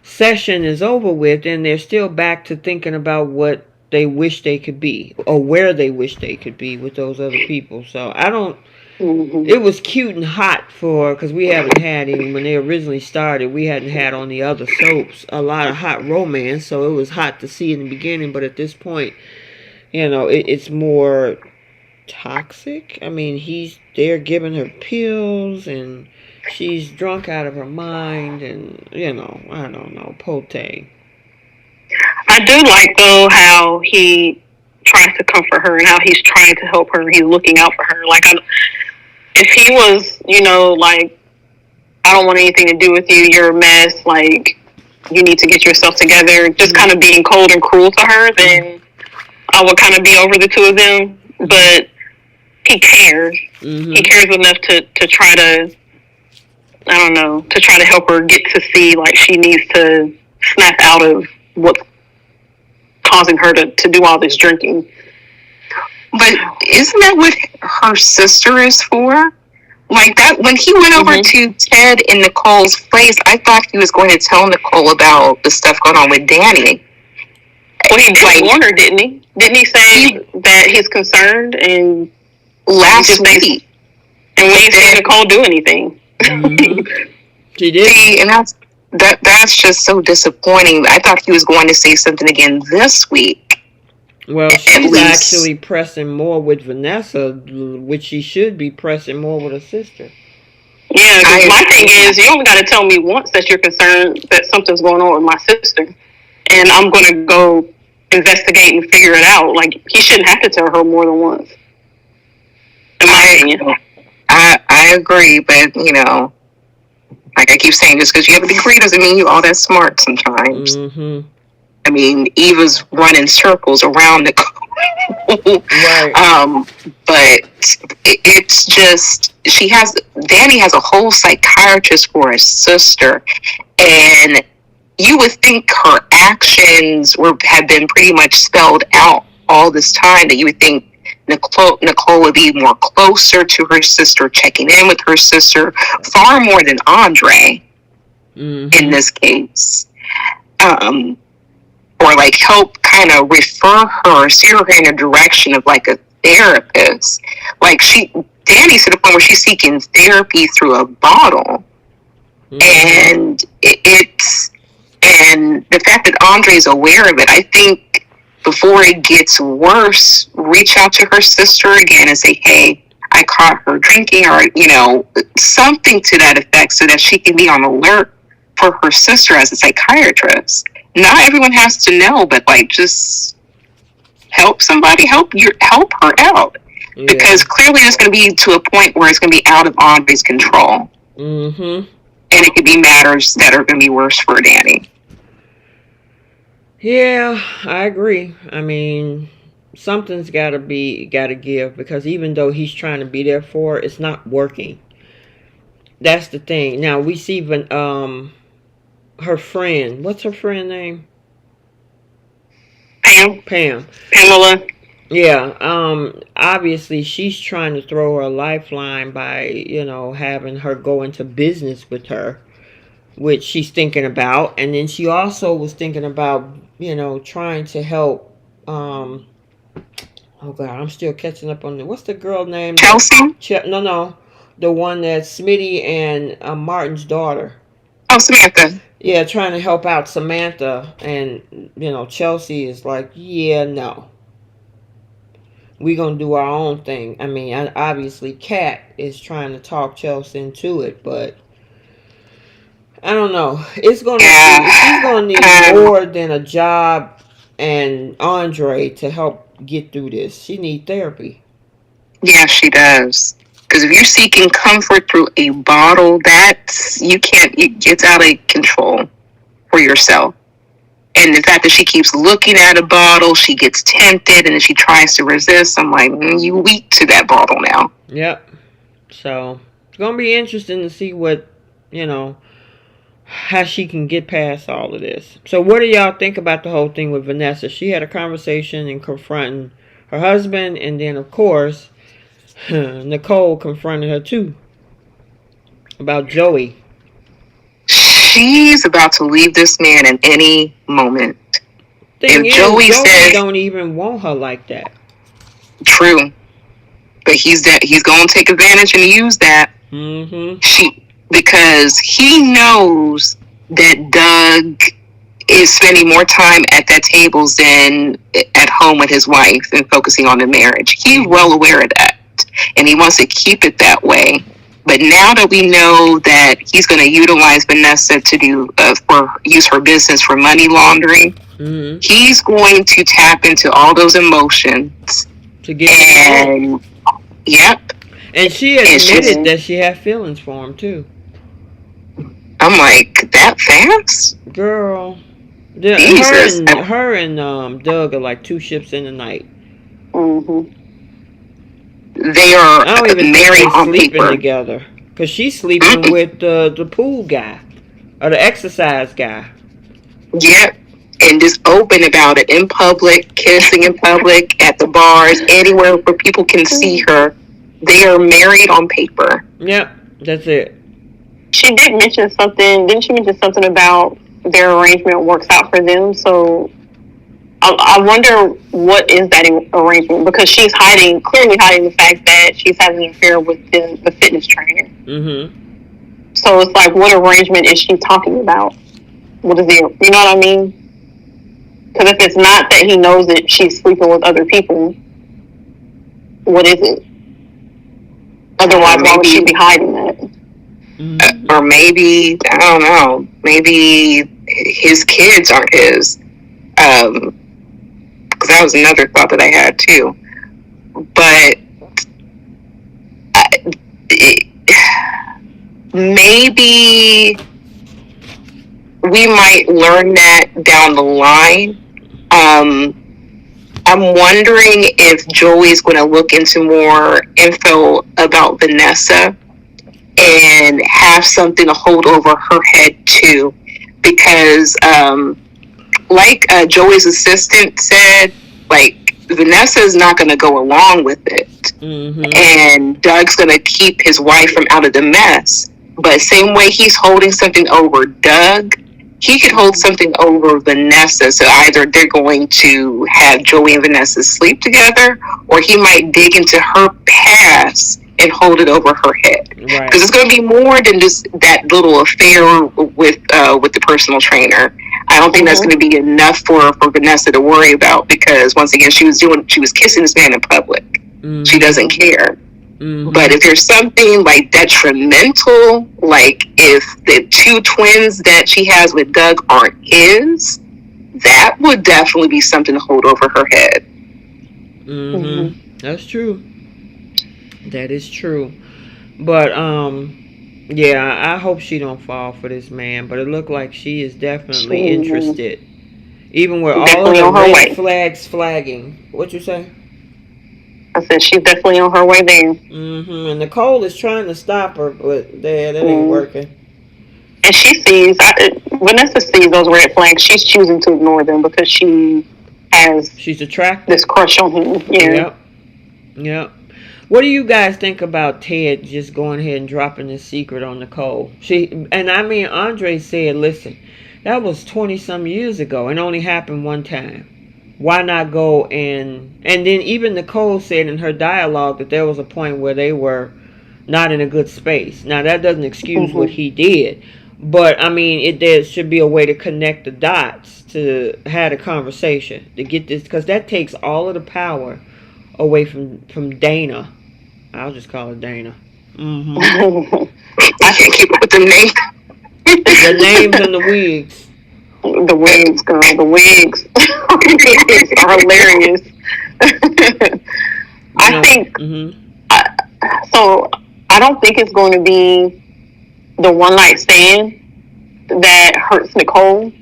session is over with, then they're still back to thinking about what they wish they could be or where they wish they could be with those other people. So I don't. Mm-hmm. It was cute and hot for because we haven't had any when they originally started. We hadn't had on the other soaps a lot of hot romance, so it was hot to see in the beginning. But at this point, it's more toxic. I mean, they're giving her pills and she's drunk out of her mind, and I don't know, Pote. I do like though how he tries to comfort her and how he's trying to help her and he's looking out for her. Like if he was, like, I don't want anything to do with you, you're a mess, like you need to get yourself together, just kind of being cold and cruel to her, then I would kind of be over the two of them. But he cares. Mm-hmm. He cares enough to try to, I don't know, to try to help her get to see like she needs to snap out of what's causing her to do all this drinking. But isn't that what her sister is for? Like that, when he went over to Ted and Nicole's place, I thought he was going to tell Nicole about the stuff going on with Danny. Well, he did warn her, didn't he? Didn't he say that he's concerned and last week? And we didn't see Nicole do anything. Mm-hmm. She did. See, and that's just so disappointing. I thought he was going to say something again this week. Well, she's actually pressing more with Vanessa, which she should be pressing more with her sister. Yeah, because my thing is, you only got to tell me once that you're concerned that something's going on with my sister, and I'm going to go investigate and figure it out. Like, he shouldn't have to tell her more than once. In my opinion. I agree, but, like I keep saying, just because you have a degree doesn't mean you're all that smart sometimes. Mm-hmm. I mean, Eva's running circles around Nicole. Right. But it's just, Danny has a whole psychiatrist for a sister, and you would think her actions have been pretty much spelled out all this time, that you would think Nicole would be more closer to her sister, checking in with her sister, far more than Andre in this case. Or like help kind of steer her in a direction of like a therapist. Like Danny's to the point where she's seeking therapy through a bottle. And And the fact that Andre's aware of it, I think before it gets worse, reach out to her sister again and say, hey, I caught her drinking, or, something to that effect, so that she can be on alert for her sister as a psychiatrist. Not everyone has to know, but just help somebody, help her out. Yeah. Because clearly it's going to be to a point where it's going to be out of Andre's control. Mm-hmm. And it could be matters that are going to be worse for Danny. Yeah, I agree. I mean, something's gotta give, because even though he's trying to be there for her, it's not working. That's the thing. Now we see her friend. What's her friend name? Pam. Pamela. Yeah. Obviously she's trying to throw her a lifeline by, having her go into business with her, which she's thinking about. And then she also was thinking about, trying to help. Oh God, I'm still catching up on what's the girl name? Chelsea? No, the one that's Smitty and Martin's daughter. Oh, Samantha. Yeah, trying to help out Samantha, and Chelsea is like, yeah, no, we gonna do our own thing. I mean, obviously, Kat is trying to talk Chelsea into it, but I don't know. She's gonna need more than a job and Andre to help get through this. She needs therapy. Yeah, she does. Because if you're seeking comfort through a bottle, it's out of control for yourself. And the fact that she keeps looking at a bottle, she gets tempted, and then she tries to resist. I'm like, you weak to that bottle now. Yep. So it's gonna be interesting to see what, how she can get past all of this. So what do y'all think about the whole thing with Vanessa? She had a conversation and confronting her husband, and then of course Nicole confronted her too about Joey. She's about to leave this man at any moment. Thing is, Joey says, don't even want her like that. True, but he's going to take advantage and use that. Mm-hmm. Because he knows that Doug is spending more time at that table than at home with his wife and focusing on the marriage. He's well aware of that, and he wants to keep it that way. But now that we know that he's going to utilize Vanessa to use her business for money laundering, mm-hmm. He's going to tap into all those emotions to get yep. And she admitted that she had feelings for him too. I'm like, that fast? Girl. Her and Doug are like two ships in the night. Mm-hmm. They are married on sleeping paper together. Because she's sleeping with the pool guy. Or the exercise guy. Yep. And just open about it in public, kissing in public, at the bars, anywhere where people can see her. They are married on paper. Yep, that's it. She did mention something. Didn't she mention something about their arrangement works out for them? So I wonder what is that arrangement, because she's clearly hiding the fact that she's having an affair with the fitness trainer. Mm-hmm. So it's like, what arrangement is she talking about? What is you know what I mean? Because if it's not that he knows that she's sleeping with other people, what is it? Otherwise, why would she be hiding that? Mm-hmm. Or maybe, I don't know, maybe his kids aren't his. Because that was another thought that I had too. But maybe we might learn that down the line. I'm wondering if Joey's going to look into more info about Vanessa and have something to hold over her head too, because like Joey's assistant said, like, Vanessa is not going to go along with it. Mm-hmm. And Doug's going to keep his wife from out of the mess. But same way he's holding something over Doug, he could hold something over Vanessa. So either they're going to have Joey and Vanessa sleep together, or he might dig into her past and hold it over her head. Because it's going to be more than just that little affair with the personal trainer. I don't think that's going to be enough for Vanessa to worry about, because once again, she was kissing this man in public. She doesn't care. But if there's something like detrimental, like if the two twins that she has with Doug aren't his, that would definitely be something to hold over her head. That's true. That is true. But yeah, I hope she don't fall for this man. But it looked like she is definitely interested, even with all of the red flags flagging. What you say? I said she's definitely on her way there. And Nicole is trying to stop her, but that ain't working. And she sees, Vanessa sees those red flags. She's choosing to ignore them because she's attracted. This crush on him. Yep. What do you guys think about Ted just going ahead and dropping his secret on Nicole? Andre said, listen, that was 20 some years ago and only happened one time. Why not go and then even Nicole said in her dialogue that there was a point where they were not in a good space. Now that doesn't excuse what he did, but there should be a way to connect the dots to have a conversation to get this, because that takes all of the power away from Dana. I'll just call her Dana. I can't keep up with the names. The names and the wigs. The wigs, girl. The wigs are hilarious. I think. So I don't think it's going to be the one night stand that hurts Nicole.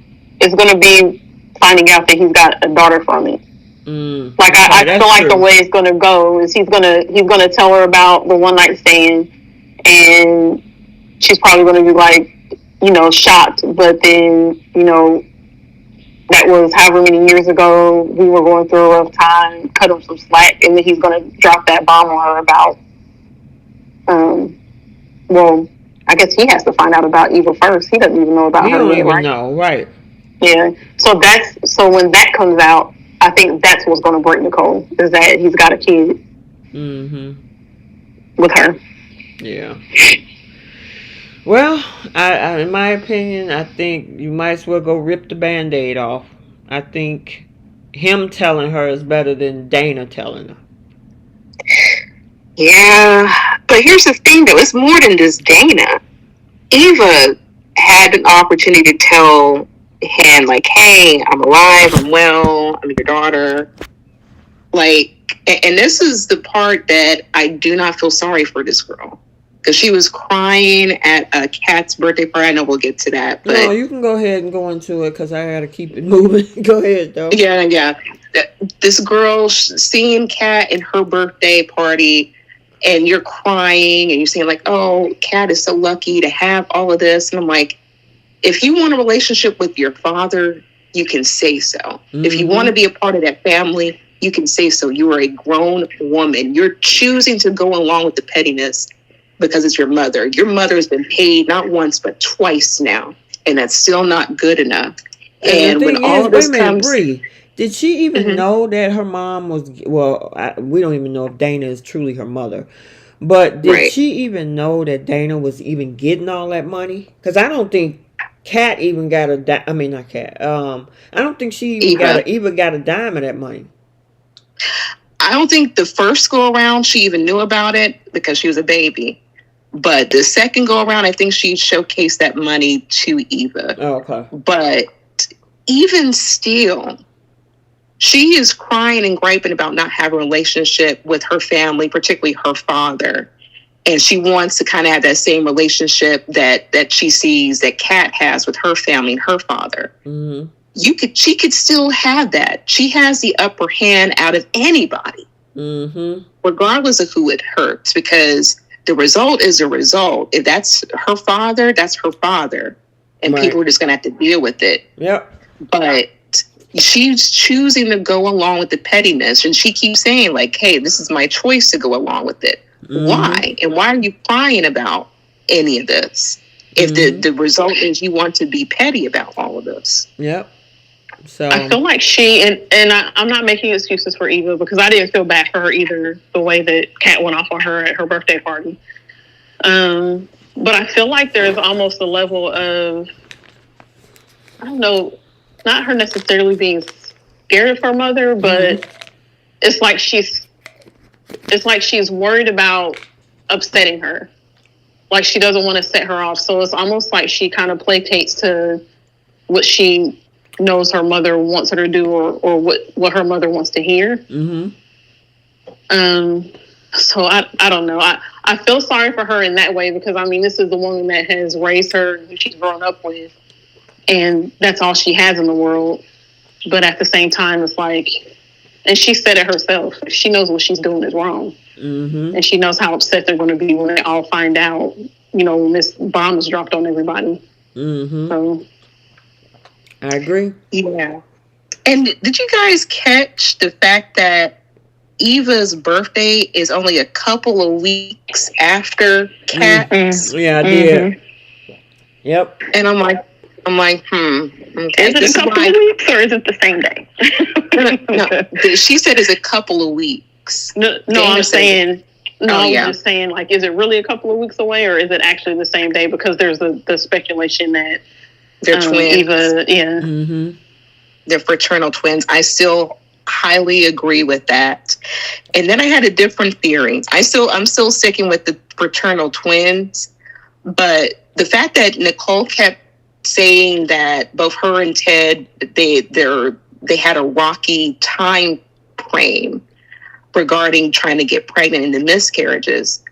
It's going to be finding out that he's got a daughter from it. Like I feel like the way it's going to go is he's going to tell her about the one night stand, and she's probably going to be like, shocked, but then, that was however many years ago, we were going through a rough time, cut him some slack, and then he's going to drop that bomb on her about, well, I guess he has to find out about Eva first. He doesn't even know about her yet, right? He don't even know, right. Yeah, so when that comes out, I think that's what's going to break Nicole, is that he's got a kid with her. Yeah. Well, I, in my opinion, I think you might as well go rip the Band-Aid off. I think him telling her is better than Dana telling her. Yeah, but here's the thing, though. It's more than just Dana. Eva had an opportunity to tell him, like, hey, I'm alive, I'm well, I'm your daughter. Like, and this is the part that I do not feel sorry for this girl. Because she was crying at a Kat's birthday party. I know we'll get to that. But no, you can go ahead and go into it because I got to keep it moving. Go ahead, though. Yeah. This girl seeing Kat in her birthday party, and you're crying, and you're saying, like, oh, Kat is so lucky to have all of this. And I'm like, if you want a relationship with your father, you can say so. If you want to be a part of that family, you can say so. You are a grown woman. You're choosing to go along with the pettiness because it's your mother. Your mother has been paid not once but twice now, and that's still not good enough. And when all of this comes, Bree, did she even know that her mom was? Well, we don't even know if Dana is truly her mother, but did she even know that Dana was even getting all that money? Because I don't think Kat even got a. I mean, not Kat. I don't think she even got a dime of that money. I don't think the first go around she even knew about it because she was a baby. But the second go around, I think she showcased that money to Eva. Oh, okay. But even still, she is crying and griping about not having a relationship with her family, particularly her father. And she wants to kind of have that same relationship that she sees that Kat has with her family and her father. She could still have that. She has the upper hand out of anybody, regardless of who it hurts, because the result is a result. If that's her father, that's her father. And people are just going to have to deal with it. Yep. But she's choosing to go along with the pettiness. And she keeps saying, like, hey, this is my choice to go along with it. Why? And why are you crying about any of this? If the result is you want to be petty about all of this. Yep. So I feel like I'm not making excuses for Eva because I didn't feel bad for her either, the way that Kat went off on her at her birthday party. But I feel like there's almost a level of, I don't know, not her necessarily being scared of her mother, but it's like she's worried about upsetting her. Like she doesn't want to set her off. So it's almost like she kind of placates to what she knows her mother wants her to do, or what her mother wants to hear. So I don't know. I feel sorry for her in that way, because I mean, this is the woman that has raised her, who she's grown up with, and that's all she has in the world. But at the same time, it's like, and she said it herself, she knows what she's doing is wrong. And she knows how upset they're going to be when they all find out, when this bomb is dropped on everybody. So I agree. Yeah. And did you guys catch the fact that Eva's birthday is only a couple of weeks after Kat's? Yeah, I did. Yep. And I'm like, okay. Is it a couple of weeks, or is it the same day? No, she said it's a couple of weeks. No, I'm saying, I was just saying, like, is it really a couple of weeks away, or is it actually the same day? Because there's the speculation that they're twins. Eva, they're fraternal twins. I still highly agree with that. And then I had a different theory. I'm still sticking with the fraternal twins, but the fact that Nicole kept saying that both her and Ted, they had a rocky time frame regarding trying to get pregnant and the miscarriages.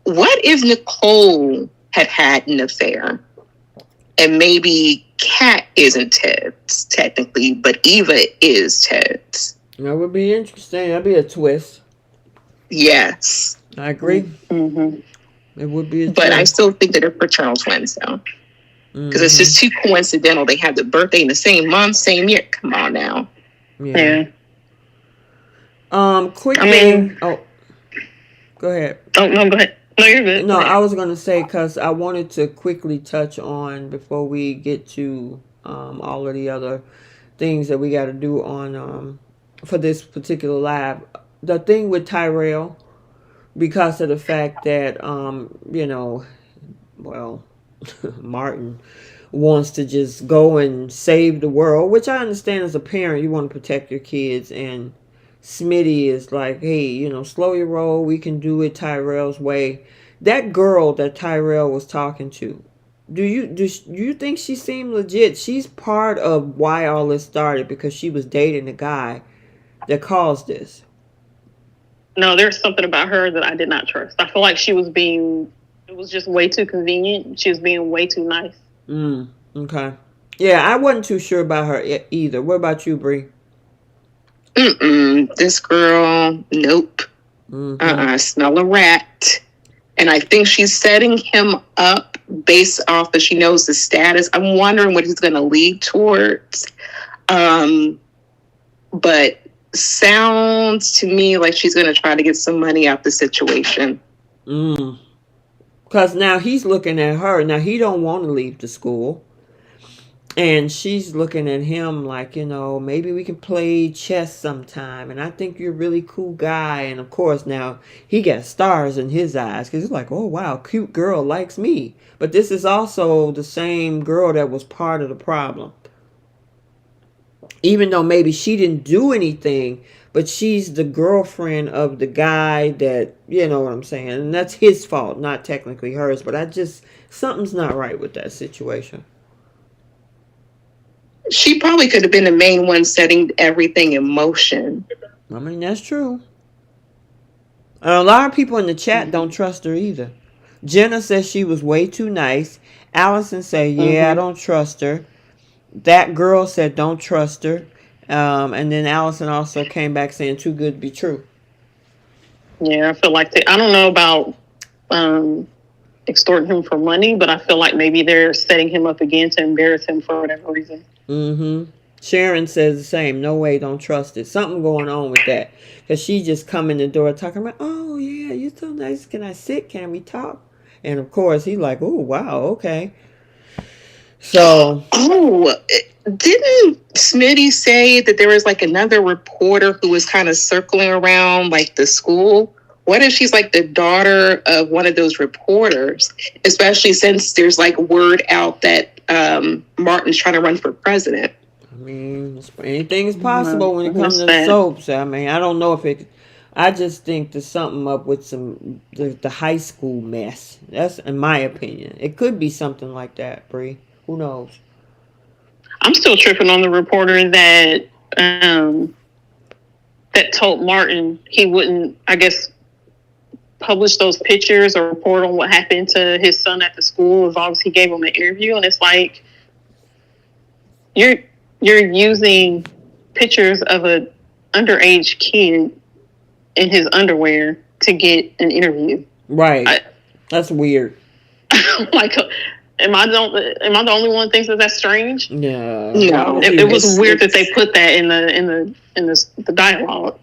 What if Nicole had an affair, and maybe Kat isn't Ted's technically, but Eva is Ted's? That would be interesting. That'd be a twist. Yes, I agree. It would be a twist. But I still think that they're fraternal twins, though. Because it's just too coincidental. They have the birthday in the same month, same year. Come on now. Yeah. Quick I thing. mean, Oh, go ahead. Oh, no, go ahead. No, you're good. No, I was going to say, because I wanted to quickly touch on, before we get to all of the other things that we got to do on for this particular live, the thing with Tyrell, because of the fact that, Martin wants to just go and save the world, which I understand as a parent, you want to protect your kids, and Smitty is like, hey, slow your roll. We can do it Tyrell's way. That girl that Tyrell was talking to, do you think she seemed legit? She's part of why all this started, because she was dating the guy that caused this. No, there's something about her that I did not trust. I feel like it was just way too convenient. She was being way too nice. Okay. Yeah, I wasn't too sure about her either. What about you, Bree? This girl, nope. Smell a rat. And I think she's setting him up based off that she knows the status. I'm wondering what he's going to lead towards. But sounds to me like she's going to try to get some money out the situation. Because now he's looking at her. Now he don't want to leave the school. And she's looking at him like, maybe we can play chess sometime. And I think you're a really cool guy. And of course, now he got stars in his eyes, because he's like, oh, wow, cute girl likes me. But this is also the same girl that was part of the problem. Even though maybe she didn't do anything, but she's the girlfriend of the guy that, you know what I'm saying. And that's his fault, not technically hers. But something's not right with that situation. She probably could have been the main one setting everything in motion. I mean, that's true. And a lot of people in the chat don't trust her either. Jenna says she was way too nice. Allison said, I don't trust her. That girl said, don't trust her. And then Allison also came back saying, too good to be true. Yeah, I feel like I don't know about extorting him for money, but I feel like maybe they're setting him up again to embarrass him for whatever reason. Sharon says the same. No way, don't trust it. Something going on with that. Because she just come in the door talking about, oh, yeah, you're so nice. Can I sit? Can we talk? And, of course, he's like, oh, wow, okay. So. Oh, didn't Smitty say that there was like another reporter who was kind of circling around like the school? What if she's like the daughter of one of those reporters? Especially since there's like word out that Martin's trying to run for president. I mean, anything is possible when it comes That's to the sad. soaps. I mean, I don't know if it. I just think there's something up with the high school mess. That's in my opinion. It could be something like that, Bree. Who knows? I'm still tripping on the reporter um, that told Martin he wouldn't, I guess, publish those pictures or report on what happened to his son at the school as long as he gave him an interview. And it's like you're using pictures of a underage kid in his underwear to get an interview. Right. That's weird. Like, am I the only one that thinks that's strange? Yeah. No. It was weird that they put that in the dialogue.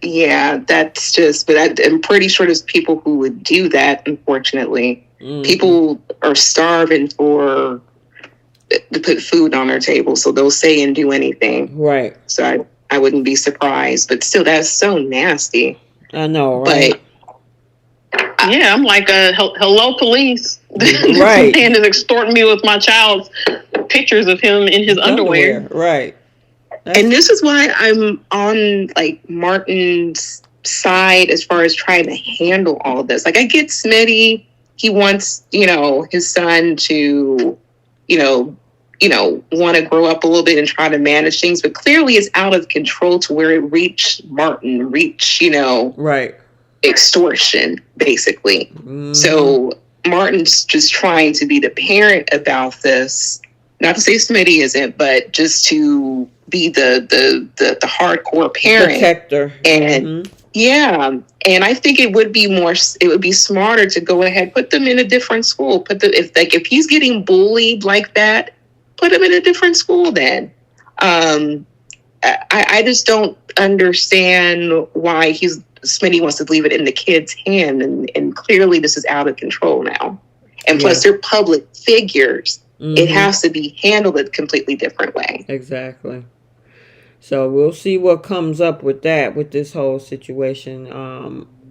Yeah, that's just. But I'm pretty sure there's people who would do that. Unfortunately, people are starving to put food on their table, so they'll say and do anything. Right. So I wouldn't be surprised, but still, that's so nasty. I know, right? But yeah, I'm like, hello, police. Right. This man is extorting me with my child's pictures of him in his underwear. Right. And this is why I'm on like Martin's side as far as trying to handle all of this. Like, I get Smitty. He wants, his son to, want to grow up a little bit and try to manage things, but clearly it's out of control to where it reached Martin, right. extortion, basically. Mm-hmm. So Martin's just trying to be the parent about this. Not to say Smitty isn't, but just to be the hardcore parent, protector, and yeah. And I think it would be smarter to go ahead, put them in a different school. If he's getting bullied like that, put him in a different school. Then, I just don't understand why Smitty wants to leave it in the kid's hand, and clearly this is out of control now. And plus, they're public figures. It has to be handled a completely different way. Exactly. So we'll see what comes up with this whole situation.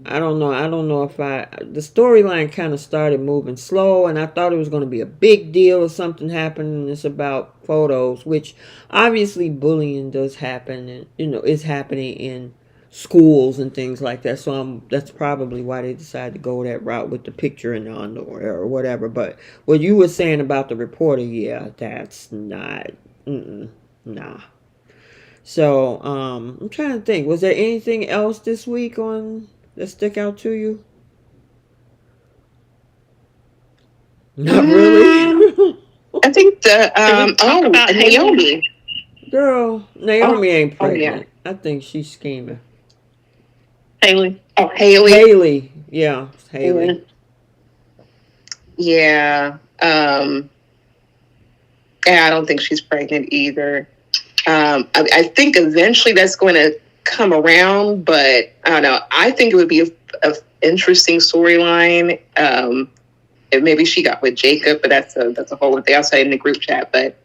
I don't know if the storyline kind of started moving slow, and I thought it was going to be a big deal if something happened and it's about photos, which obviously bullying does happen, and is happening in schools and things like that. So that's probably why they decided to go that route with the picture in the underwear or whatever. But what you were saying about the reporter, yeah, that's not, nah. So I'm trying to think. Was there anything else this week that stick out to you? Not really. I think Naomi. Girl, Naomi ain't pregnant. I think she's scheming. Haley. Oh, Haley. Haley. Yeah, Haley. Yeah. I don't think she's pregnant either. I think eventually that's going to come around, but I don't know. I think it would be a interesting storyline. Maybe she got with Jacob, but that's a whole other thing. I'll say in the group chat, but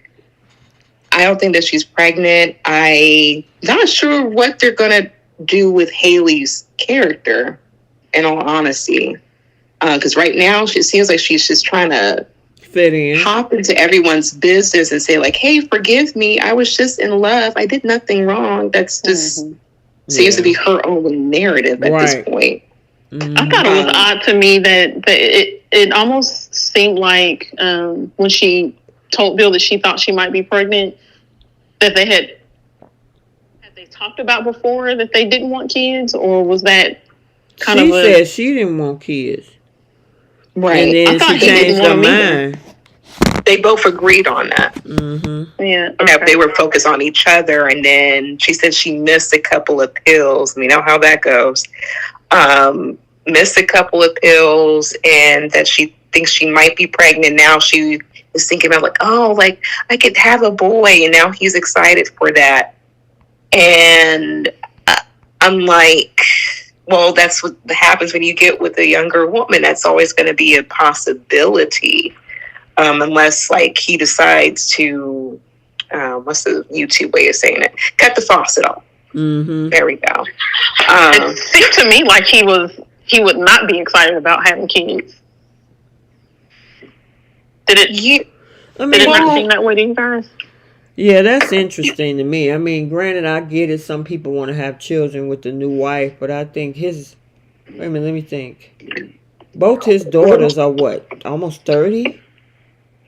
I don't think that she's pregnant. I'm not sure what they're going to do with Haley's character, in all honesty. Because right now, it seems like she's just trying to fit in, hop into everyone's business and say, like, hey, forgive me. I was just in love. I did nothing wrong. That's just seems to be her own narrative at this point. I thought it was odd to me that it almost seemed like when she told Bill that she thought she might be pregnant, that they had they talked about before that they didn't want kids, or was that kind of? She said she didn't want kids, right? And then she changed her mind. They both agreed on that. Yeah, okay. They were focused on each other, and then she said she missed a couple of pills. You know how that goes. Missed a couple of pills, and that she thinks she might be pregnant. Now she is thinking about like I could have a boy, and now he's excited for that. And I'm like, well, that's what happens when you get with a younger woman. That's always going to be a possibility, unless like he decides to, what's the YouTube way of saying it? Cut the faucet off. There we go. It seemed to me like he would not be excited about having kids. Did it? Yeah. Did it not seem that way to you guys? Yeah, that's interesting to me. I mean, granted, I get it. Some people want to have children with the new wife, but I think his. Wait a minute, let me think. Both his daughters are what? Almost 30?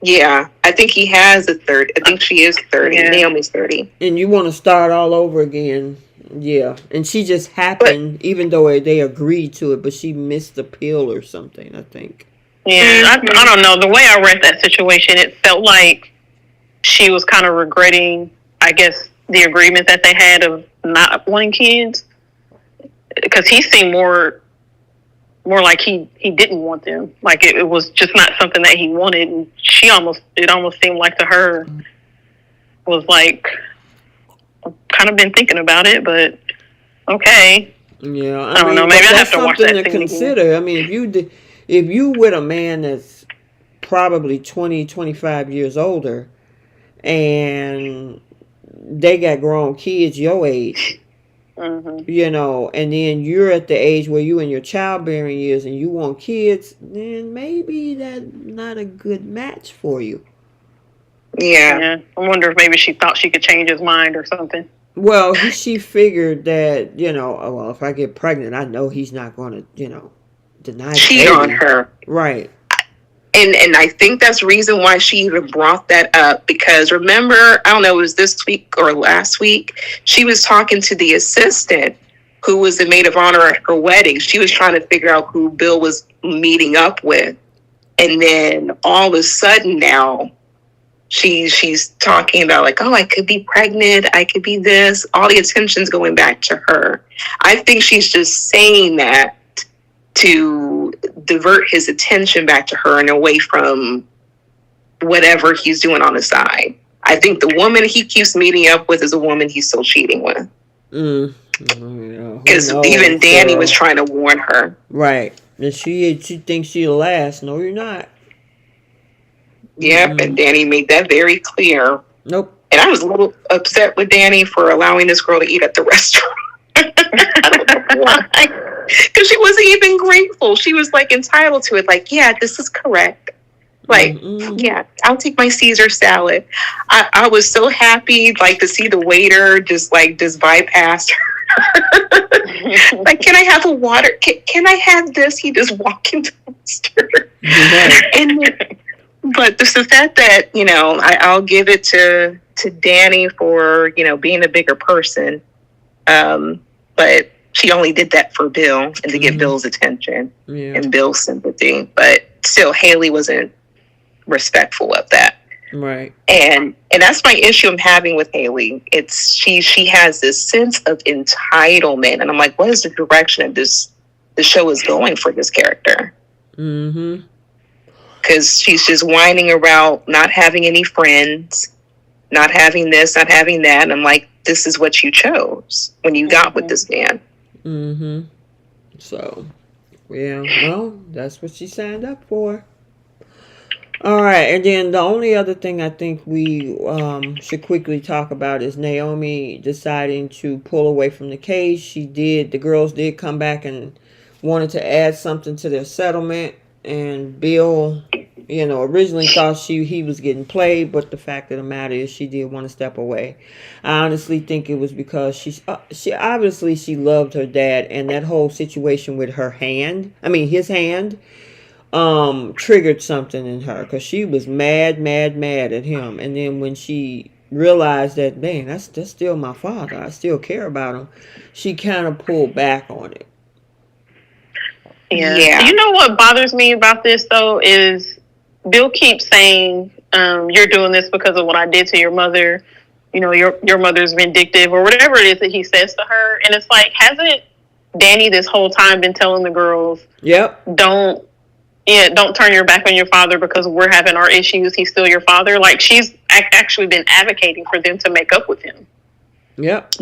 Yeah, I think he has a third. I think she is 30. Yeah. Naomi's 30. And you want to start all over again. Yeah. And she just But happened, even though they agreed to it, but she missed the pill or something, I think. Yeah, I don't know. The way I read that situation, it felt like she was kind of regretting, I guess, the agreement that they had of not wanting kids, because he seemed more like he didn't want them. Like it was just not something that he wanted. And it almost seemed like to her was like, I've kind of been thinking about it, but okay. Yeah, I don't know. Maybe I have to watch that something to scene consider. again. I mean, if you with a man that's probably 20, 25 years older, and they got grown kids your age, Mm-hmm. and then you're at the age where you in your childbearing years and you want kids, then maybe that's not a good match for you. yeah, Yeah, I wonder if maybe she thought she could change his mind or something. Well, she figured that, oh, well, if I get pregnant, I know he's not going to, deny the cheat on baby. her. Right. And I think that's the reason why she even brought that up, because remember, I don't know, it was this week or last week, she was talking to the assistant who was the maid of honor at her wedding. She was trying to figure out who Bill was meeting up with. And then all of a sudden now, she's talking about like, oh, I could be pregnant, I could be this. All the attention's going back to her. I think she's just saying that to divert his attention back to her and away from whatever he's doing on the side. I think the woman he keeps meeting up with is a woman he's still cheating with. Because even Danny was trying to warn her. Right. And she thinks she'll last. No, you're not. Yep, and Danny made that very clear. Nope. And I was a little upset with Danny for allowing this girl to eat at the restaurant. I don't know why. Because she wasn't even grateful. She was like entitled to it. Like, yeah, this is correct. Like, yeah, I'll take my Caesar salad. I was so happy, like, to see the waiter just bypass her. Like, can I have a water? Can I have this? He just walked into the store. But the fact that, I'll give it to Danny for, being a bigger person. But she only did that for Bill and to get Bill's attention and Bill's sympathy. But still, Haley wasn't respectful of that. Right. And that's my issue I'm having with Haley. It's she has this sense of entitlement. And I'm like, what is the direction of the show is going for this character? Mm-hmm. Because she's just whining about not having any friends, not having this, not having that. And I'm like, this is what you chose when you got with this man. Mm-hmm. So, yeah, well, that's what she signed up for. All right, and then the only other thing I think we should quickly talk about is Naomi deciding to pull away from the case. The girls did come back and wanted to add something to their settlement, and Bill, originally thought he was getting played, but the fact of the matter is she did want to step away. I honestly think it was because she obviously she loved her dad, and that whole situation with his hand, triggered something in her, because she was mad at him. And then when she realized that, dang, that's still my father, I still care about him, she kind of pulled back on it. Yeah. You know what bothers me about this though is Bill keeps saying, you're doing this because of what I did to your mother. Your mother's vindictive, or whatever it is that he says to her. And it's like, hasn't Danny this whole time been telling the girls, don't turn your back on your father because we're having our issues. He's still your father. Like, she's actually been advocating for them to make up with him. Yep.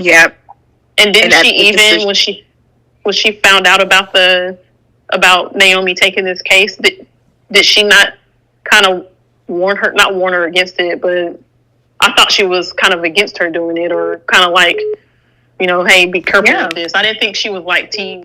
And didn't she even, when she found out about Naomi taking this case, did she not kind of not warn her against it, but I thought she was kind of against her doing it, or kind of like, hey, be careful with this. I didn't think she was like team